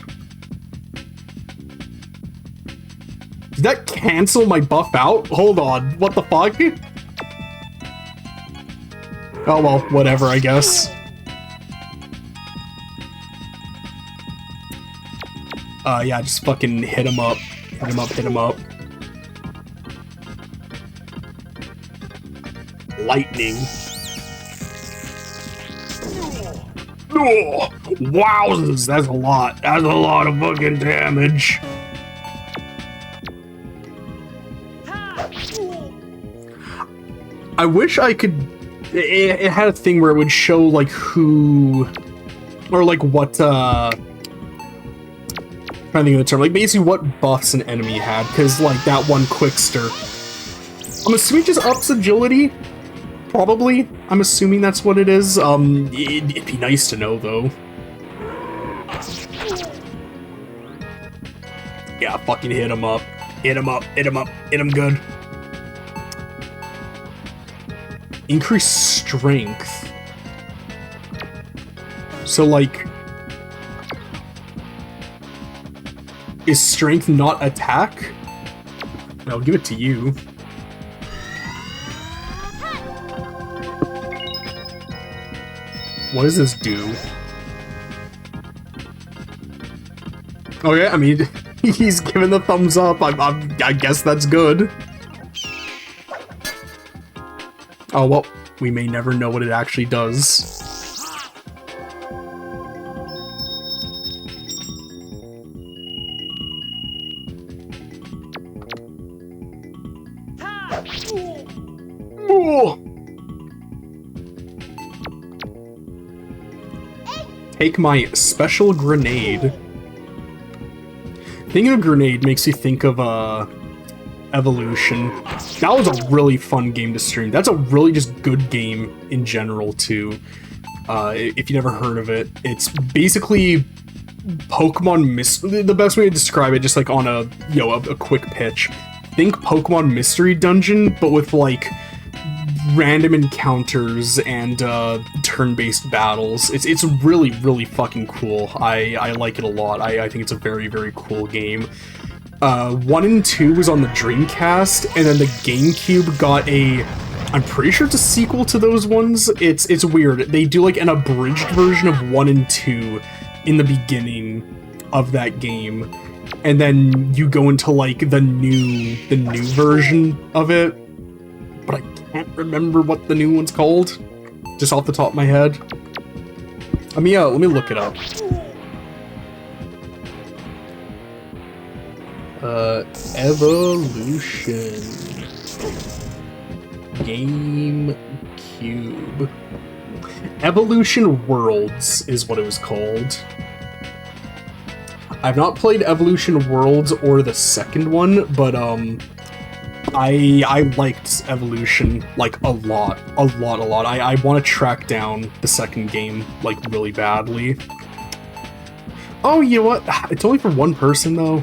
that cancel my buff out? Hold on, what the fuck? Oh well, whatever, I guess. Yeah, just fucking hit him up. Hit him up, hit him up. Lightning. Oh, wowzers, that's a lot. That's a lot of fucking damage. I wish I could... It had a thing where it would show, like, who... Or, like, what, trying to think of the term. Like, basically what buffs an enemy had, because, like, that one Quickster. I'm assuming it just ups agility? Probably. I'm assuming that's what it is. It'd be nice to know, though. Yeah, fucking hit him up. Hit him up, hit him up, hit him good. Increase strength. So, like... Is strength not attack? I'll give it to you. What does this do? Okay, I mean, he's giving the thumbs up. I guess that's good. Oh, well, we may never know what it actually does. Oh. Take my special grenade. Thinking of grenade makes you think of, Evolution. That was a really fun game to stream. That's a really just good game in general, too. If you never heard of it. It's basically Pokemon Mystery... The best way to describe it, just like on a, you know, a quick pitch. Think Pokemon Mystery Dungeon, but with, like, random encounters and turn-based battles. It's really, really fucking cool. I like it a lot. I think it's a very, very cool game. 1 and 2 was on the Dreamcast, and then the GameCube got a... I'm pretty sure it's a sequel to those ones. It's weird. They do like an abridged version of 1 and 2 in the beginning of that game, and then you go into like the new version of it. But I can't remember what the new one's called, just off the top of my head. Let me look it up. Evolution GameCube. Evolution Worlds is what it was called. I've not played Evolution Worlds or the second one, but I liked Evolution, like, a lot. I want to track down the second game, like, really badly. Oh, you know what? It's only for one person, though.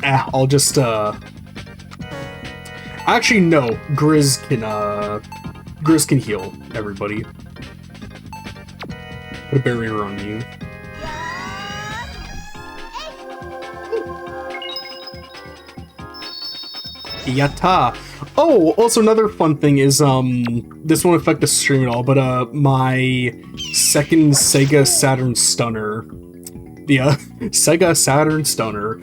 I'll just, Actually, no. Grizz can heal everybody. Put a barrier on you. Yatta! Oh, also another fun thing is, this won't affect the stream at all, but, my second Sega Saturn Stunner, Sega Saturn Stunner,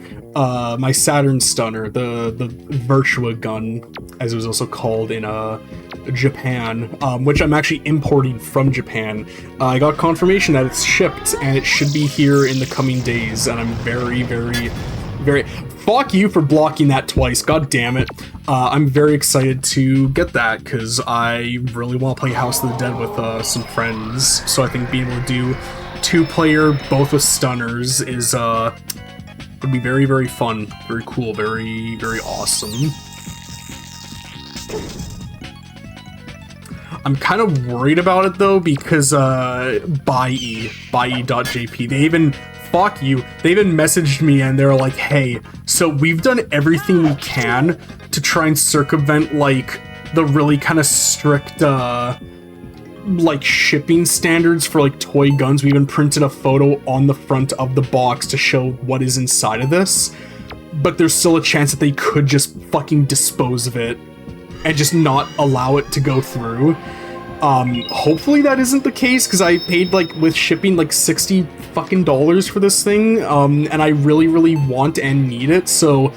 my Saturn Stunner, the Virtua Gun, as it was also called in, Japan, which I'm actually importing from Japan. I got confirmation that it's shipped, and it should be here in the coming days, and I'm very, very, very... Fuck you for blocking that twice, god damn it. I'm very excited to get that, because I really want to play House of the Dead with some friends, so I think being able to do 2-player, both with stunners, is would be very, very fun, very cool, very, very awesome. I'm kind of worried about it though, because buye.jp, they even, fuck you, they even messaged me and they're like, hey, so we've done everything we can to try and circumvent like the really kind of strict like shipping standards for like toy guns. We even printed a photo on the front of the box to show what is inside of this, but there's still a chance that they could just fucking dispose of it and just not allow it to go through. Hopefully that isn't the case, because I paid, like, with shipping, like, $60 fucking for this thing, and I really want and need it, so,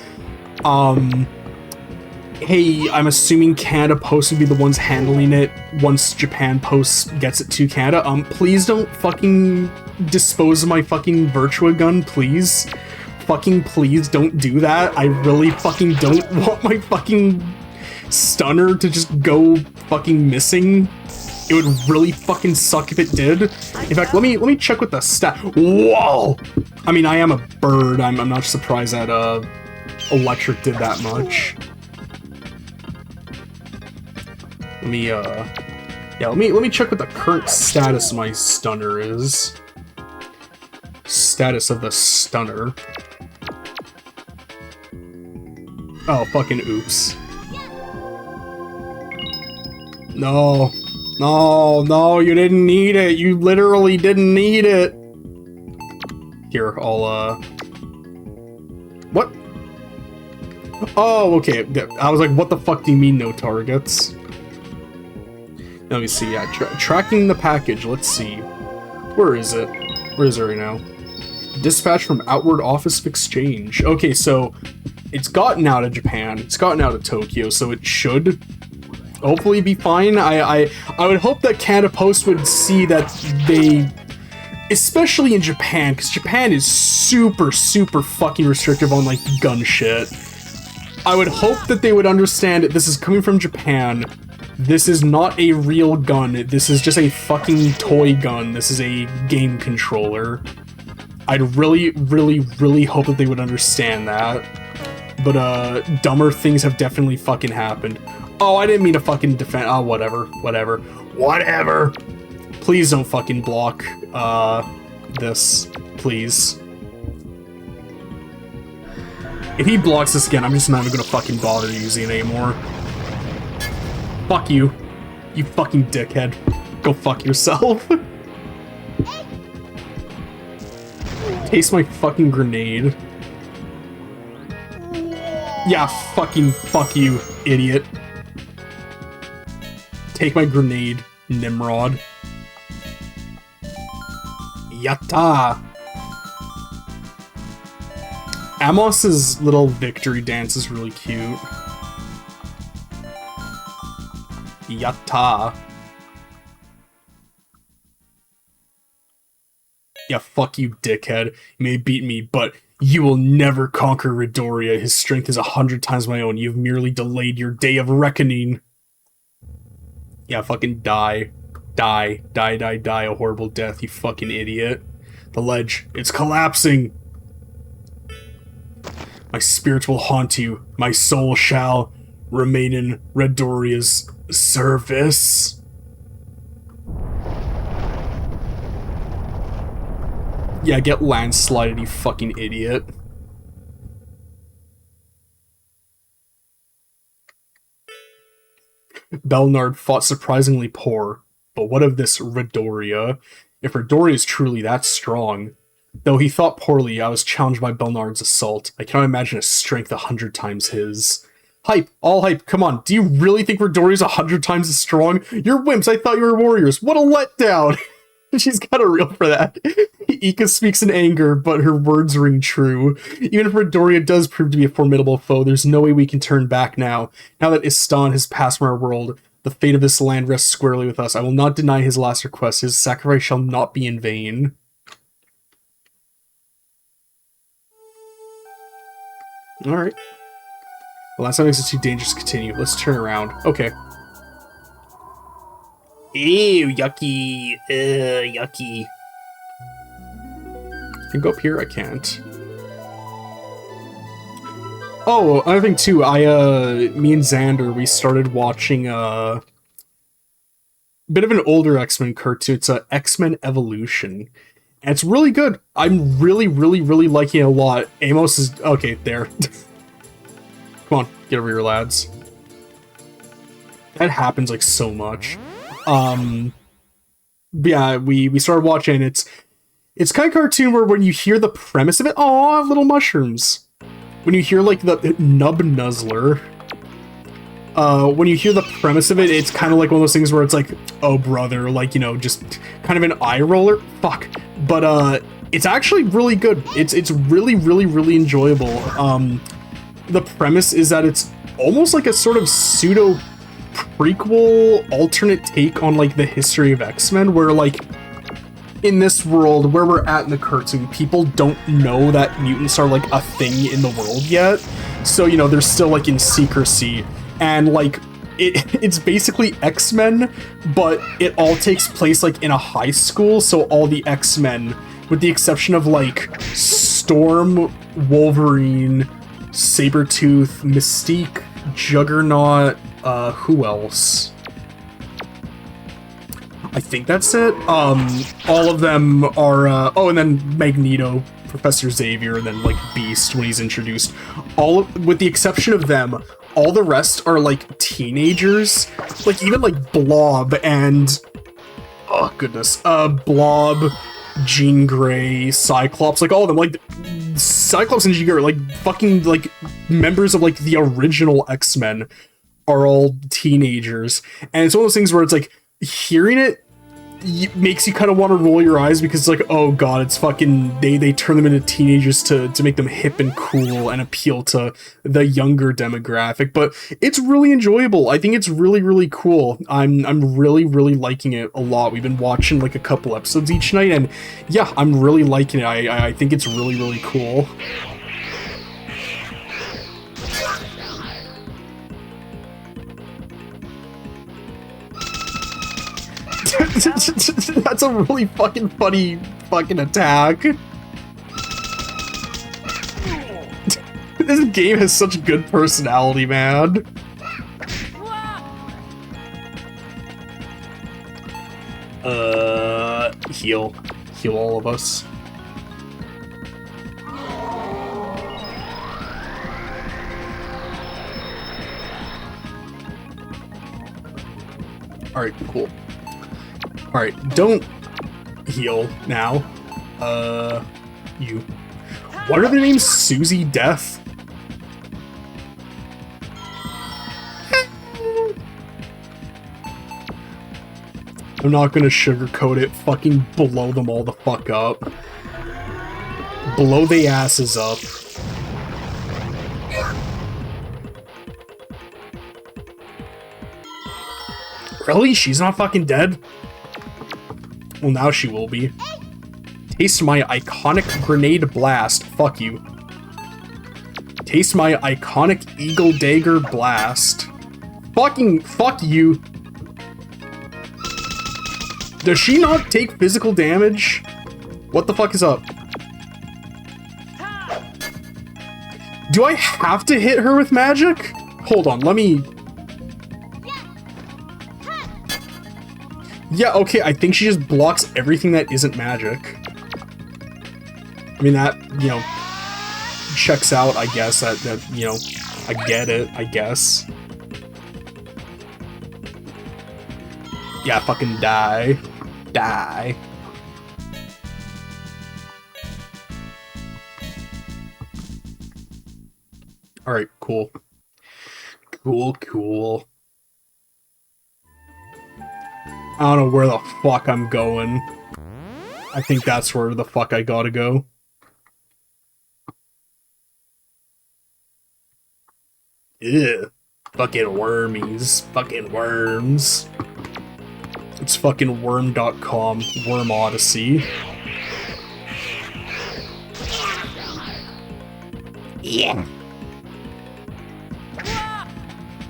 hey, I'm assuming Canada Post would be the ones handling it once Japan Post gets it to Canada. Please don't fucking dispose of my fucking Virtua gun, please. Fucking please don't do that. I really fucking don't want my fucking stunner to just go fucking missing. It would really fucking suck if it did. In fact, let me check with the stat. Whoa! I mean, I am a bird. I'm not surprised that electric did that much. Let me check what the current status of my stunner is. Status of the stunner. Oh, fucking oops. No, you didn't need it. You literally didn't need it. Here, I'll, what? Oh, okay. I was like, what the fuck do you mean no targets? Let me see, yeah, tracking the package, let's see. Where is it? Where is it right now? Dispatch from Outward Office of Exchange. Okay, so it's gotten out of Japan, it's gotten out of Tokyo, so it should hopefully be fine. I would hope that Canada Post would see that they, especially in Japan, because Japan is super fucking restrictive on, like, gun shit. I would hope that they would understand that this is coming from Japan. This is not a real gun. This is just a fucking toy gun. This is a game controller. I'd really hope that they would understand that. But, dumber things have definitely fucking happened. Oh, I didn't mean to fucking defend- oh, whatever. Please don't fucking block, this. Please. If he blocks this again, I'm just not even gonna fucking bother using it anymore. Fuck you. You fucking dickhead. Go fuck yourself. Taste my fucking grenade. Yeah, fucking fuck you, idiot. Take my grenade, Nimrod. Yatta! Amos's little victory dance is really cute. Yatta. Yeah, fuck you, dickhead. You may beat me, but you will never conquer Midoriya. His strength is 100 times my own. You've merely delayed your day of reckoning. Yeah, fucking die. Die, a horrible death, you fucking idiot. The ledge, it's collapsing! My spirits will haunt you. My soul shall remain in Midoriya's service. Yeah, get landslided, you fucking idiot. Belnard fought surprisingly poor, but what of this Midoriya? If Midoriya is truly that strong. Though he fought poorly, I was challenged by Belnard's assault. I cannot imagine a strength 100 times his. Hype! All hype! Come on, do you really think Midoriya's 100 times as strong? You're wimps, I thought you were warriors! What a letdown! She's got a reel for that. Ika speaks in anger, but her words ring true. Even if Midoriya does prove to be a formidable foe, there's no way we can turn back now. Now that Istan has passed from our world, the fate of this land rests squarely with us. I will not deny his last request. His sacrifice shall not be in vain. Alright. Well, that makes it too dangerous to continue. Let's turn around. Okay. Ew, yucky. Yucky. I can go up here? I can't. Oh, another thing too, me and Xander, we started watching, bit of an older X-Men cartoon. It's a X-Men Evolution. And it's really good. I'm really, really, really liking it a lot. Amos is... Okay, there. Come on, get over here, lads. That happens, like, so much. Yeah, we started watching. It's kind of cartoon where when you hear the premise of it... Aw, little mushrooms. When you hear, like, the Nub Nuzzler... when you hear the premise of it, it's kind of like one of those things where it's like, oh brother, like, you know, just kind of an eye roller. Fuck. But it's actually really good. It's really, really, really enjoyable. The premise is that it's almost like a sort of pseudo prequel alternate take on like the history of X-Men, where like in this world where we're at in the cartoon, people don't know that mutants are like a thing in the world yet. So, you know, they're still like in secrecy. And, like, it's basically X-Men, but it all takes place, like, in a high school, so all the X-Men, with the exception of, like, Storm, Wolverine, Sabretooth, Mystique, Juggernaut, who else? I think that's it. All of them are, oh, and then Magneto, Professor Xavier, and then, like, Beast when he's introduced. With the exception of them, all the rest are, like, teenagers. Like, even, like, Blob and... Oh, goodness. Blob, Jean Grey, Cyclops, like, all of them. Like, Cyclops and Jean Grey are, like, fucking, like, members of, like, the original X-Men are all teenagers. And it's one of those things where it's, like, hearing it makes you kind of want to roll your eyes because it's like, oh god, it's fucking, they turn them into teenagers to make them hip and cool and appeal to the younger demographic. But it's really enjoyable. I think it's really, really cool. I'm really, really liking it a lot. We've been watching like a couple episodes each night, and yeah, I'm really liking it. I think it's really, really cool. That's a really fucking funny fucking attack. This game has such good personality, man. Heal all of us. Alright, cool. Alright, don't heal now. You. What are their names? Susie Death? I'm not gonna sugarcoat it. Fucking blow them all the fuck up. Blow the asses up. Really? She's not fucking dead? Well, now she will be. Taste my iconic grenade blast. Fuck you. Taste my iconic eagle dagger blast. Fucking fuck you. Does she not take physical damage? What the fuck is up? Do I have to hit her with magic? Hold on, let me... Yeah, okay, I think she just blocks everything that isn't magic. I mean, that, you know, checks out, I guess. That you know, I get it, I guess. Yeah, fucking die. Die. Alright, cool. Cool. I don't know where the fuck I'm going. I think that's where the fuck I gotta go. Ew. Fucking wormies. Fucking worms. It's fucking worm.com. Worm Odyssey. Yeah.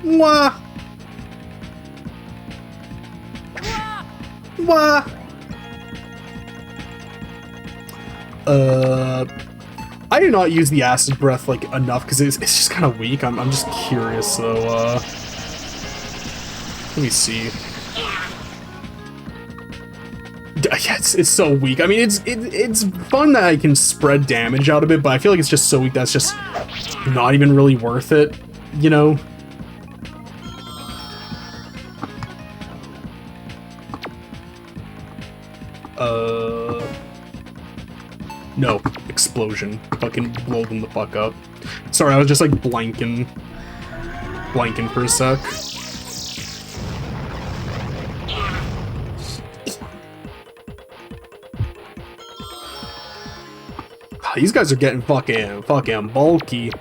Mwah. Mwah. I did not use the acid breath like enough because it's just kind of weak. I'm just curious, so let me see. Yeah, it's so weak. I mean, it's fun that I can spread damage out of it, but I feel like it's just so weak that's just not even really worth it, you know? No. Explosion. Fucking blow them the fuck up. Sorry, I was just like blanking for a sec. These guys are getting fucking bulky.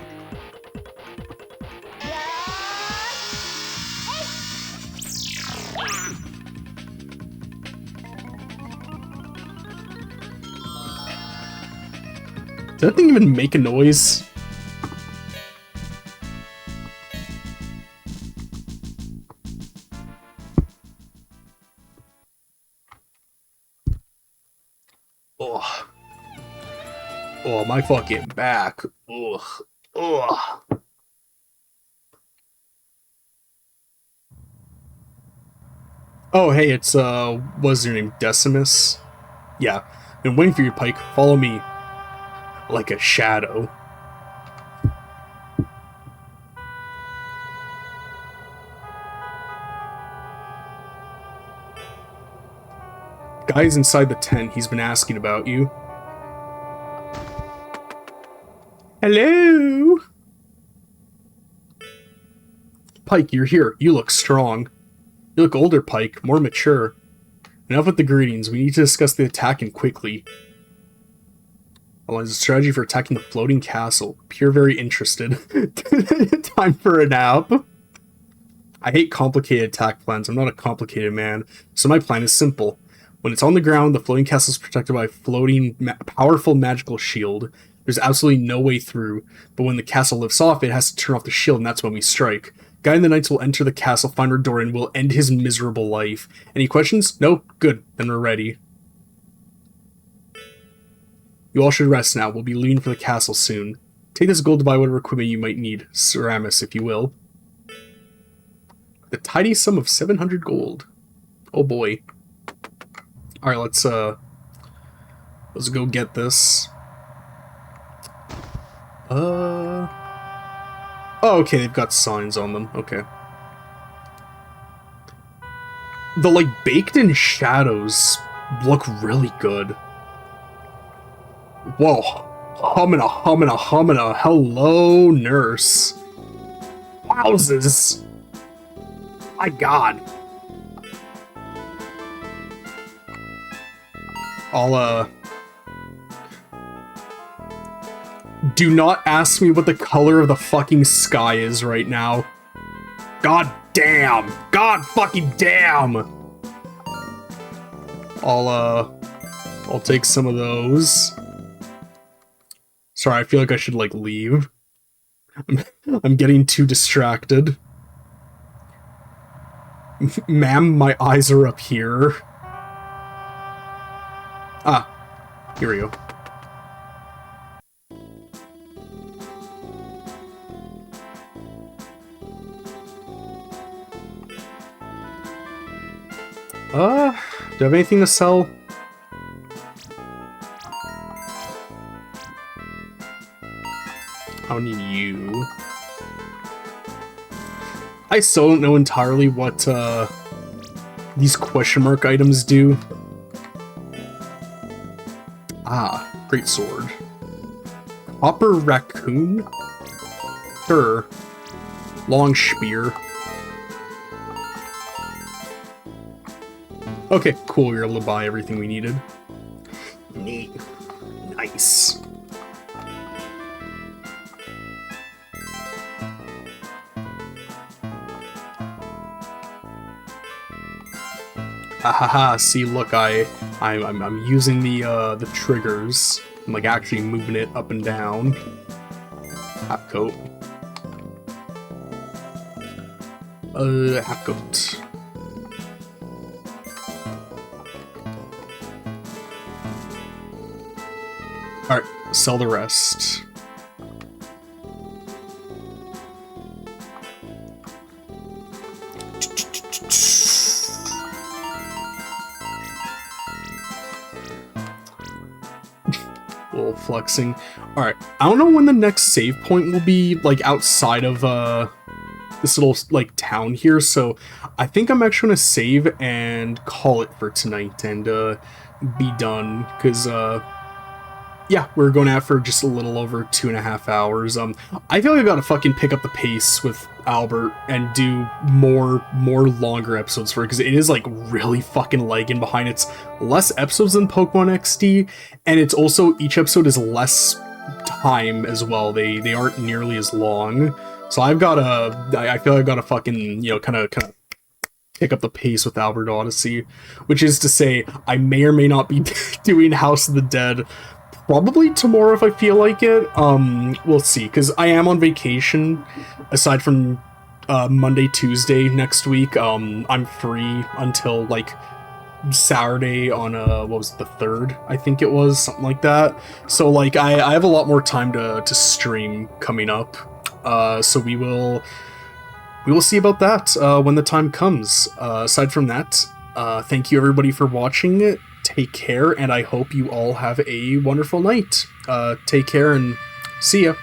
Does that thing even make a noise? Ugh. Oh, my fucking back. Ugh. Ugh. Oh, hey, it's, what's your name? Decimus? Yeah. Been waiting for you, Pike. Follow me. Like a shadow. Guy's inside the tent. He's been asking about you. Hello? Pike, you're here. You look strong. You look older, Pike. More mature. Enough with the greetings. We need to discuss the attack and quickly. There's a strategy for attacking the floating castle. Appear very interested. Time for a nap. I hate complicated attack plans. I'm not a complicated man. So my plan is simple. When it's on the ground, the floating castle is protected by a floating, powerful magical shield. There's absolutely no way through. But when the castle lifts off, it has to turn off the shield, and that's when we strike. Guy and the Knights will enter the castle, find our door, and will end his miserable life. Any questions? No? Good. Then we're ready. You all should rest now. We'll be leaving for the castle soon. Take this gold to buy whatever equipment you might need. Ceramus, if you will. The tidy sum of 700 gold. Oh boy. Alright, let's go get this. Oh, okay, they've got signs on them. Okay. The, like, baked-in shadows look really good. Whoa. Humana, humana, humana. Hello, nurse. Wowzers. My god. Do not ask me what the color of the fucking sky is right now. God damn. God fucking damn. I'll take some of those. Sorry, I feel like I should, like, leave. I'm getting too distracted. Ma'am, my eyes are up here. Ah, here we go. Do I have anything to sell? I don't need you. I still don't know entirely what, these question mark items do. Ah, great sword. Copper raccoon? Sure. Long spear. Okay, cool, we were able to buy everything we needed. Neat. Nice. Ahaha, see, look, I'm using the triggers. I'm, like, actually moving it up and down. Half coat. Half coat. Alright, sell the rest. little flexing. Alright, I don't know when the next save point will be, like, outside of, this little, like, town here, so I think I'm actually gonna save and call it for tonight and, be done, because, yeah, we're going out for just a little over 2.5 hours. I feel like I gotta fucking pick up the pace with Albert and do more longer episodes for it, because it is, like, really fucking lagging behind. It's less episodes than Pokemon XD, and it's also, each episode is less time as well. They aren't nearly as long. So I feel like I gotta fucking, you know, kind of pick up the pace with Albert Odyssey, which is to say, I may or may not be doing House of the Dead probably tomorrow if I feel like it. We'll see, because I am on vacation, aside from Monday, Tuesday next week. I'm free until, like, Saturday on, what was it, the 3rd, I think it was, something like that. So, like, I have a lot more time to stream coming up, so we will see about that when the time comes. Aside from that, thank you everybody for watching. Take care, and I hope you all have a wonderful night. Take care, and see ya.